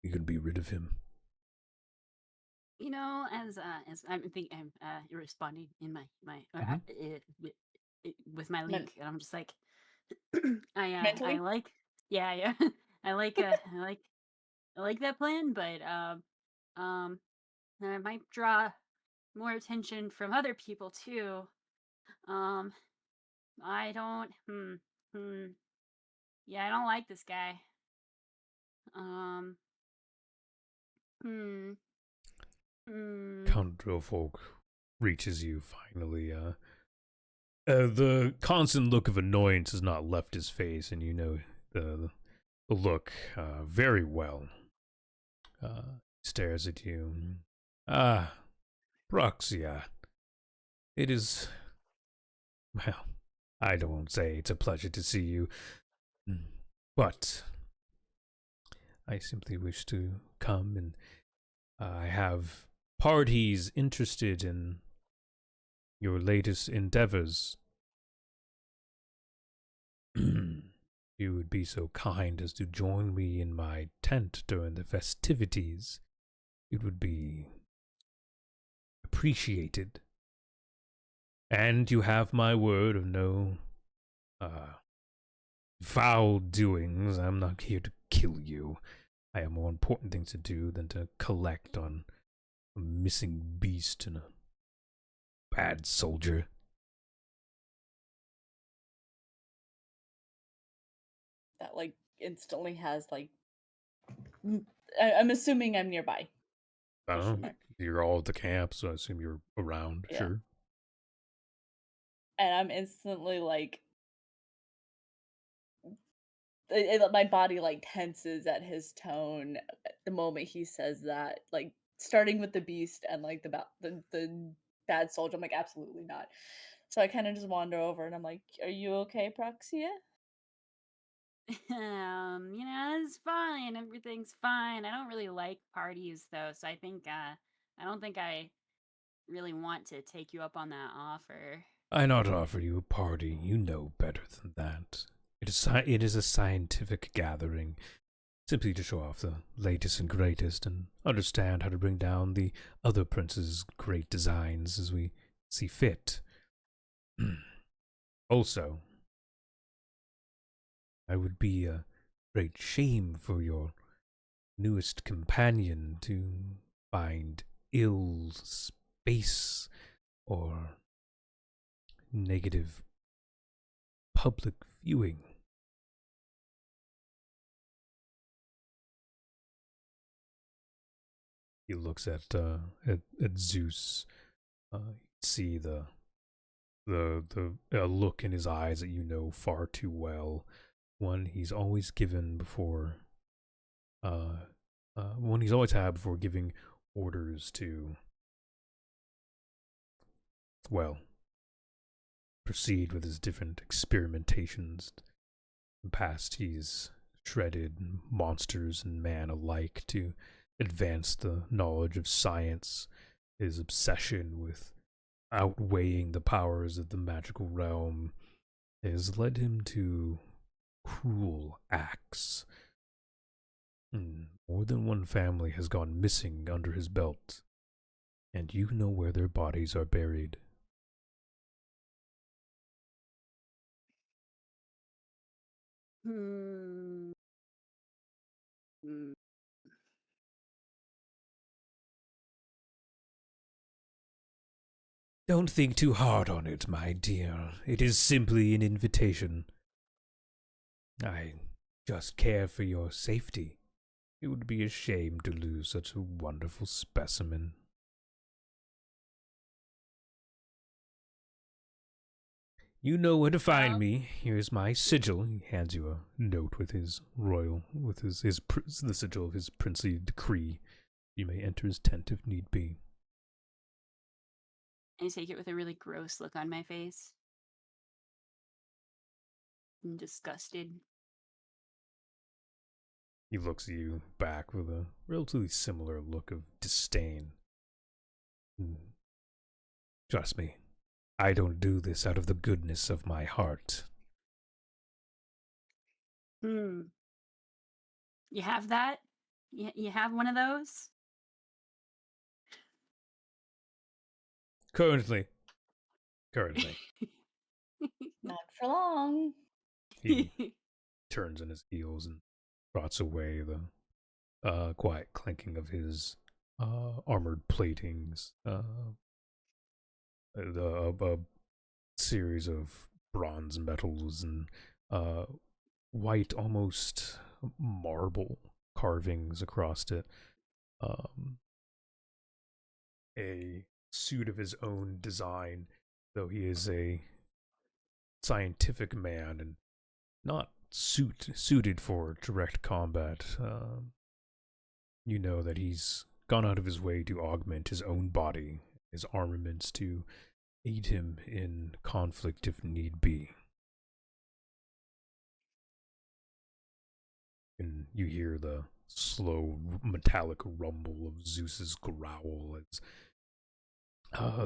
You can be rid of him. You know, as I'm thinking, I'm responding in my with my link, and I'm just like, I Mentally? like, yeah, I like I like that plan, but I might draw more attention from other people too. I don't, yeah, I don't like this guy. Um, hmm, Count Drillfolk reaches you finally. The constant look of annoyance has not left his face, and you know the look very well. Stares at you. Ah, Proxia. It is. Well, I don't say it's a pleasure to see you, but I simply wish to come and I have parties interested in your latest endeavors. You would be so kind as to join me in my tent during the festivities. It would be appreciated. And you have my word of no foul doings. I'm not here to kill you. I have more important things to do than to collect on a missing beast and a bad soldier. That like instantly has like I'm assuming I'm nearby. I don't Question know. mark. You're all at the camp, so I assume you're around. Yeah. Sure. And I'm instantly like my body like tenses at his tone the moment he says that, like starting with the beast and like the bad soldier. I'm like, absolutely not. So I kind of just wander over and I'm like, "Are you okay, Proxia?" you know, it's fine. Everything's fine. I don't really like parties though, so I think I don't think I really want to take you up on that offer. I not offer you a party. You know better than that. It is a scientific gathering, simply to show off the latest and greatest and understand how to bring down the other prince's great designs as we see fit. Also, I would be a great shame for your newest companion to find ill space or negative public viewing. He looks at Zeus. You see the look in his eyes that you know far too well. One he's always given before. One he's always had before giving orders to. Well, proceed with his different experimentations. In the past, he's shredded monsters and man alike to advance the knowledge of science. His obsession with outweighing the powers of the magical realm has led him to cruel acts. More than one family has gone missing under his belt, and you know where their bodies are buried. Hmm. Hmm. Don't think too hard on it, my dear. It is simply an invitation. I just care for your safety. It would be a shame to lose such a wonderful specimen. You know where to find Well, me. Here's my sigil. He hands you a note with his the sigil of his princely decree. You may enter his tent if need be. I take it with a really gross look on my face. I'm disgusted. He looks at you back with a relatively similar look of disdain. Trust me, I don't do this out of the goodness of my heart. Hmm. You have that? You have one of those? Currently. Not for long. He turns on his heels and trots away, the quiet clanking of his armored platings, a series of bronze metals and white, almost marble carvings across it. A suit of his own design, though he is a scientific man and not suited for direct combat. You know that he's gone out of his way to augment his own body, his armaments to aid him in conflict if need be. And you hear the slow metallic rumble of Zeus's growl as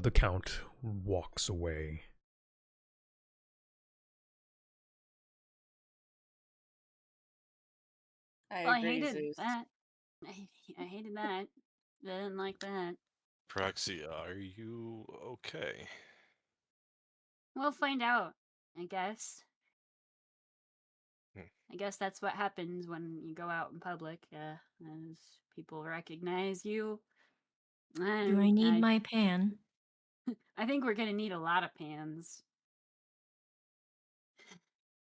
the Count walks away. I Well, I agree, hated Zeus. that. I hated that. I didn't like that. Praxia, are you okay? We'll find out, I guess. Hmm. I guess that's what happens when you go out in public, as people recognize you. Do I need I, my pan? I think we're gonna need a lot of pans.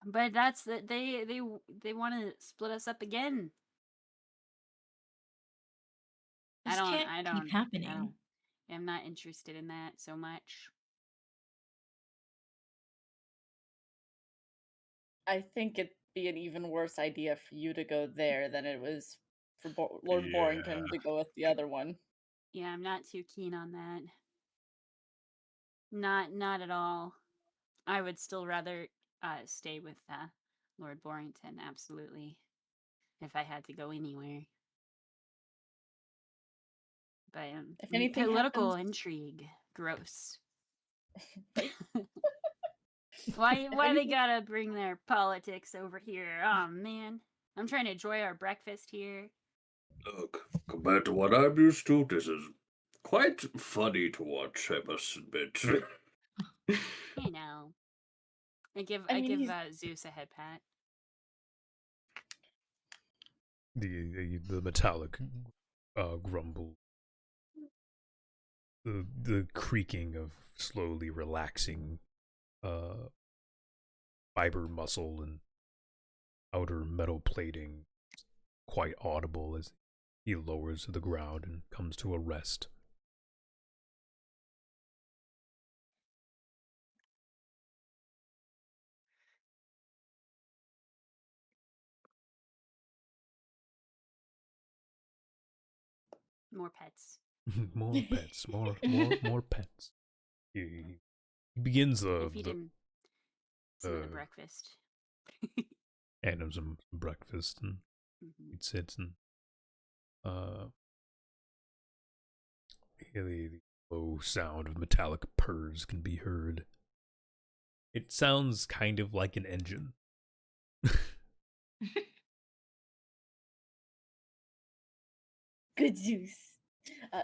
But that's that they want to split us up again. This can't keep happening. I'm not interested in that so much. I think it'd be an even worse idea for you to go there than it was for Lord Yeah. Borrington to go with the other one. Yeah, I'm not too keen on that. Not at all. I would still rather stay with Lord Borrington, absolutely, if I had to go anywhere. But If anything political happens, intrigue, gross. right? Why they anything- gotta bring their politics over here? Oh man, I'm trying to enjoy our breakfast here. Look, compared to what I'm used to, this is quite funny to watch, I must admit. You know, I give I mean, he's Zeus a head pat. The metallic grumble, the creaking of slowly relaxing fiber muscle and outer metal plating, quite audible as he lowers to the ground and comes to a rest. More pets. More pets, more pets. He begins I feed him some of the uh, breakfast. hand him some breakfast, and Mhm. he sits and the low sound of metallic purrs can be heard. It sounds kind of like an engine. good Zeus. Uh,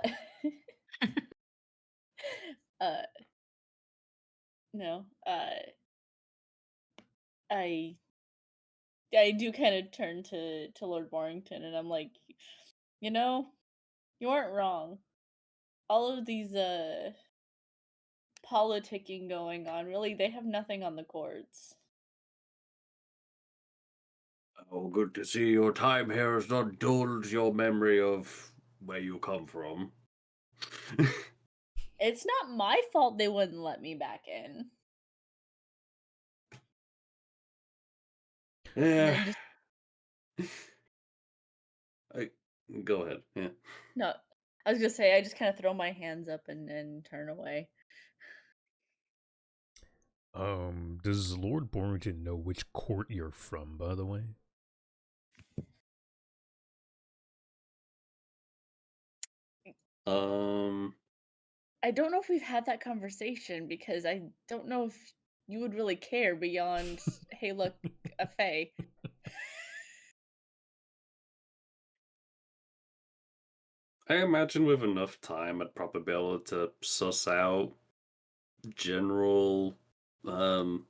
uh, no, I I do kind of turn to Lord Warrington, and I'm like, you know, you aren't wrong. All of these politicking going on, really, they have nothing on the courts. Oh, good to see your time here has not dulled your memory of where you come from. It's not my fault they wouldn't let me back in. And Yeah. then just I, go ahead. Yeah. no, I was gonna say I just kind of throw my hands up and turn away. Does Lord Borrington know which court you're from, by the way? Um. I don't know if we've had that conversation because I don't know if you would really care beyond, hey, look, a fae. I imagine with enough time, I'd probably be able to suss out general, um,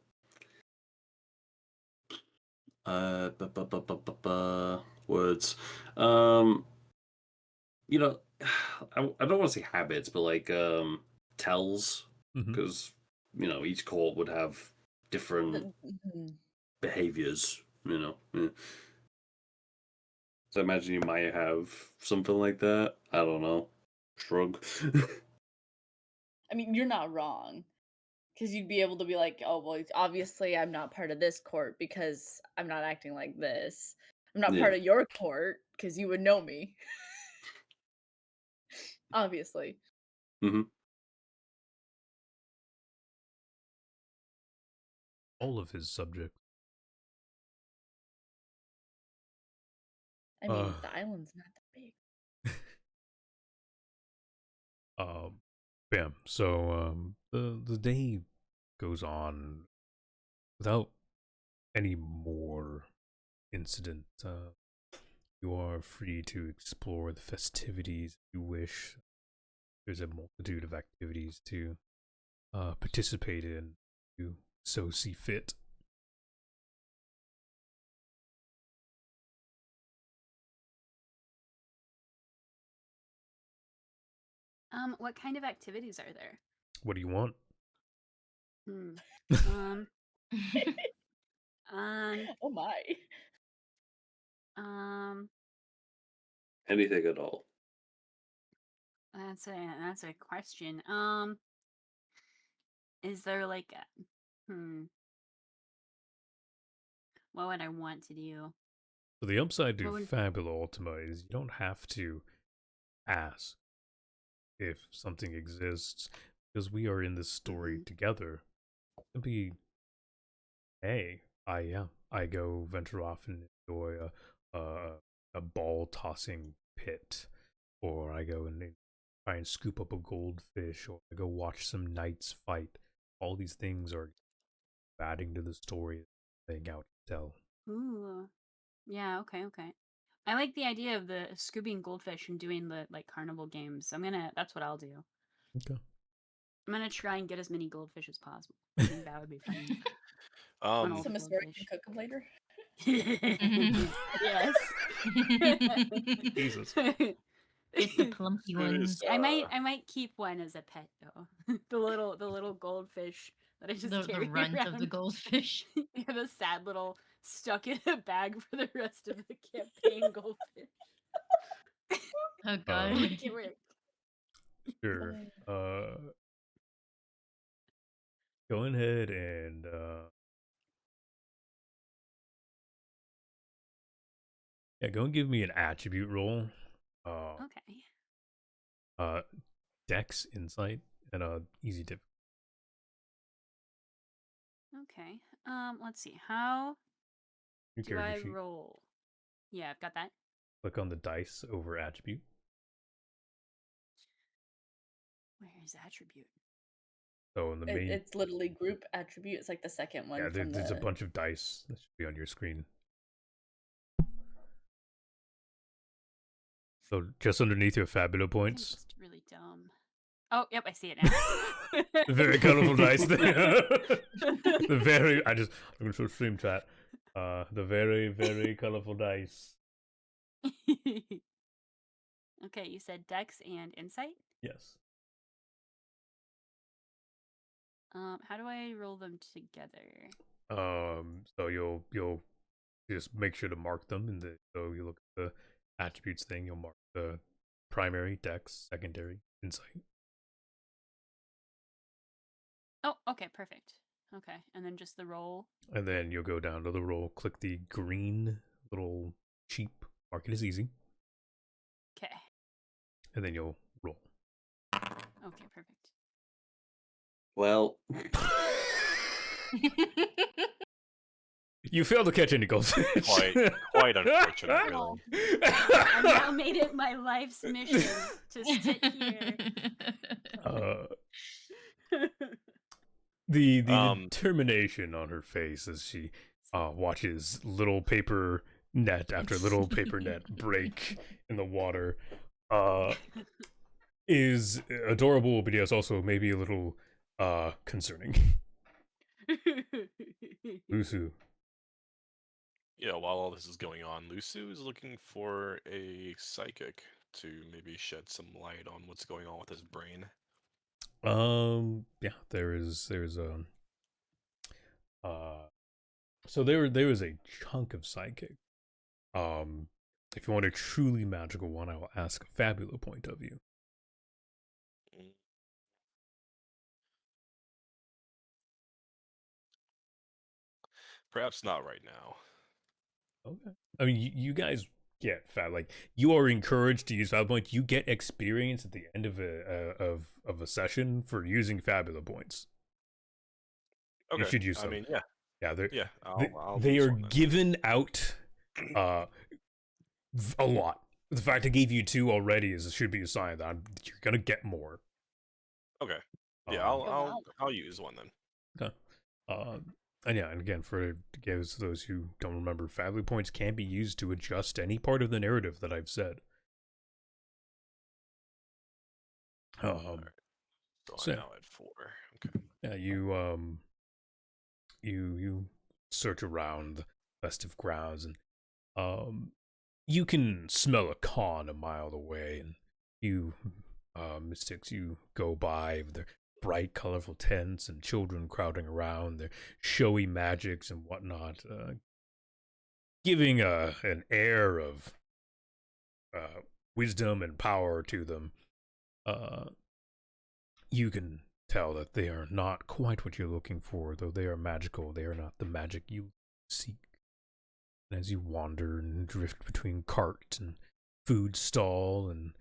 words. Um, you know, I don't want to say habits, but like, tells, Mm-hmm. because, each court would have different Mhm. behaviors, Yeah. So I imagine you might have something like that. I don't know. Shrug. I mean, you're not wrong because you'd be able to be like, oh, well, obviously I'm not part of this court because I'm not acting like this. I'm not Yeah. part of your court because you would know me, obviously. Hmm. All of his subjects. I mean, the island's not that big. Um, bam. So, the day goes on without any more incident. You are free to explore the festivities you wish. There's a multitude of activities to participate in. You so see fit. What kind of activities are there? What do you want? Hmm. Um. um. Oh my. Um. Anything at all. That's a question. Is there like what would I want to do? So the upside to What would Fabula Ultima is you don't have to ask if something exists because we are in this story Mhm. together. It'd be, hey, I go venture off and enjoy a ball tossing pit, or I go and try and scoop up a goldfish, or I go watch some knights fight. All these things are adding to the story, laying out to tell. Ooh. Yeah, okay, okay. I like the idea of the scooping goldfish and doing the like carnival games. That's what I'll do. Okay. I'm gonna try and get as many goldfish as possible. I think that would be fun. An old So Miss Nora can goldfish. cook them later. Yes. Jesus. Get the plumpy Who is ones. I might keep one as a pet though. The little goldfish that I just The carry runt of the around. goldfish. You have a sad little stuck in a bag for the rest of the campaign goldfish. Oh god. Make it work. Sure. Go ahead and yeah, go and give me an attribute roll. Okay. Uh, Dex, Insight, and easy tip. Okay. Let's see. How Your do character I sheet. roll? Yeah, I've got that. Click on the dice over attribute. Where is attribute? So in the main, It's literally group attribute. It's like the second yeah, one from there's a the. bunch of dice that should be on your screen. So just underneath your Fabula I'm points, just really dumb. Oh, yep, I see it now. the very colorful dice there. I'm gonna show stream chat. The very colorful dice. Okay, you said Dex and Insight. Yes. How do I roll them together? So you'll just make sure to mark them in the. So you look at the attributes thing. You'll mark the primary, dex, secondary, insight. Oh, okay, perfect. Okay, and then just the roll. And then you'll go down to the roll, click the green little cheap, mark it as easy, Okay. and then you'll roll. Okay, perfect. Well, You fail to catch any goldfish. Quite unfortunate, really. Oh, I've now made it my life's mission to sit here. The Um, determination on her face as she watches little paper net after little paper net break in the water is adorable, but yes, also maybe a little concerning. Lusu. Yeah, while all this is going on, Lusu is looking for a psychic to maybe shed some light on what's going on with his brain. Yeah, there's so there is a chunk of psychic. If you want a truly magical one, I will ask a Fabula point of view. Mm. Perhaps not right now. Okay. I mean, you guys get fab. Like, you are encouraged to use Fabula points. You get experience at the end of a session for using Fabula points. Okay. You should use them. I mean, yeah. Yeah, Yeah, I'll they use are one then. given out a lot. The fact I gave you 2 already should be a sign that you're gonna get more. Okay. Yeah, I'll use one then. Okay. And yeah, and again, for those who don't remember, Fabula points can be used to adjust any part of the narrative that I've said. So so I'm now at 4. Okay. yeah, you search around the festive grounds, and you can smell a con a mile away, and you mystics, you go by with their bright colorful tents and children crowding around, their showy magics and whatnot, giving an air of wisdom and power to them. You can tell that they are not quite what you're looking for, though they are magical. They are not the magic you seek. And as you wander and drift between cart and food stall and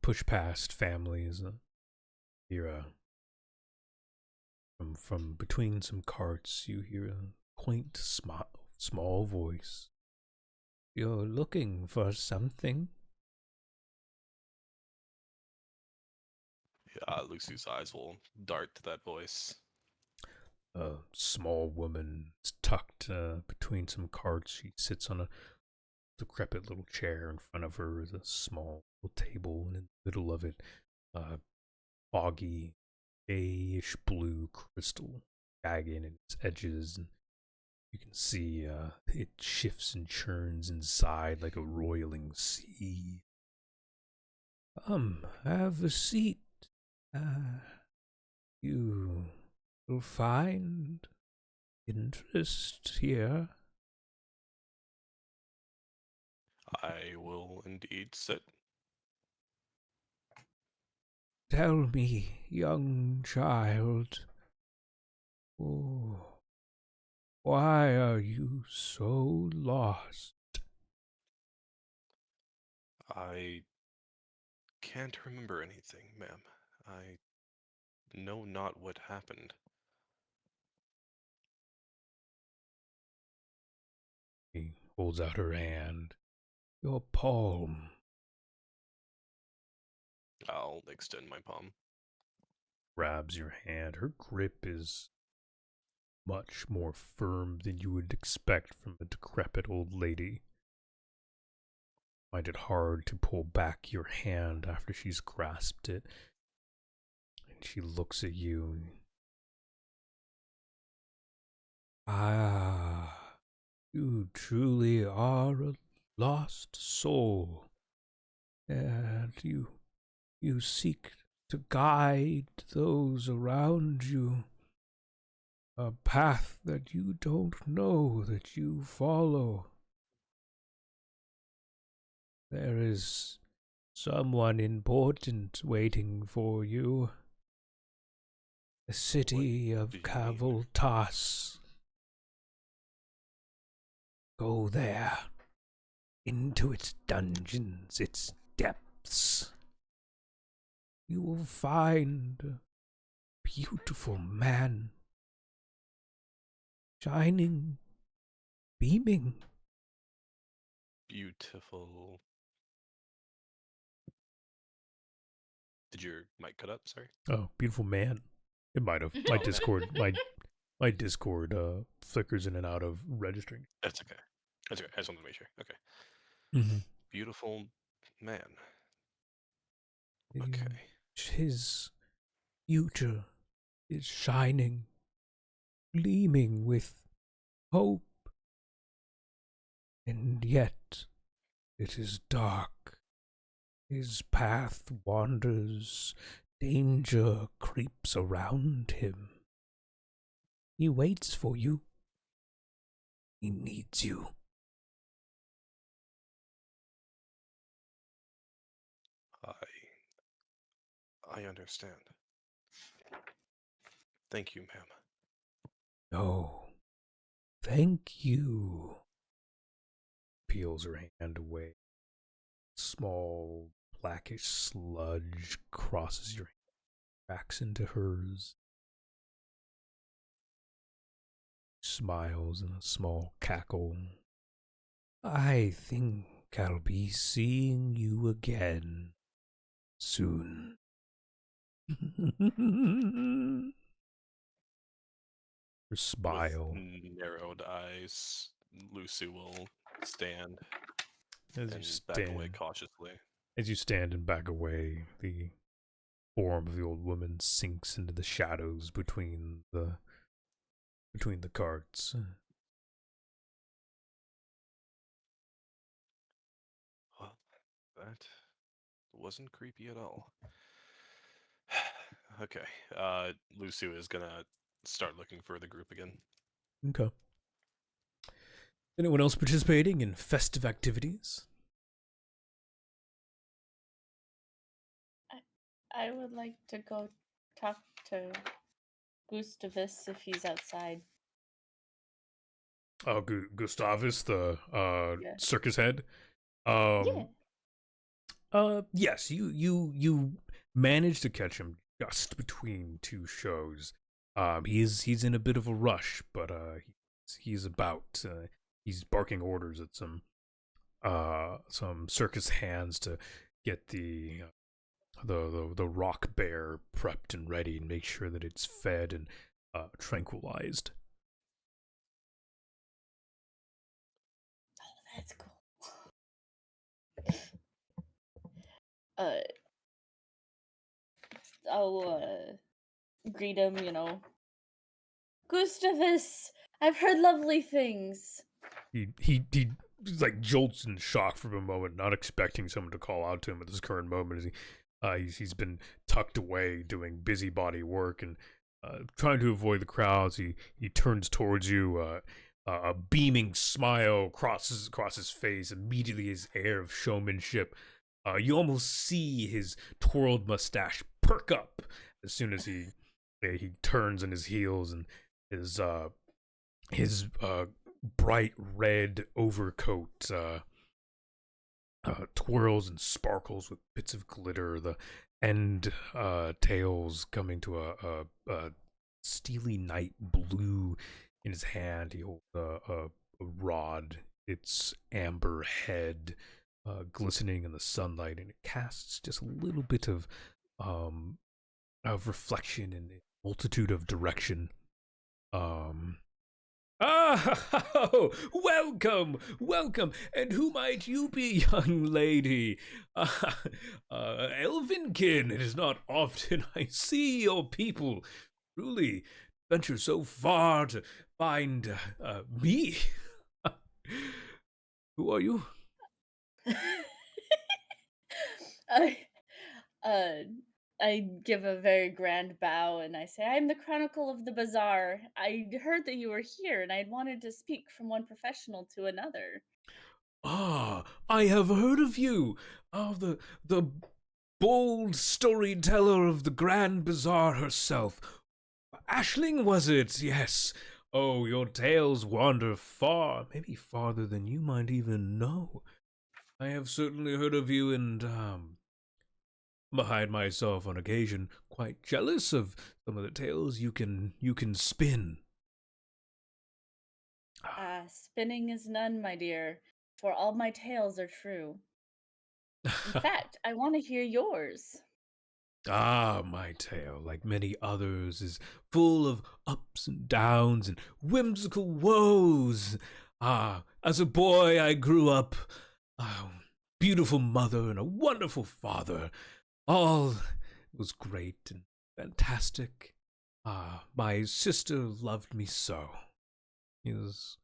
push past families, you're from between some carts, you hear a quaint small voice. You're looking for something? Yeah, Lucy's eyes will dart to that voice. A small woman is tucked between some carts. She sits on a decrepit little chair. In front of her is a small little table, and in the middle of it, foggy, grayish blue crystal jagged in its edges, and you can see it shifts and churns inside like a roiling sea. Have a seat. You will find interest here. I will indeed sit. Tell me, young child, oh, why are you so lost? I can't remember anything, ma'am. I know not what happened. She holds out her hand. Your palm. I'll extend my palm. Grabs your hand. Her grip is much more firm than you would expect from a decrepit old lady. Find it hard to pull back your hand after she's grasped it. And she looks at you. Ah, you truly are a lost soul. And you seek to guide those around you. a path that you don't know that you follow. There is someone important waiting for you. The city of do you mean? Cavaltas. Go there, into its dungeons, its depths. You will find a beautiful man, shining, beaming. Beautiful. Did your mic cut up? Sorry. Oh, beautiful man. It might have. My Oh, man. Discord, my Discord flickers in and out of registering. That's okay. That's okay. I just wanted to make sure. Okay. Mm-hmm. Beautiful man. Okay. His future is shining, gleaming with hope, and yet it is dark. His path wanders, danger creeps around him. He waits for you. He needs you. I understand. Thank you, ma'am. No, thank you. Peels her hand away. Small blackish sludge crosses your hand, cracks into hers. Smiles in a small cackle. I think I'll be seeing you again soon. Her smile. With narrowed eyes, Lucy will stand As and you back away stand, cautiously. as you stand and back away, the form of the old woman sinks into the shadows between the carts. Well, that wasn't creepy at all. Okay. Lucy is gonna start looking for the group again. Okay. Anyone else participating in festive activities? I would like to go talk to Gustavus if he's outside. Oh, Gustavus, the Yeah. circus head. Yeah. Yes, you managed to catch him just between two shows. He's in a bit of a rush, but he's about. He's barking orders at some circus hands to get the rock bear prepped and ready and make sure that it's fed and tranquilized. Oh, that's cool. Uh, I'll greet him, Gustavus, I've heard lovely things. He like jolts in shock for a moment, not expecting someone to call out to him at this current moment. As he's been tucked away doing busybody work and trying to avoid the crowds. He turns towards you. A beaming smile crosses across his face. Immediately, his air of showmanship. You almost see his twirled mustache perk up as soon as he turns on his heels, and his bright red overcoat twirls and sparkles with bits of glitter. The end tails coming to a steely night blue in his hand. He holds a rod, its amber head glistening in the sunlight, and it casts just a little bit of reflection in a multitude of direction. Oh, welcome, and who might you be, young lady? Elvenkin, it is not often I see your people truly venture so far to find me. Who are you? I, uh, I give a very grand bow and I say, "I'm the Chronicle of the Bazaar. I heard that you were here and I wanted to speak from one professional to another." Ah, I have heard of you. Oh, the bold storyteller of the Grand Bazaar herself. Ashling, was it? Yes. Oh, your tales wander far, maybe farther than you might even know. I have certainly heard of you, and behind myself on occasion, quite jealous of some of the tales you can spin. Spinning is none, my dear, for all my tales are true. In fact, I want to hear yours. Ah, my tale, like many others, is full of ups and downs and whimsical woes. Ah, as a boy, I grew up. Ah, beautiful mother and a wonderful father. All was great and fantastic. Ah, my sister loved me so. It is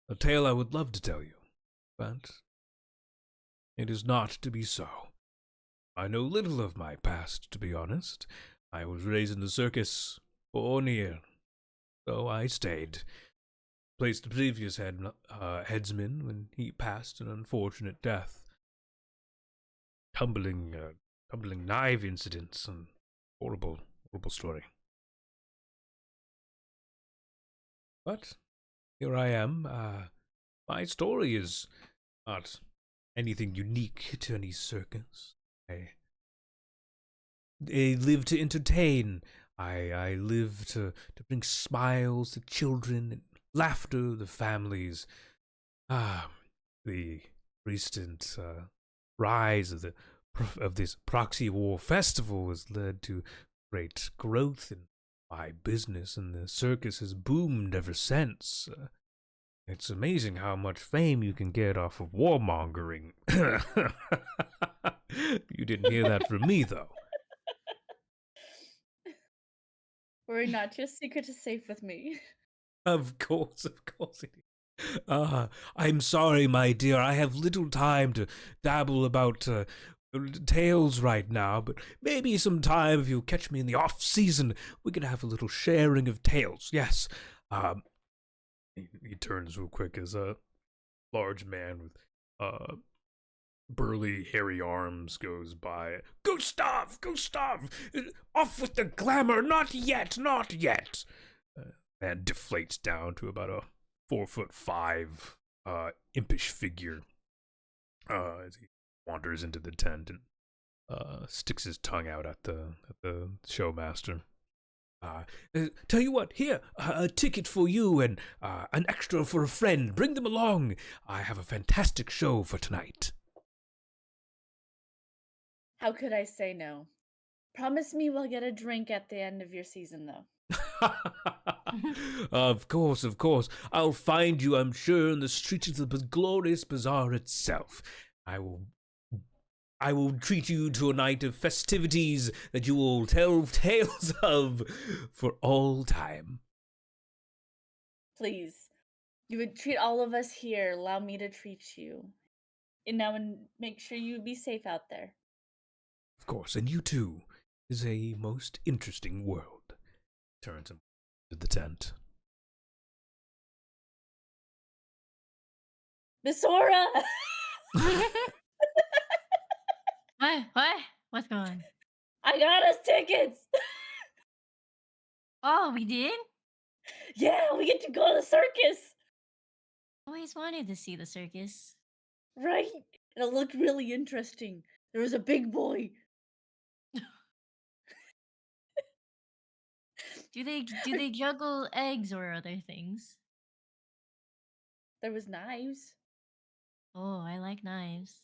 a tale I would love to tell you, but it is not to be so. I know little of my past, to be honest. I was raised in the circus, born here, so I stayed. Placed the previous headsman when he passed an unfortunate death. Tumbling knife incidents and horrible, horrible story. But here I am. My story is not anything unique to any circus. I live to entertain. I live to bring smiles to children and laughter to families. Ah, the recent rise of this proxy war festival has led to great growth in my business, and the circus has boomed ever since. It's amazing how much fame you can get off of warmongering. You didn't hear that from me, though. Worry not, your secret is safe with me. Of course, of course it is. I'm sorry, my dear. I have little time to dabble about tales right now, but maybe sometime if you catch me in the off season, we can have a little sharing of tales. Yes. He turns real quick as a large man with burly, hairy arms goes by. Gustav! Gustav! Off with the glamour! Not yet! Not yet! And deflates down to about a 4'5" impish figure as he wanders into the tent and sticks his tongue out at the showmaster. Tell you what, here, a ticket for you and an extra for a friend. Bring them along. I have a fantastic show for tonight. How could I say no? Promise me we'll get a drink at the end of your season, though. Of course, of course. I'll find you, I'm sure, in the streets of the glorious bazaar itself. I will treat you to a night of festivities that you will tell tales of for all time. Please. You would treat all of us here. Allow me to treat you. And now make sure you be safe out there. Of course, and you too. Is a most interesting world. Turns him to the tent. Misora! What? What's going on? I got us tickets! Oh, we did? Yeah, we get to go to the circus! Always wanted to see the circus. Right? And it looked really interesting. There was a big boy. Do they juggle eggs or other things? There was knives. Oh, I like knives.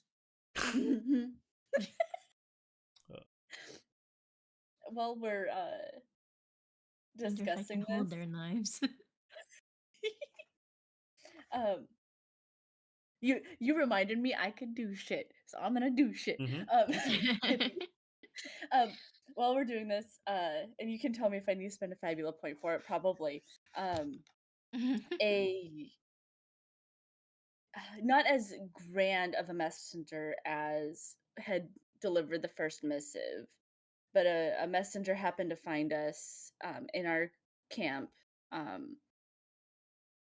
While we're Wonder if I discussing can hold this, their knives. um, you reminded me I could do shit, so I'm gonna do shit. Um, while we're doing this, and you can tell me if I need to spend a Fabula point for it, probably. A not as grand of a messenger as had delivered the first missive, but a messenger happened to find us in our camp, um,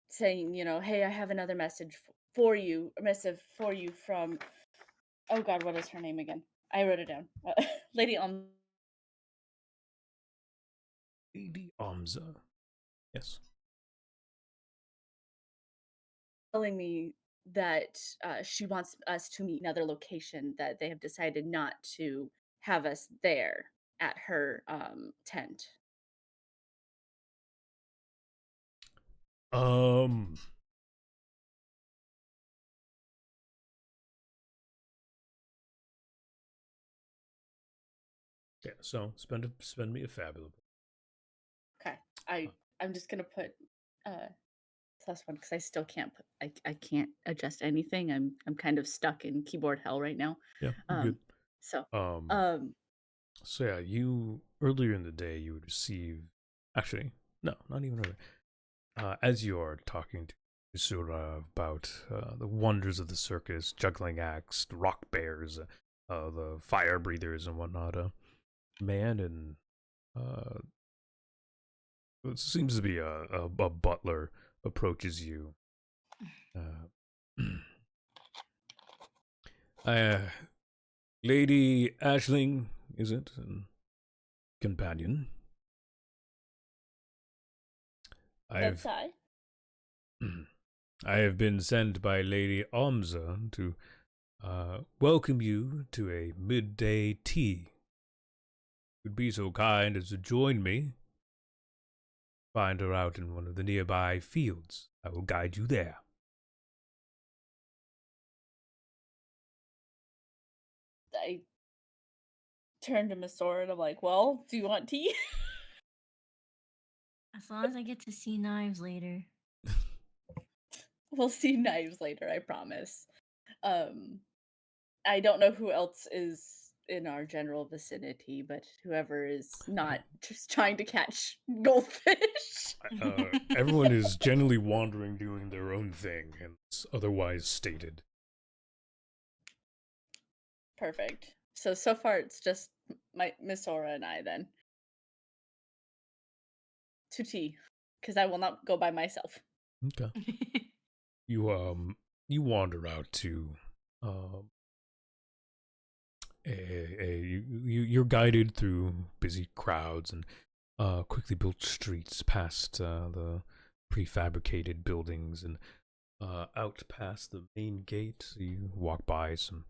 saying, hey, I have another message for you, a missive for you from, oh God, what is her name again? I wrote it down. Lady Lady Amza. Yes. telling me that she wants us to meet another location, that they have decided not to have us there at her tent. Um. Yeah. So spend me a fabulous. Okay. Uh, I'm just gonna put +1 because I still can't put I can't adjust anything. I'm kind of stuck in keyboard hell right now. yeah. You're good. Um so Um. um So yeah, you earlier in the day you would receive. Actually, no, not even earlier. As you are talking to Isura about the wonders of the circus, juggling acts, the rock bears, the fire breathers, and whatnot, man and it seems to be a butler approaches you. Uh, uh, Lady Ashling, is it? And companion. that's I've I. I have been sent by Lady Amza to welcome you to a midday tea. Would be so kind as to join me. Find her out in one of the nearby fields. I will guide you there. I turned to Miss Sora and I'm like, well, do you want tea? As long as I get to see knives later. We'll see knives later, I promise. Um I don't know who else is in our general vicinity, but whoever is not just trying to catch goldfish. Everyone is generally wandering, doing their own thing, and it's otherwise stated. Perfect. So far it's just my Miss Sora and I then. To tea, because I will not go by myself. Okay. You wander out to um you're guided through busy crowds and quickly built streets past the prefabricated buildings and out past the main gate. You walk by some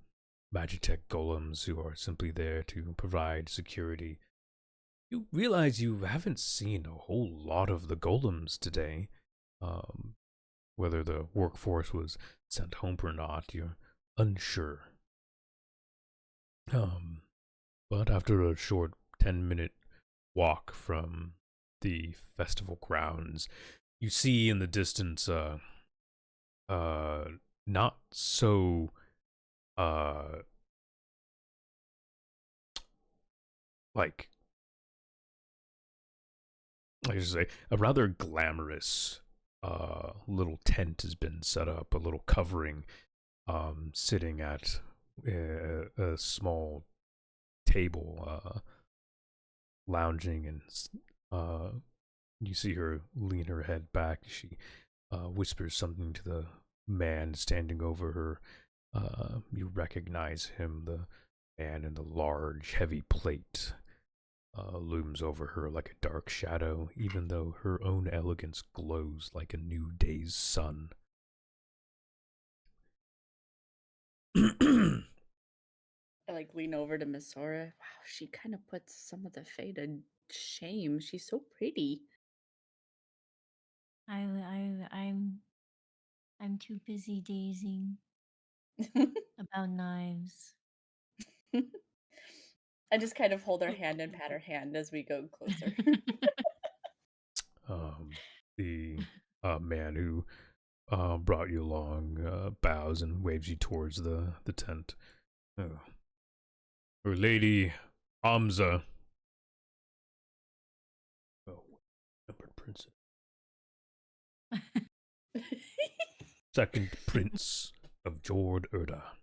Magitech golems who are simply there to provide security. You realize you haven't seen a whole lot of the golems today. Um, Whether the workforce was sent home or not, you're unsure. Um, but after a short 10-minute walk from the festival grounds, you see in the distance, not so, uh, like, I should say, a rather glamorous, little tent has been set up, a little covering, sitting at a small table, lounging, and you see her lean her head back. She whispers something to the man standing over her. You recognize him, the man in the large, heavy plate. Looms over her like a dark shadow, even though her own elegance glows like a new day's sun. I lean over to Miss Sora. Wow, she kind of puts some of the Fae to shame. She's so pretty. I'm too busy dazing about knives. I just kind of hold her hand and pat her hand as we go closer. The man who brought you along bows and waves you towards the tent. Oh. Her Lady Amza. Oh, numbered princess. Second prince of Jord Erda.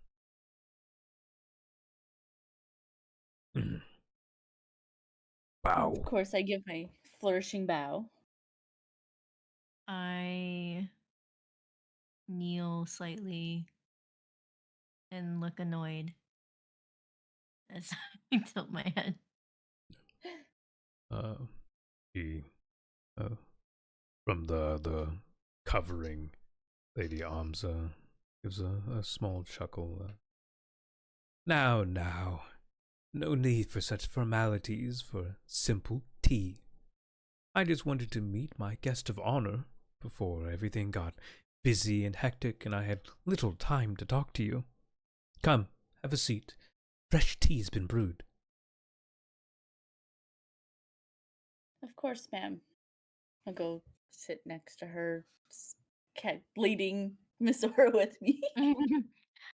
Wow. Of course, I give my flourishing bow. I kneel slightly and look annoyed as I tilt my head. Uh, he, uh, from the covering, Lady Amza gives a small chuckle. Now, no need for such formalities for simple tea. I just wanted to meet my guest of honor before everything got busy and hectic and I had little time to talk to you. Come, have a seat. Fresh tea's been brewed. Of course, ma'am. I'll go sit next to her, leading Miss Ora with me.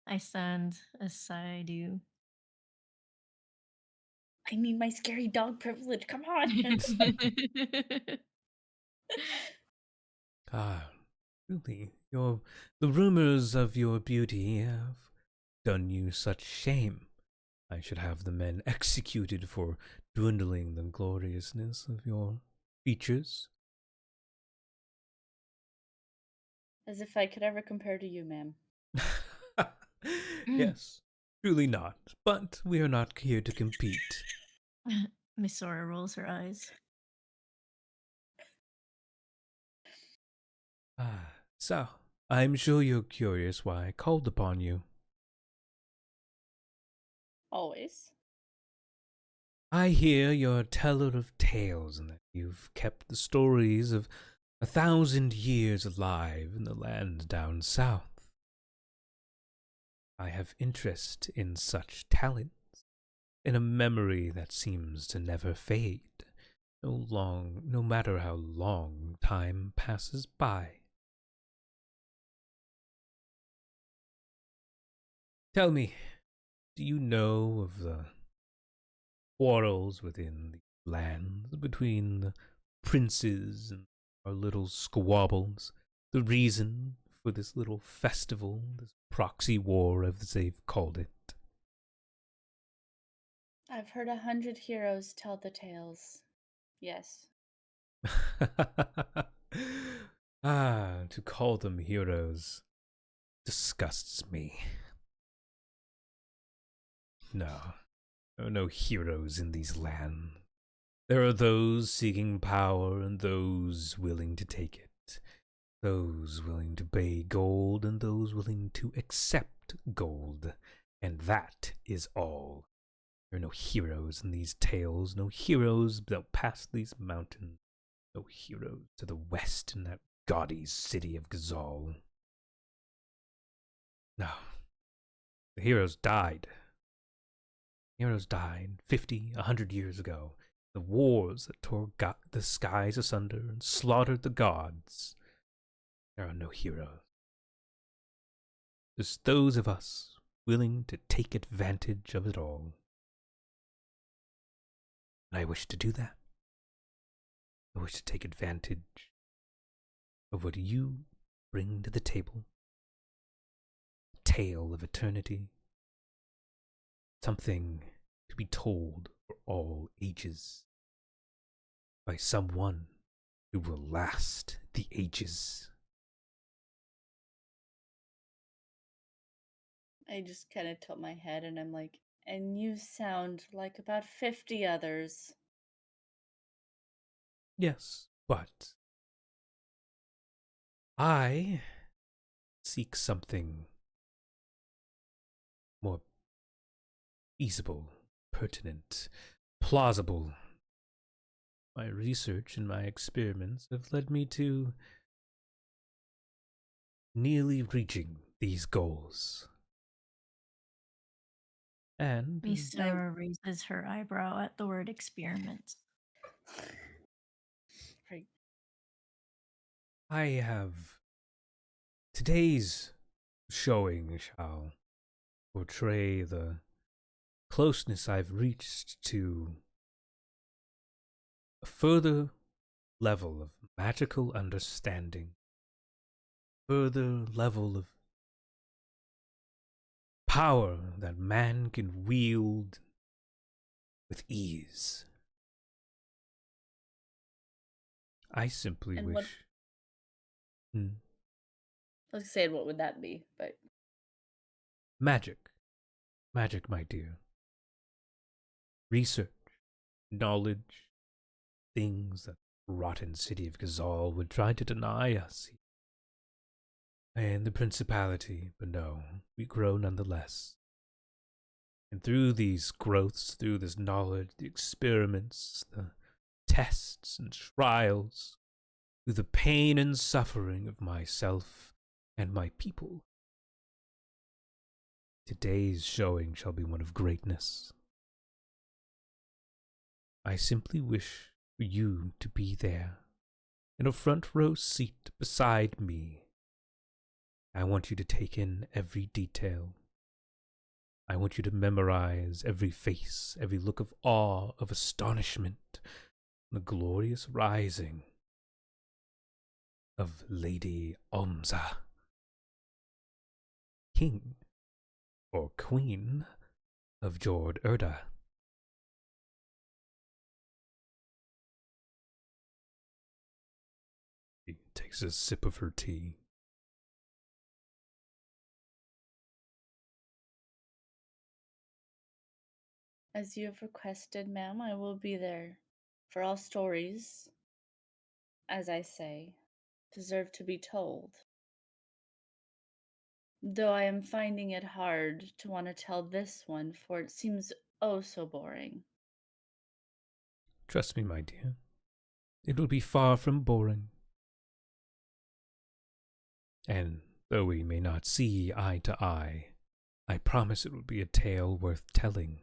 I stand as I do. I need my scary dog privilege. Come on. Ah, really, the rumors of your beauty have done you such shame. I should have the men executed for dwindling the gloriousness of your features. As if I could ever compare to you, ma'am. Yes, truly not. But we are not here to compete. Miss Sora rolls her eyes. So, I'm sure you're curious why I called upon you. Always. I hear you're a teller of tales and that you've kept the stories of 1,000 years alive in the land down south. I have interest in such talents, in a memory that seems to never fade, no matter how long time passes by. Tell me, do you know of the quarrels within the lands between the princes and our little squabbles? The reason for this little festival, this proxy war, as they've called it? I've heard 100 heroes tell the tales. Yes. To call them heroes disgusts me. No, there are no heroes in these lands. There are those seeking power and those willing to take it. Those willing to pay gold and those willing to accept gold. And that is all. There are no heroes in these tales, no heroes that pass these mountains, no heroes to the west in that gaudy city of Gazal. No, the heroes died. Heroes died 50, 100 years ago. The wars that tore the skies asunder and slaughtered the gods. There are no heroes. Just those of us willing to take advantage of it all. And I wish to do that. I wish to take advantage of what you bring to the table. A tale of eternity. Something to be told for all ages. By someone who will last the ages. I just kind of tilt my head and I'm like, and you sound like about 50 others. Yes, but I seek something more feasible, pertinent, plausible. My research and my experiments have led me to nearly reaching these goals. And Miss Sora raises her eyebrow at the word experiment. Right. I have today's showing shall portray the closeness I've reached to a further level of magical understanding, further level of power that man can wield with ease. I simply And what wish. Hmm. I was saying, what would that be? But Magic. Magic, my dear. Research. Knowledge. Things that the rotten city of Gazal would try to deny us. And the principality, but no, we grow nonetheless. And through these growths, through this knowledge, the experiments, the tests and trials, through the pain and suffering of myself and my people, today's showing shall be one of greatness. I simply wish for you to be there, in a front row seat beside me. I want you to take in every detail. I want you to memorize every face, every look of awe, of astonishment, the glorious rising of Lady Omza, King or Queen of Jord Erda. She takes a sip of her tea. as you have requested, ma'am, I will be there. For all stories, as I say, deserve to be told. Though I am finding it hard to want to tell this one, for it seems oh so boring. Trust me, my dear. It will be far from boring. And though we may not see eye to eye, I promise it will be a tale worth telling.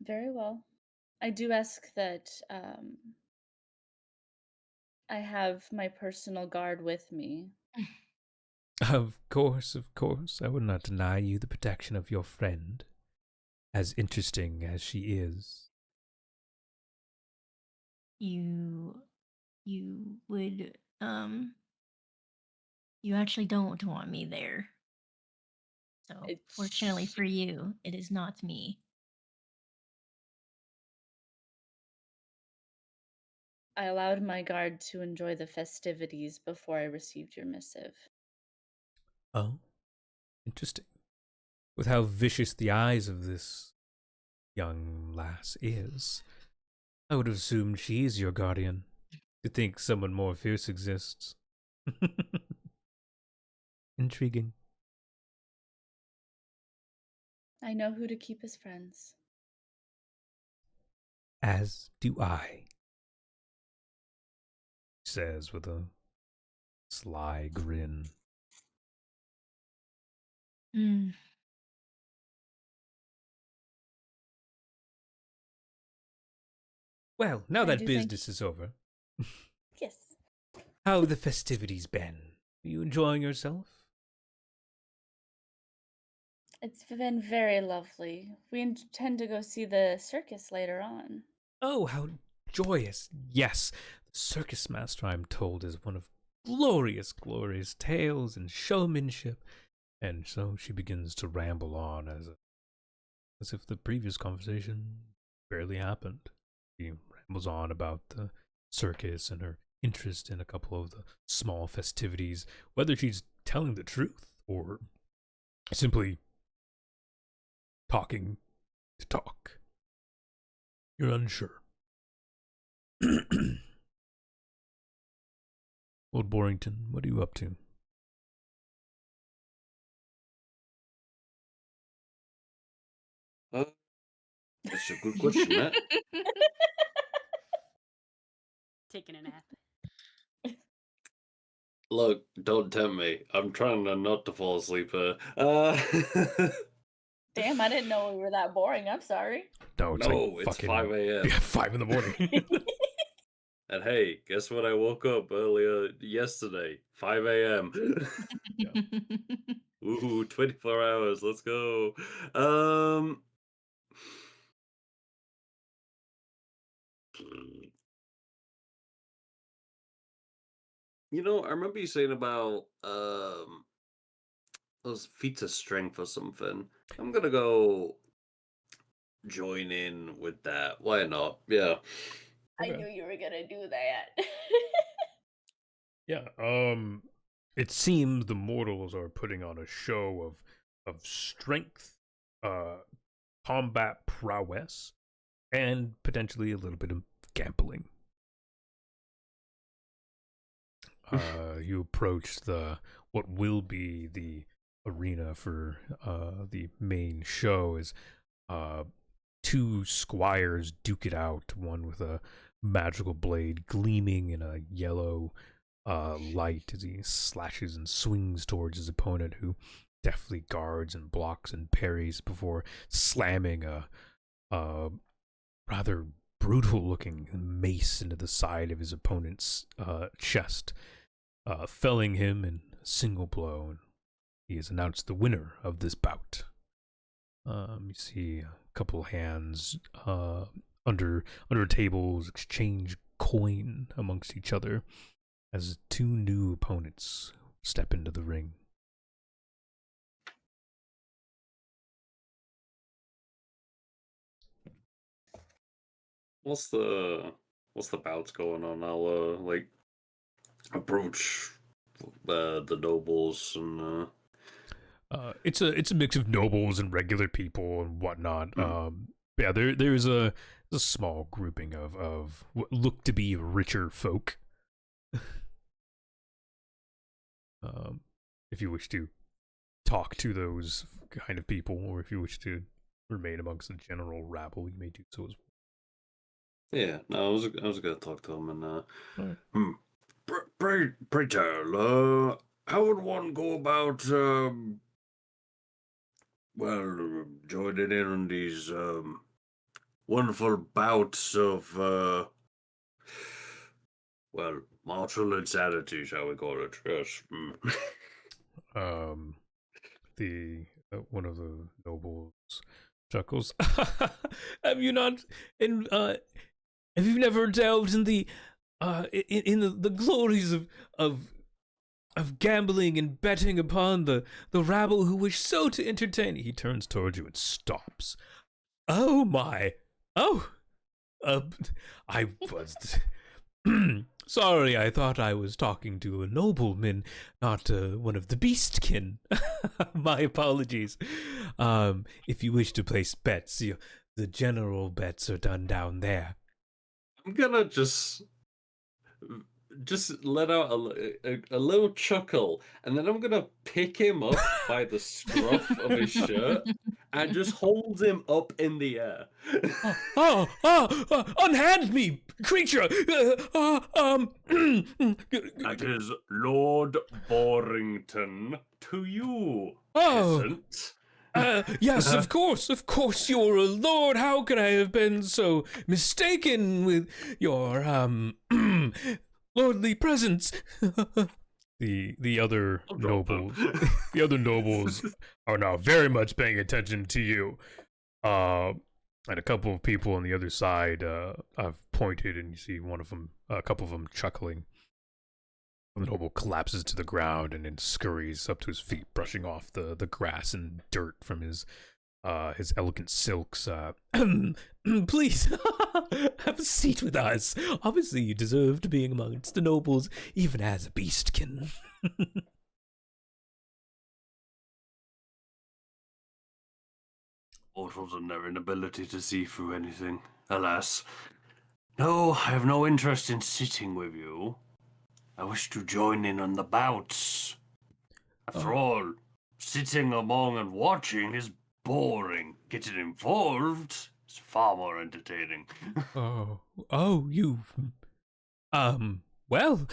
Very well. I do ask that I have my personal guard with me. Of course, I would not deny you the protection of your friend, as interesting as she is. You you would you actually don't want me there. So, fortunately It's, for you, it is not me. I allowed my guard to enjoy the festivities before I received your missive. Oh, interesting. With how vicious the eyes of this young lass is, I would have assumed she is your guardian. To think someone more fierce exists. Intriguing. I know who to keep as friends. As do I, says with a sly grin. Mm. Well, now I that do think business is over, yes. how have the festivities been? Are you enjoying yourself? It's been very lovely. We intend to go see the circus later on. Oh, how joyous! Yes, the circus master, I'm told, is one of glorious, glorious tales and showmanship. And so she begins to ramble on as if the previous conversation barely happened. She rambles on about the circus and her interest in a couple of the small festivities, whether she's telling the truth or simply talking to talk. You're unsure. Old Borrington, what are you up to? Uh, that's a good question, Matt. Taking a nap. Look, don't tempt me. I'm trying not to fall asleep. Damn, I didn't know we were that boring. I'm sorry. No, it's like No, it's fucking 5 a.m. Yeah, 5 in the morning. And hey, guess what? I woke up earlier yesterday, 5 a.m. Ooh, 24 hours. Let's go. Um, I remember you saying about those feats of strength or something. I'm gonna go join in with that. Why not? Yeah. I Okay. knew you were gonna do that. Yeah. It seems the mortals are putting on a show of strength, combat prowess, and potentially a little bit of gambling. You approach what will be the arena for the main show as two squires duke it out, one with a magical blade gleaming in a yellow light as he slashes and swings towards his opponent, who deftly guards and blocks and parries before slamming a rather brutal looking mace into the side of his opponent's chest, felling him in a single blow. And he is announced the winner of this bout. You see a couple hands under tables exchange coin amongst each other as two new opponents step into the ring. What's the bouts going on? I'll like approach the nobles and It's a mix of nobles and regular people and whatnot. Yeah, there is a small grouping of what look to be richer folk. If you wish to talk to those kind of people, or if you wish to remain amongst the general rabble, you may do so as well. yeah. No, I was gonna talk to them and Right. Pray tell, how would one go about, joining in on these, wonderful bouts of, martial insanity, shall we call it? Yes. The one of the nobles chuckles. Have you not in have you never delved in the the glories of gambling and betting upon the rabble who wish so to entertain? He turns towards you and stops. Oh my. Oh. I was sorry, I thought I was talking to a nobleman, not one of the beastkin. My apologies. If you wish to place bets, the general bets are done down there. I'm gonna just let out a little chuckle, and then I'm gonna pick him up by the scruff of his shirt and just hold him up in the air. Unhand me, creature! That is Lord Borrington to you, Oh. peasant. Yes, of course, you're a lord. How could I have been so mistaken with your lordly presence? The other nobles, the other nobles are now very much paying attention to you. And a couple of people on the other side, I've pointed, and you see a couple of them chuckling. The noble collapses to the ground and then scurries up to his feet, brushing off the grass and dirt from his elegant silks. Please, have a seat with us. Obviously, you deserve to be amongst the nobles, even as a beastkin. Mortals and their inability to see through anything. Alas. No, I have no interest in sitting with you. I wish to join in on the bouts. After all, sitting among and watching is boring. Getting involved is far more entertaining. Well,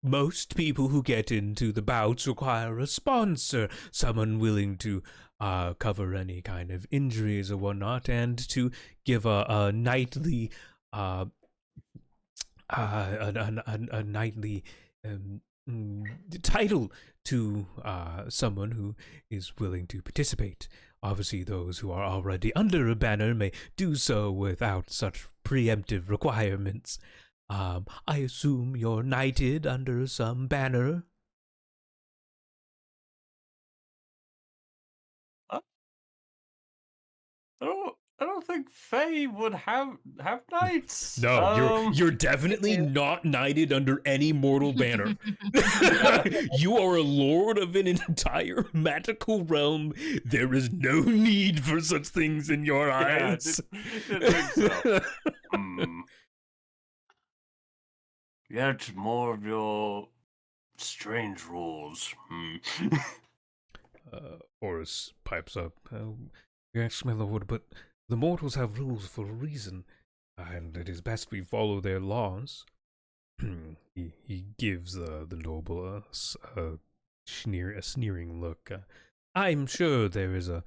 most people who get into the bouts require a sponsor, someone willing to cover any kind of injuries or whatnot, and to give a nightly a nightly title to someone who is willing to participate. Obviously, those who are already under a banner may do so without such preemptive requirements. I assume you're knighted under some banner? I don't think Faye would have knights. No, you're definitely not knighted under any mortal banner. You are a lord of an entire magical realm. There is no need for such things in your Yeah, eyes. didn't think so. Yet more of your strange rules. Horus pipes up. Yes, my lord, but the mortals have rules for a reason, and it is best we follow their laws. he gives the noble a sneering look. I'm sure there is a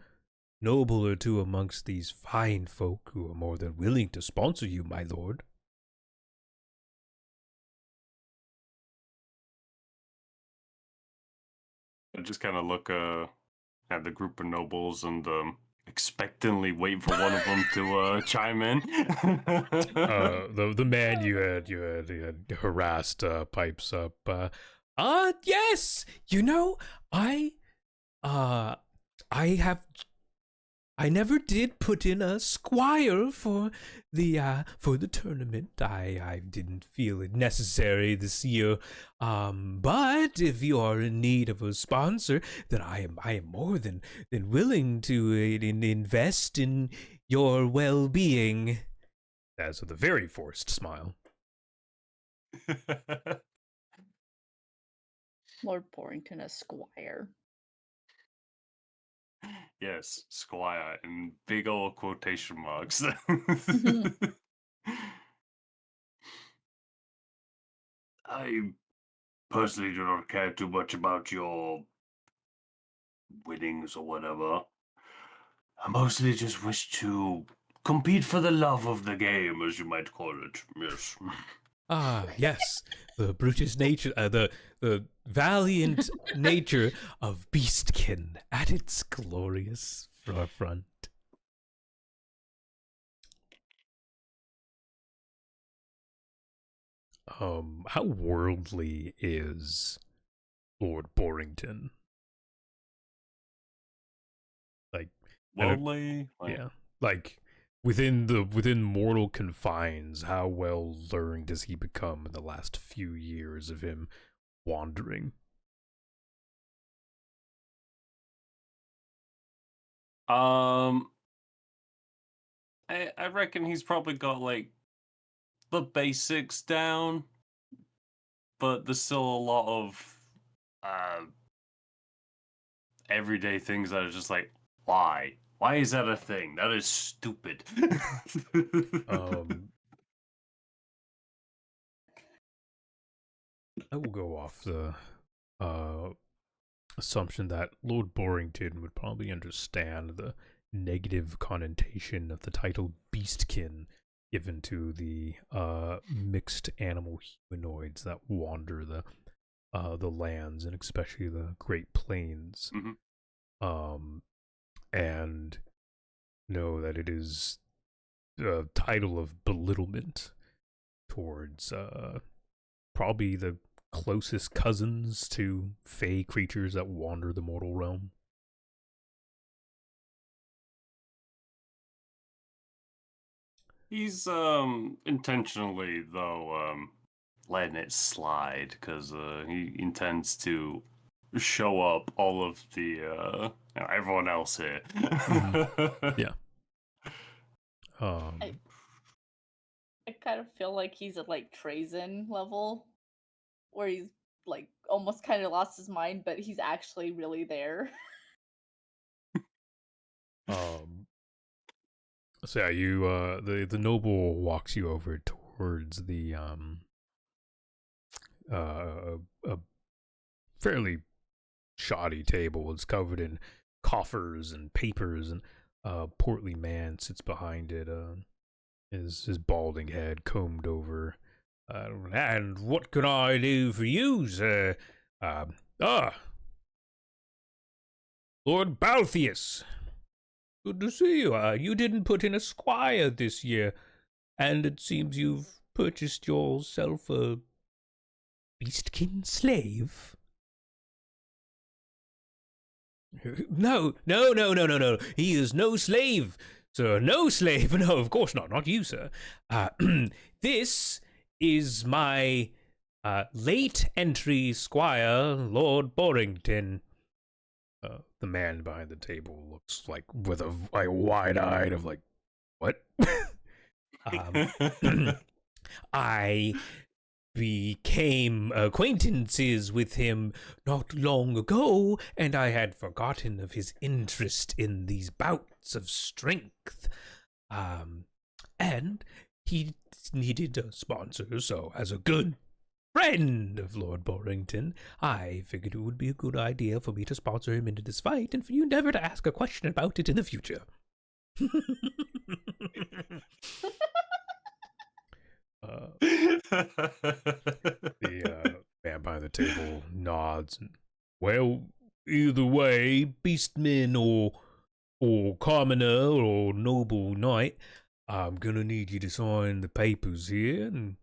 noble or two amongst these fine folk who are more than willing to sponsor you, my lord. I just kind of look at the group of nobles and expectantly wait for one of them to chime in. The man you had harassed pipes up. Yes, you know, I never did put in a squire for the tournament. I didn't feel it necessary this year. But if you are in need of a sponsor, then I am more than willing to invest in your well-being. As with a very forced smile. Lord Borrington, a squire. Yes, squire in big old quotation marks. I personally do not care too much about your winnings or whatever. I mostly just wish to compete for the love of the game, as you might call it. Yes. Yes, the brutish nature, the valiant nature of Beastkin at its glorious forefront. How worldly is Lord Borrington? Like Worldly? yeah, like within mortal confines, how well learned has he become in the last few years of him wandering? I reckon he's probably got like the basics down, but there's still a lot of everyday things that are just like, why? Why is that a thing? That is stupid. I will go off the assumption that Lord Borrington would probably understand the negative connotation of the title Beastkin given to the mixed animal humanoids that wander the lands and especially the Great Plains. And know that it is a title of belittlement towards probably the closest cousins to fey creatures that wander the mortal realm. He's intentionally though letting it slide because he intends to show up all of the everyone else here. Yeah. I kind of feel like he's at like Trazen level, where he's like almost kind of lost his mind, but he's actually really there. So yeah, you the noble walks you over towards the a fairly shoddy table. It's covered in coffers and papers, and a portly man sits behind it. His balding head combed over. And what can I do for you, sir? Lord Balthius. Good to see you. You didn't put in a squire this year, and it seems you've purchased yourself a beastkin slave. No. He is no slave. Sir, no slave. No, of course not. Not you, sir. This is my late entry squire, Lord Borrington. The man behind the table looks like with a wide-eyed of like, what? I became acquaintances with him not long ago, and I had forgotten of his interest in these bouts of strength. And he needed a sponsor, so as a good friend of Lord Borrington, I figured it would be a good idea for me to sponsor him into this fight, and for you never to ask a question about it in the future. The man by the table nods. And, well, either way, beastman or commoner or noble knight, I'm gonna need you to sign the papers here and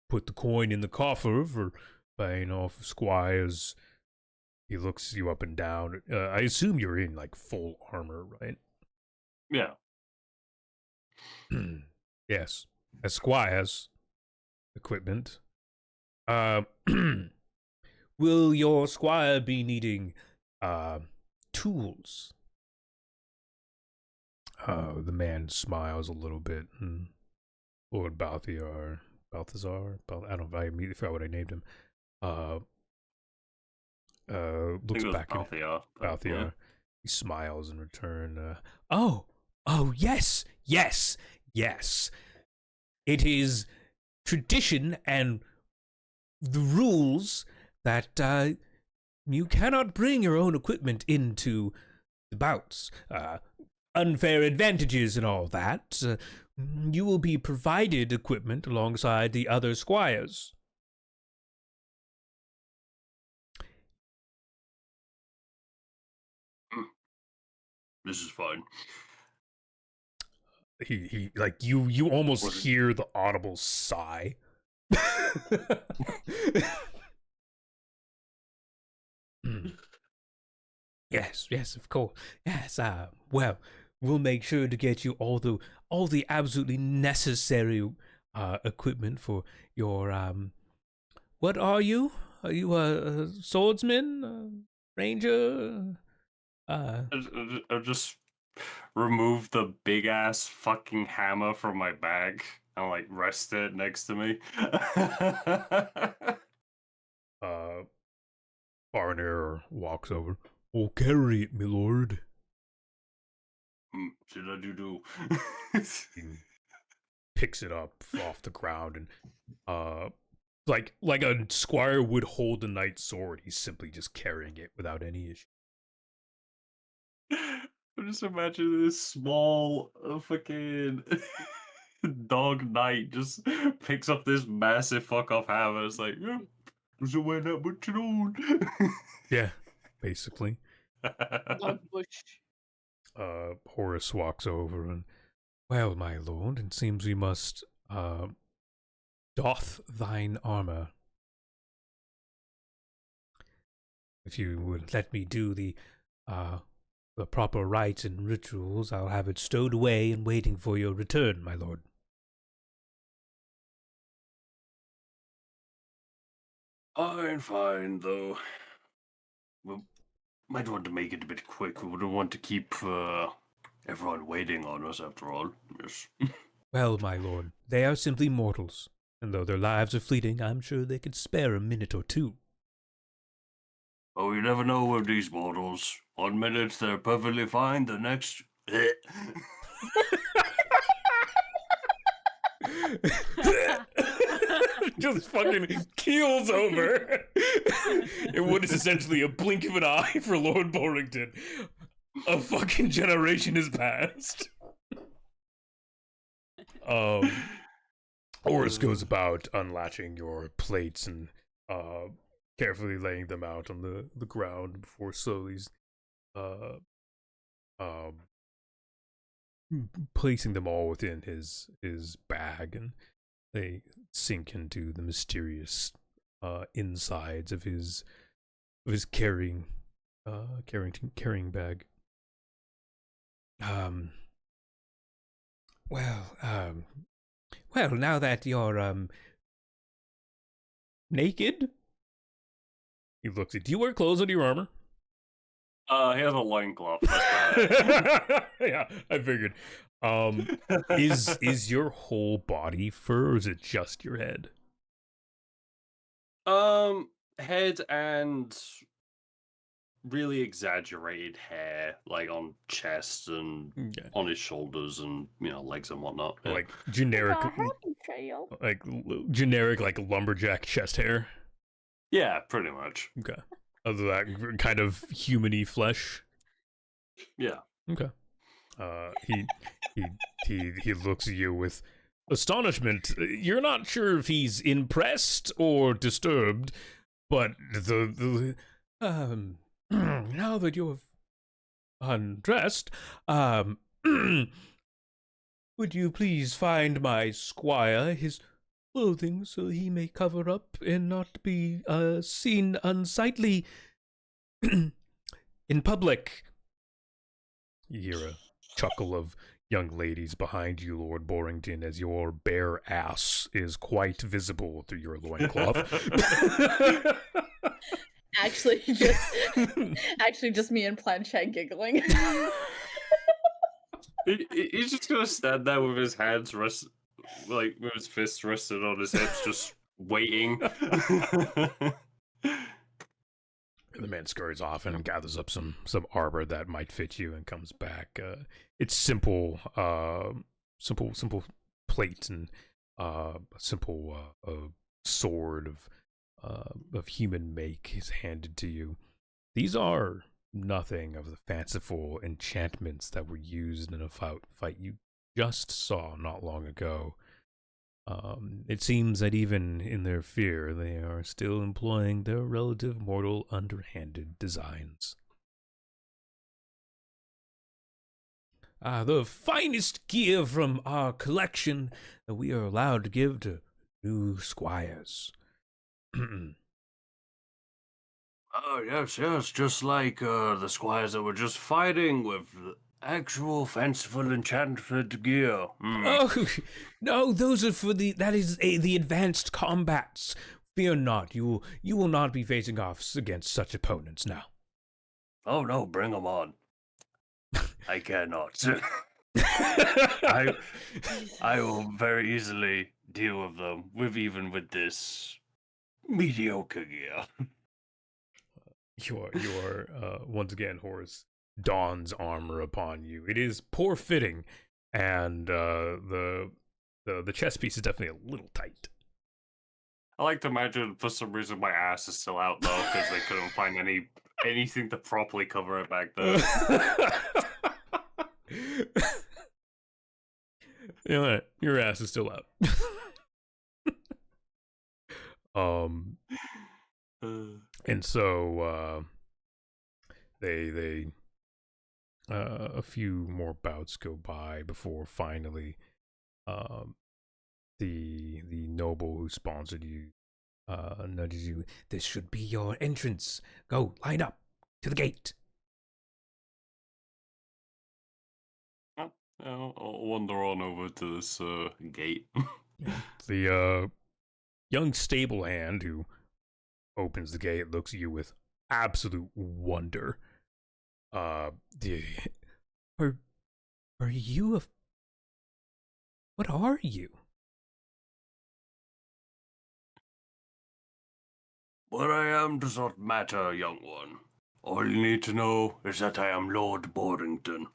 put the coin in the coffer for paying off squires. He looks you up and down. I assume you're in like full armor, right? Yeah. Yes, as squires equipment. Will your squire be needing tools? The man smiles a little bit, and Lord Balthazar, I don't know, I immediately forgot what I named him. Looks back at Balthazar. Yeah. He smiles in return. Oh, yes. It is tradition and the rules that you cannot bring your own equipment into the bouts. Unfair advantages and all that. You will be provided equipment alongside the other squires. This is fine. He like you almost hear the audible sigh. Yes, of course. Yes, well, we'll make sure to get you all the absolutely necessary equipment for your what are you? Are you a swordsman? Ranger? I just remove the big ass fucking hammer from my bag and like rest it next to me. Barner walks over. Oh, carry it, my lord. Should I do? He picks it up off the ground and like a squire would hold a knight's sword, he's simply just carrying it without any issue. I'm just imagining this small fucking dog knight just picks up this massive fuck off hammer. It's like, yeah, doesn't weigh that much at all. Yeah, basically. Dog bush. Horace walks over and, well, my lord, it seems we must doth thine armor. If you would let me do the proper rites and rituals, I'll have it stowed away and waiting for your return, my lord. Fine, though. We might want to make it a bit quick. We wouldn't want to keep everyone waiting on us, after all. Yes. Well, my lord, they are simply mortals, and though their lives are fleeting, I'm sure they could spare a minute or two. Oh, you never know with these mortals. 1 minute they're perfectly fine, the next. Just fucking keels over. In what is essentially a blink of an eye for Lord Borrington. A fucking generation has passed. Oris goes about unlatching your plates and carefully laying them out on the ground before slowly placing them all within his bag, and they sink into the mysterious insides of his carrying bag. Well, now that you're naked, he looks at. Do you wear clothes under your armor? He has a loincloth. That's about Yeah, I figured. it. Is your whole body fur, or is it just your head? Head and really exaggerated hair, like on chest and Okay. on his shoulders and legs and whatnot. Yeah. Like generic, happy trail. generic like lumberjack chest hair. Yeah, pretty much. Okay. Other than that, kind of humany flesh. Yeah. Okay. He he looks at you with astonishment. You're not sure if he's impressed or disturbed, but now that you have undressed, would you please find my squire his clothing so he may cover up and not be seen unsightly in public? You hear a chuckle of young ladies behind you, Lord Borrington, as your bare ass is quite visible through your loincloth. Actually, just me and Planchette giggling. He's just gonna stand there with his hands with his fists rested on his hips, just waiting. The man scurries off and gathers up some armor that might fit you and comes back. It's simple plate and a simple sword of human make is handed to you. These are nothing of the fanciful enchantments that were used in a fight you just saw not long ago. It seems that even in their fear, they are still employing their relative mortal underhanded designs. The finest gear from our collection that we are allowed to give to new squires. Oh, yes, just like the squires that were just fighting with the actual fanciful enchanted gear. Oh, no, those are for the advanced combats. Fear not, you will not be facing off against such opponents now. Oh, no, bring them on. I cannot. I will very easily deal with them, even with this mediocre gear. You are once again, Horus dons armor upon you. It is poor fitting, and the chest piece is definitely a little tight. I like to imagine for some reason my ass is still out though because they couldn't find anything to properly cover it back then. You know what? Your ass is still out. And so they a few more bouts go by before finally the noble who sponsored you nudges you. This should be your entrance. Go, line up to the gate. I'll wander on over to this gate. The young stable hand who opens the gate looks at you with absolute wonder. Are you what are you? What I am does not matter, young one. All you need to know is that I am Lord Borrington.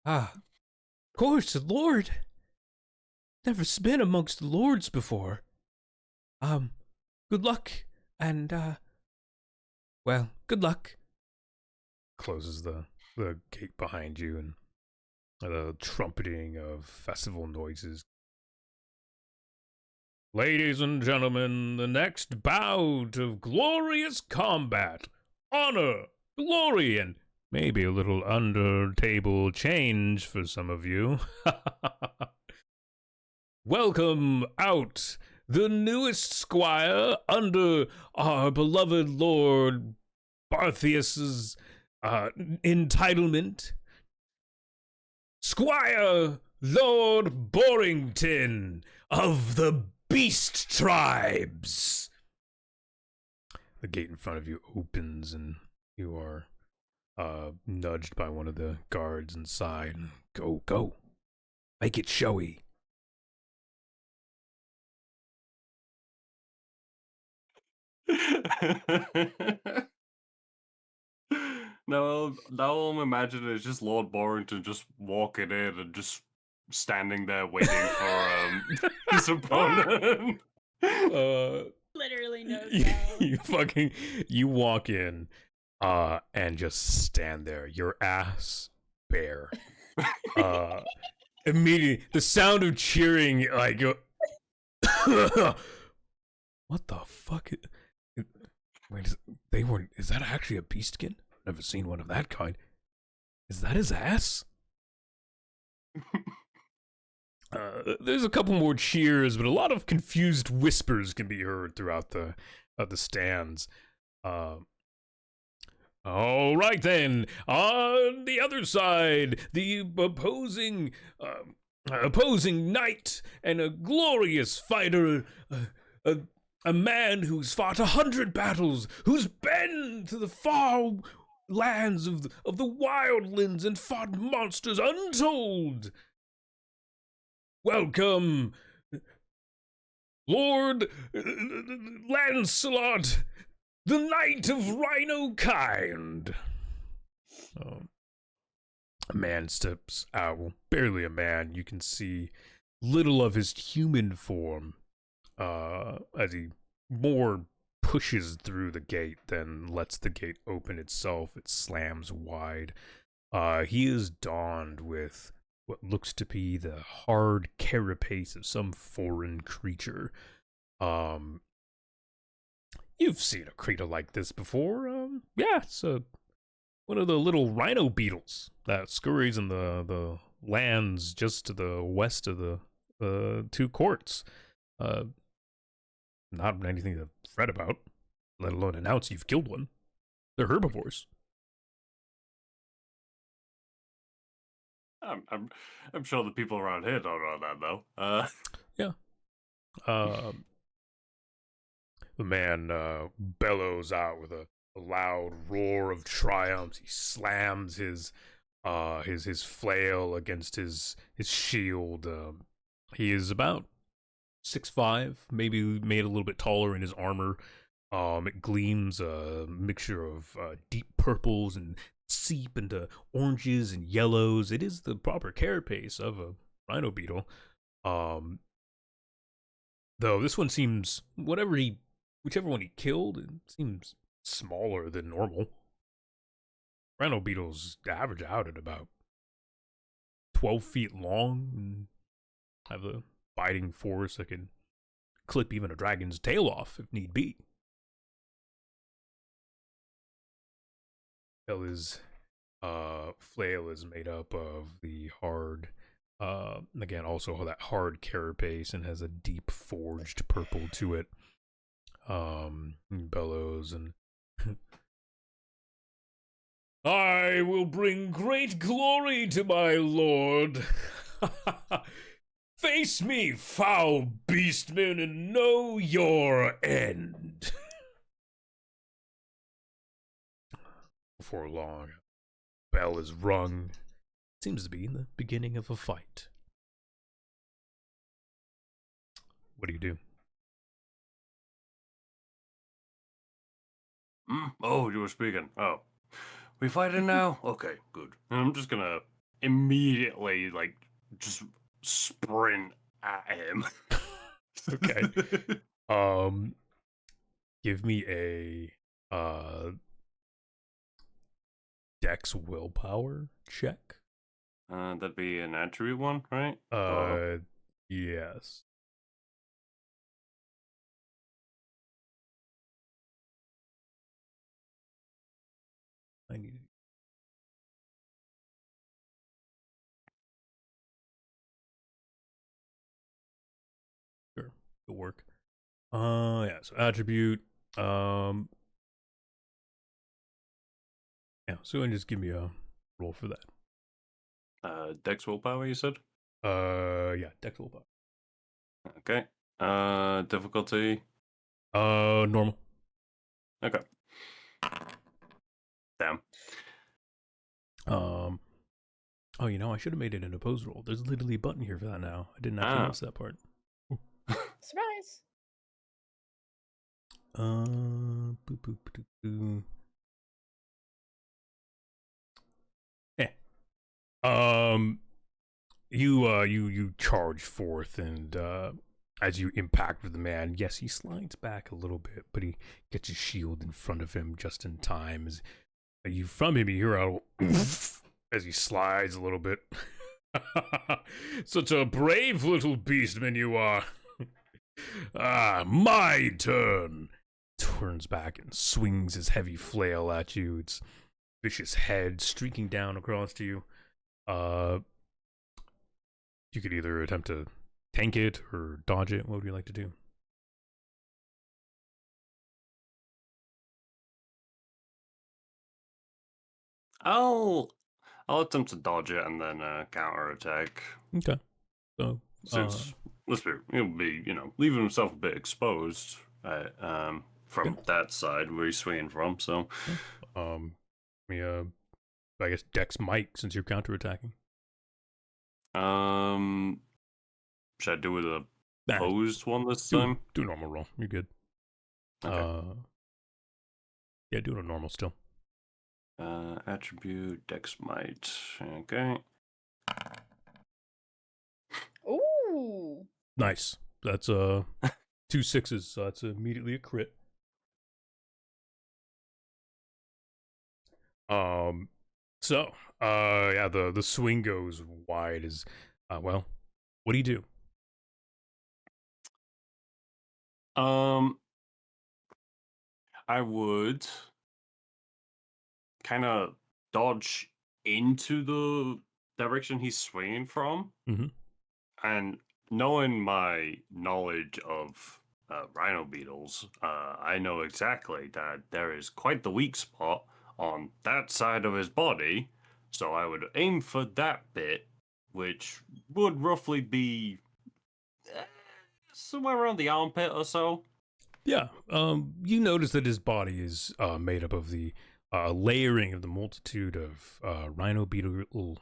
Ah, of course, a lord. Never been amongst the lords before. Good luck, and well, good luck. Closes the gate behind you, and the trumpeting of festival noises. Ladies and gentlemen, the next bout of glorious combat, honor, glory, and maybe a little under-table change for some of you. Welcome out the newest squire under our beloved Lord Barthius's entitlement. Squire Lord Borrington of the Beast Tribes. The gate in front of you opens and you are nudged by one of the guards inside. Go, go. Make it showy. Now I'm imagining it's just Lord Borrington just walking in and just standing there waiting for his opponent. Literally no You fucking you walk in and just stand there, your ass bare. Immediately the sound of cheering, like what the fuck? Wait, is that actually a beast skin? I've never seen one of that kind. Is that his ass? There's a couple more cheers, but a lot of confused whispers can be heard throughout the stands. All right then. On the other side, the opposing knight and a glorious fighter, a man who's fought 100 battles, who's been to the far lands of the wildlands and fought monsters untold. Welcome, Lord Lancelot, the Knight of Rhino Kind. A man steps out, well, barely a man. You can see little of his human form as he more pushes through the gate than lets the gate open itself. It slams wide. He is donned with what looks to be the hard carapace of some foreign creature. You've seen a creature like this before. Yeah, it's one of the little rhino beetles that scurries in the lands just to the west of the two courts. Not anything to fret about, let alone announce you've killed one. They're herbivores. I'm sure the people around here don't know that though. Yeah. The man bellows out with a loud roar of triumph. He slams his flail against his shield. He is about 6'5", maybe made a little bit taller in his armor. It gleams a mixture of deep purples and seep into oranges and yellows. It is the proper carapace of a rhino beetle. Though this one seems, whichever one he killed, it seems smaller than normal. Rhino beetles average out at about 12 feet long and have a biting force that can clip even a dragon's tail off if need be. His flail is made up of the hard, again, also that hard carapace and has a deep forged purple to it. Bellows and I will bring great glory to my lord. Face me, foul beastman, and know your end. Before long, bell is rung. Seems to be the beginning of a fight. What do you do? Oh, you were speaking. Oh, we fighting now? Okay, good. And I'm just gonna immediately just sprint at him. Okay. Give me a Dex willpower check. That'd be an attribute one, right? Yes. I need. Sure, it'll work. Yeah. So attribute. Yeah. So just give me a roll for that. Dex willpower, you said? Yeah, Dex willpower. Okay. Difficulty. Normal. Okay. Damn. Oh, you know, I should have made it an opposed roll. There's literally a button here for that now. I didn't actually notice that part. Surprise. Boop, boop, boop, boop. You charge forth, and as you impact with the man, yes, he slides back a little bit, but he gets his shield in front of him just in time. As you from him, you hear a as he slides a little bit. Such a brave little beastman you are. My turn. Turns back and swings his heavy flail at you. Its vicious head streaking down across to you. You could either attempt to tank it or dodge it. What would you like to do? I'll attempt to dodge it and then counter attack. Okay. So Since let's be, he'll be leaving himself a bit exposed from that side where he's swinging from. So I guess Dex Mike since you're counterattacking. Should I do with a opposed one this time? Do a normal roll. You're good. Okay. Yeah, do it on normal still. Attribute Dex Might. Okay. Ooh. Nice. That's 2 6s, so that's immediately a crit. So yeah, the swing goes wide as well. What do you do? I would kind of dodge into the direction he's swinging from. And knowing my knowledge of rhino beetles, I know exactly that there is quite the weak spot on that side of his body. So I would aim for that bit, which would roughly be somewhere around the armpit or so. Yeah. You notice that his body is made up of the layering of the multitude of rhino beetle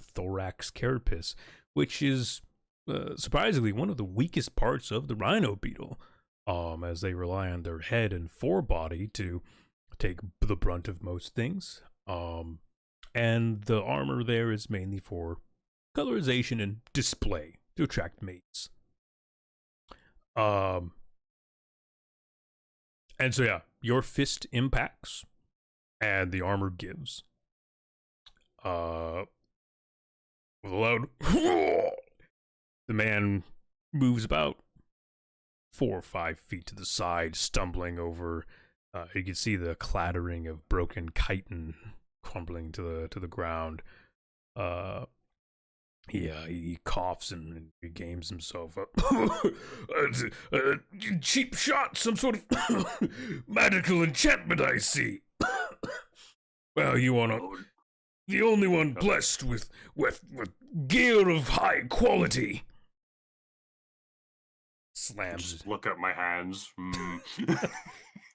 thorax carapace, which is surprisingly one of the weakest parts of the rhino beetle, as they rely on their head and forebody to take the brunt of most things. And the armor there is mainly for colorization and display to attract mates. And so yeah, your fist impacts and the armor gives. With a loud the man moves about 4 or 5 feet to the side, stumbling over. You can see the clattering of broken chitin crumbling to the ground. He coughs and regains himself up. Cheap shot, some sort of magical enchantment, I see. Well, you are not the only one blessed with gear of high quality. Slams. Just look at my hands.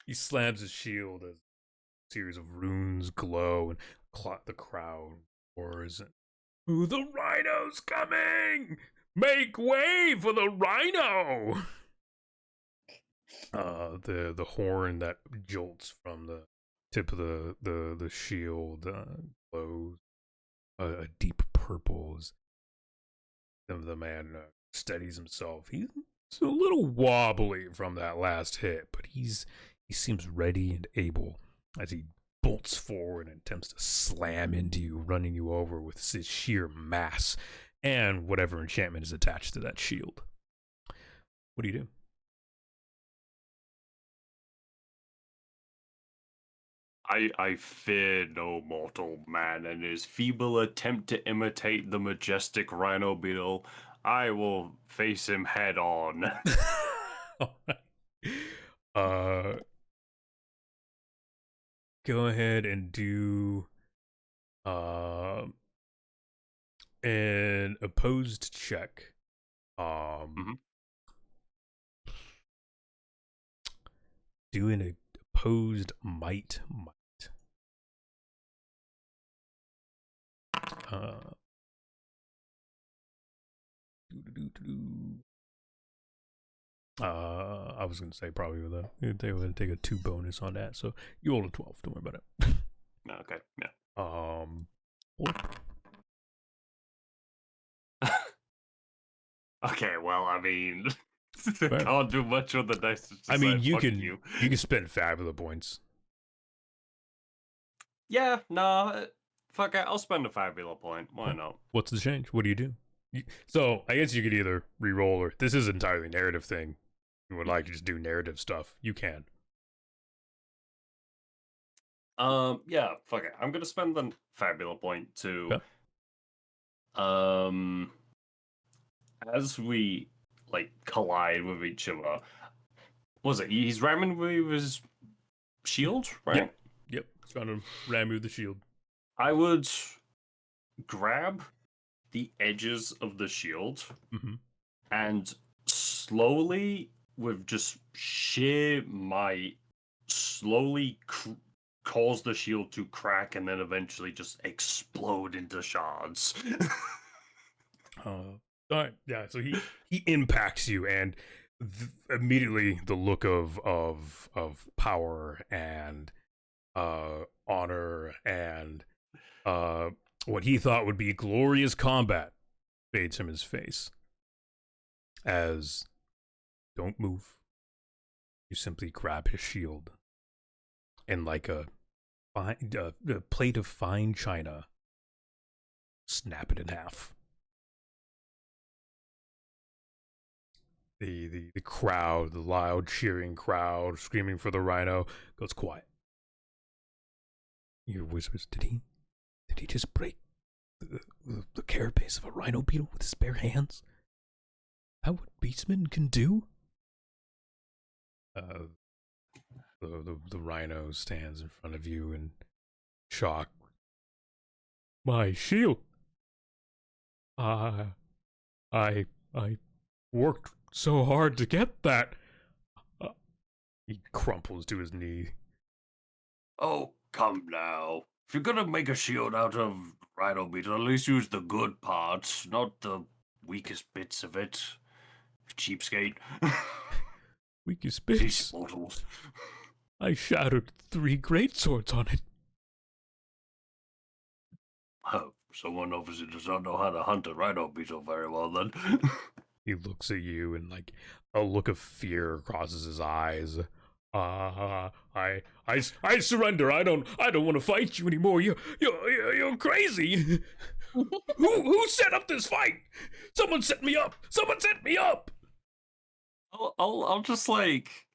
He slams his shield as a series of runes glow and the crowd roars. The rhino's coming! Make way for the rhino! The horn that jolts from the tip of the shield glows a deep purple as the man steadies himself. He's a little wobbly from that last hit, but he seems ready and able as he bolts forward and attempts to slam into you, running you over with his sheer mass and whatever enchantment is attached to that shield. What do you do? I fear no mortal man and his feeble attempt to imitate the majestic rhino beetle. I will face him head on. Go ahead and do an opposed check. Mhm. Do an opposed might. I was gonna say probably they would take a 2 bonus on that, so you roll a 12. Don't worry about it. Okay, yeah. Four. Okay, well, I mean, can't do much with the dice. Just I mean, decide, you fuck can you. spend Fabula points. Yeah, no, fuck it. I'll spend a Fabula point. Why not? What's the change? What do you do? So I guess you could either re-roll, or this is entirely narrative thing. You would like to just do narrative stuff, you can. Yeah, fuck it. I'm gonna spend the Fabula point to, Okay. as we like collide with each other. Was it? He's ramming with his shield, right? Yep. Trying to ram you with the shield. I would grab the edges of the shield Mm-hmm. and slowly, with just sheer might, slowly cause the shield to crack and then eventually just explode into shards. All right. Yeah. So he impacts you, and immediately the look of power and honor and what he thought would be glorious combat fades from his face. As don't move, you simply grab his shield, and like a plate of fine china, snap it in half. The crowd, the loud cheering crowd, screaming for the rhino, goes quiet. He whispers, Did he just break the carapace of a rhino beetle with his bare hands? That what beastmen can do? The rhino stands in front of you in shock. My shield. I worked so hard to get that. He crumples to his knee. Oh, come now. If you're gonna make a shield out of rhino beetle, at least use the good parts, not the weakest bits of it. Cheapskate. Weakest These bits. mortals. I shattered 3 great swords on it. Oh, someone obviously does not know how to hunt a rhino beetle very well then. He looks at you, and like a look of fear crosses his eyes. I surrender. I don't want to fight you anymore. You're crazy. Who set up this fight? Someone set me up. Someone set me up. I'll just like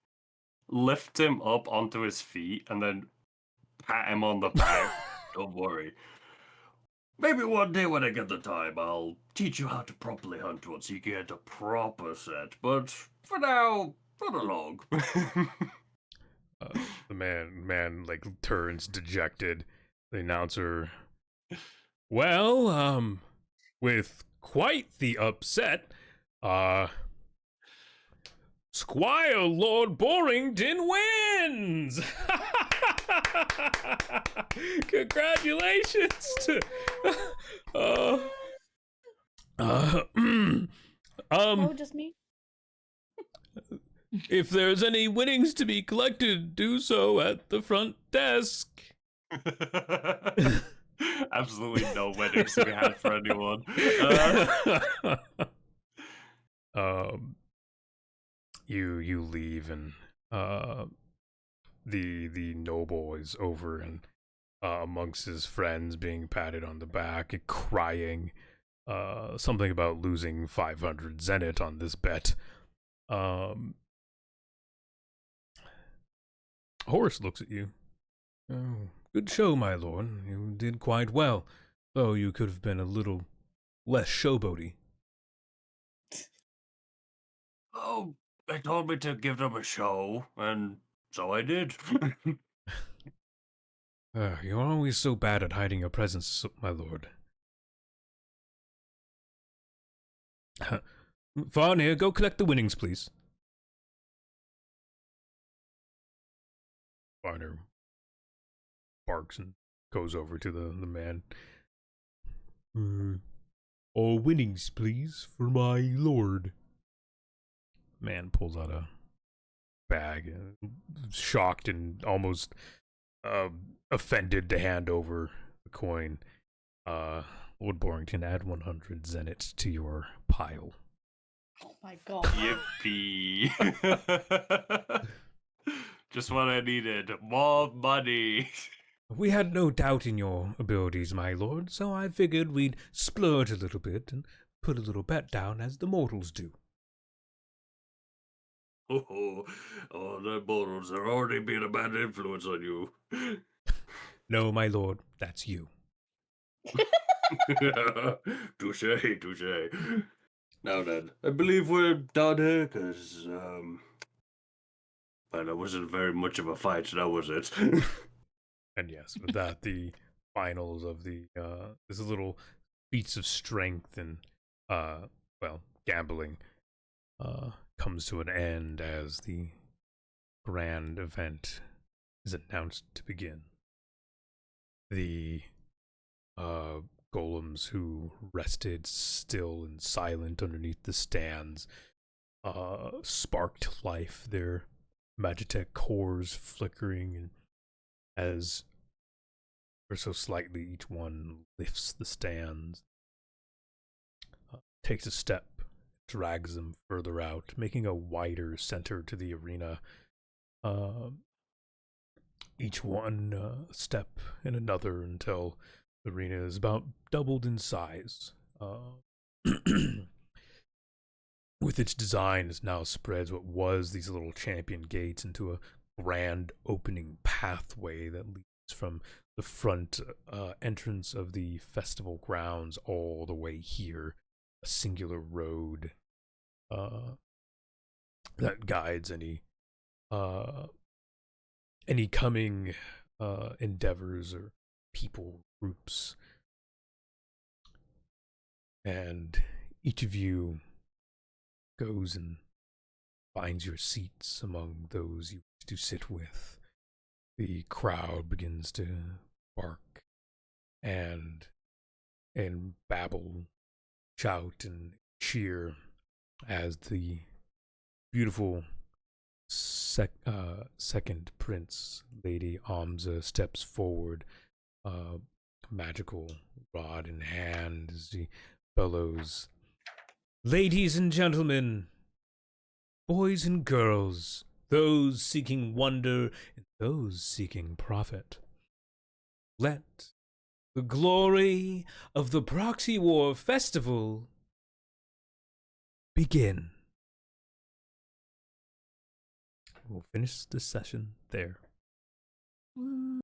lift him up onto his feet and then pat him on the back. Don't worry. Maybe one day when I get the time, I'll teach you how to properly hunt one so you get a proper set. But for now, run along. The man like turns dejected. The announcer. Well, with quite the upset, Squire Lord Borington wins! Congratulations to Oh, just me? if there's any winnings to be collected, do so at the front desk. Absolutely no weddings to be had for anyone. You leave, and the noble is over and amongst his friends, being patted on the back and crying. Something about losing 500 zenith on this bet. Horace looks at you. Oh, good show, my lord. You did quite well, though you could have been a little less showboaty. Oh, they told me to give them a show, and so I did. You're always so bad at hiding your presence, my lord. Farnir, go collect the winnings, please. Farnir barks and goes over to the man. All winnings, please, for my lord. Man pulls out a bag, shocked and almost offended to hand over the coin. Lord Borrington, add 100 zenits to your pile. Oh my god. Yippee! Just what I needed. More money. We had no doubt in your abilities, my lord, so I figured we'd splurge a little bit and put a little bet down as the mortals do. Oh, the mortals are already being a bad influence on you. No, my lord, that's you. Touche, touche. Now then, I believe we're done here, because, well, that wasn't very much of a fight, now was it? And yes, with that, the finals of the this little feats of strength and well, gambling comes to an end as the grand event is announced to begin. The golems who rested still and silent underneath the stands sparked life, their magitech cores flickering, and as ever so slightly each one lifts the stands, takes a step, drags them further out, making a wider center to the arena. Each one step and another until the arena is about doubled in size. With its design, it now spreads what was these little champion gates into a grand opening pathway that leads from the front entrance of the festival grounds all the way here. A singular road that guides any coming endeavors or people groups. And each of you goes and finds your seats among those you wish to sit with. The crowd begins to bark and babble, shout and cheer as the beautiful second prince, Lady Amza, steps forward, magical rod in hand, as he bellows, "Ladies and gentlemen, boys and girls, those seeking wonder and those seeking profit, let the glory of the Proxy War Festival begin." We'll finish this session there. Mm.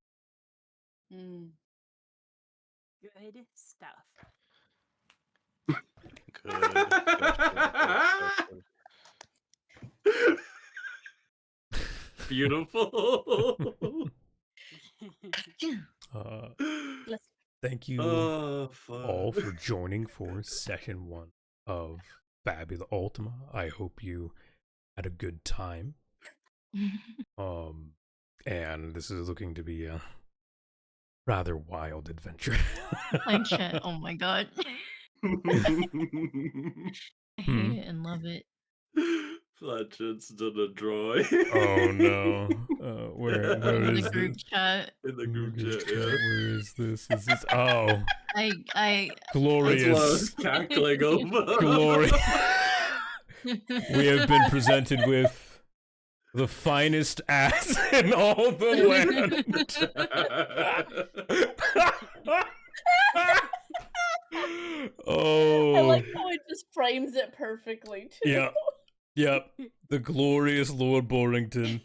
Good stuff. Beautiful. Thank you all for joining for session 1 of Fabula Ultima. I hope you had a good time. And this is looking to be a rather wild adventure. Planchette, oh my god. I hate it and love it. Planchette's done a drawing. Oh no. Where In is the group this? chat. In the group chat, yeah. Where is this? Is this I glorious. That's what I was cackling over. Glory. We have been presented with the finest ass in all the land. Oh. I like how it just frames it perfectly, too. Yep. The glorious Lord Borrington.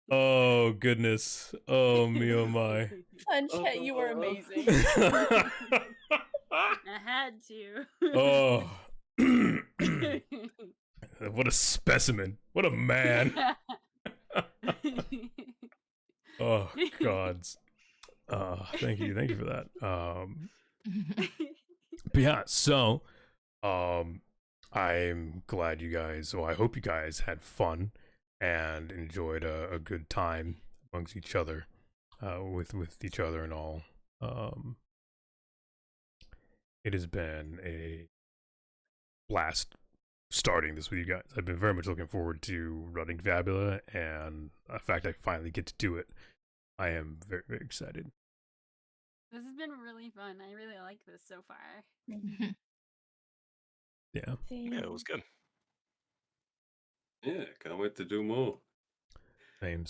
Oh, goodness. Oh, me, oh, my. Planchette, you were amazing. I had to. Oh. What a specimen. What a man. Oh, gods. Thank you for that. But yeah, so I'm glad you guys, well, I hope you guys had fun and enjoyed a good time amongst each other, with each other and all. Um, it has been a blast starting this with you guys. I've been very much looking forward to running Fabula, and the fact I finally get to do it, I am very, very excited. This has been really fun. I really like this so far. Yeah. Yeah, it was good. Yeah, can't wait to do more. Same.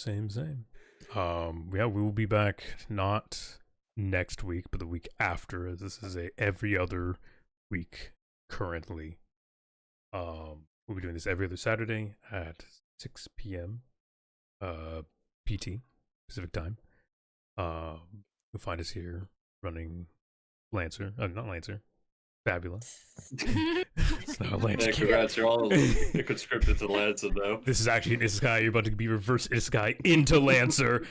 Yeah, we will be back not next week, but the week after, as this is a every other week currently. We'll be doing this every other Saturday at 6 p.m. PT Pacific time. You'll find us here running Lancer, not Lancer, Fabula. It's not a Lancer. Yeah, congrats, you're all conscripted to Lancer now. This is actually Isekai. You're about to be reverse Isekai into Lancer.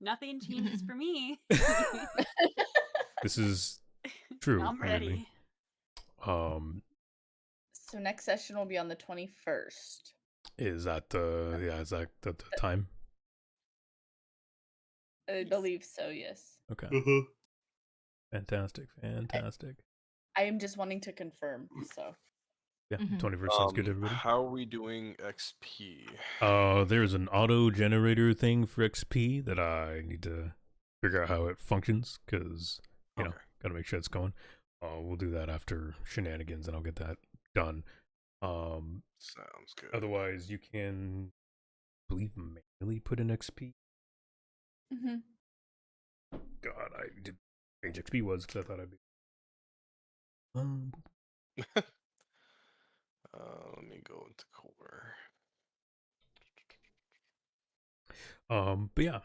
Nothing changes for me. This is true. I'm ready. So next session will be on the 21st. Is that the time? I believe so, yes. Okay. Uh-huh. Fantastic. I am just wanting to confirm, so. Yeah, 21st sounds good, everybody. How are we doing XP? There's an auto generator thing for XP that I need to figure out how it functions, because you know, gotta make sure it's going. We'll do that after shenanigans, and I'll get that done. Sounds good. Otherwise, you can, I believe, manually put in XP. Mm-hmm. God, I did page XP was because I thought I'd be. Let me go into core. But yeah,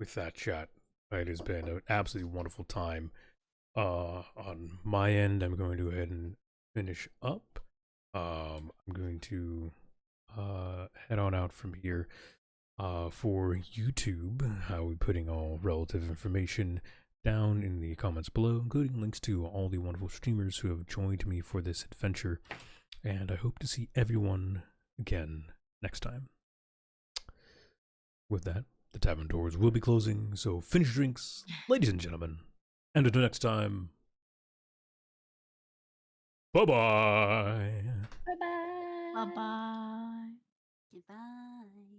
with that chat, it has been an absolutely wonderful time. On my end, I'm going to go ahead and finish up. I'm going to head on out from here. For YouTube, I'll be putting all relative information down in the comments below, including links to all the wonderful streamers who have joined me for this adventure. And I hope to see everyone again next time. With that, the tavern doors will be closing, so finish your drinks, ladies and gentlemen. And until next time, bye-bye. Bye-bye. Bye bye. Goodbye.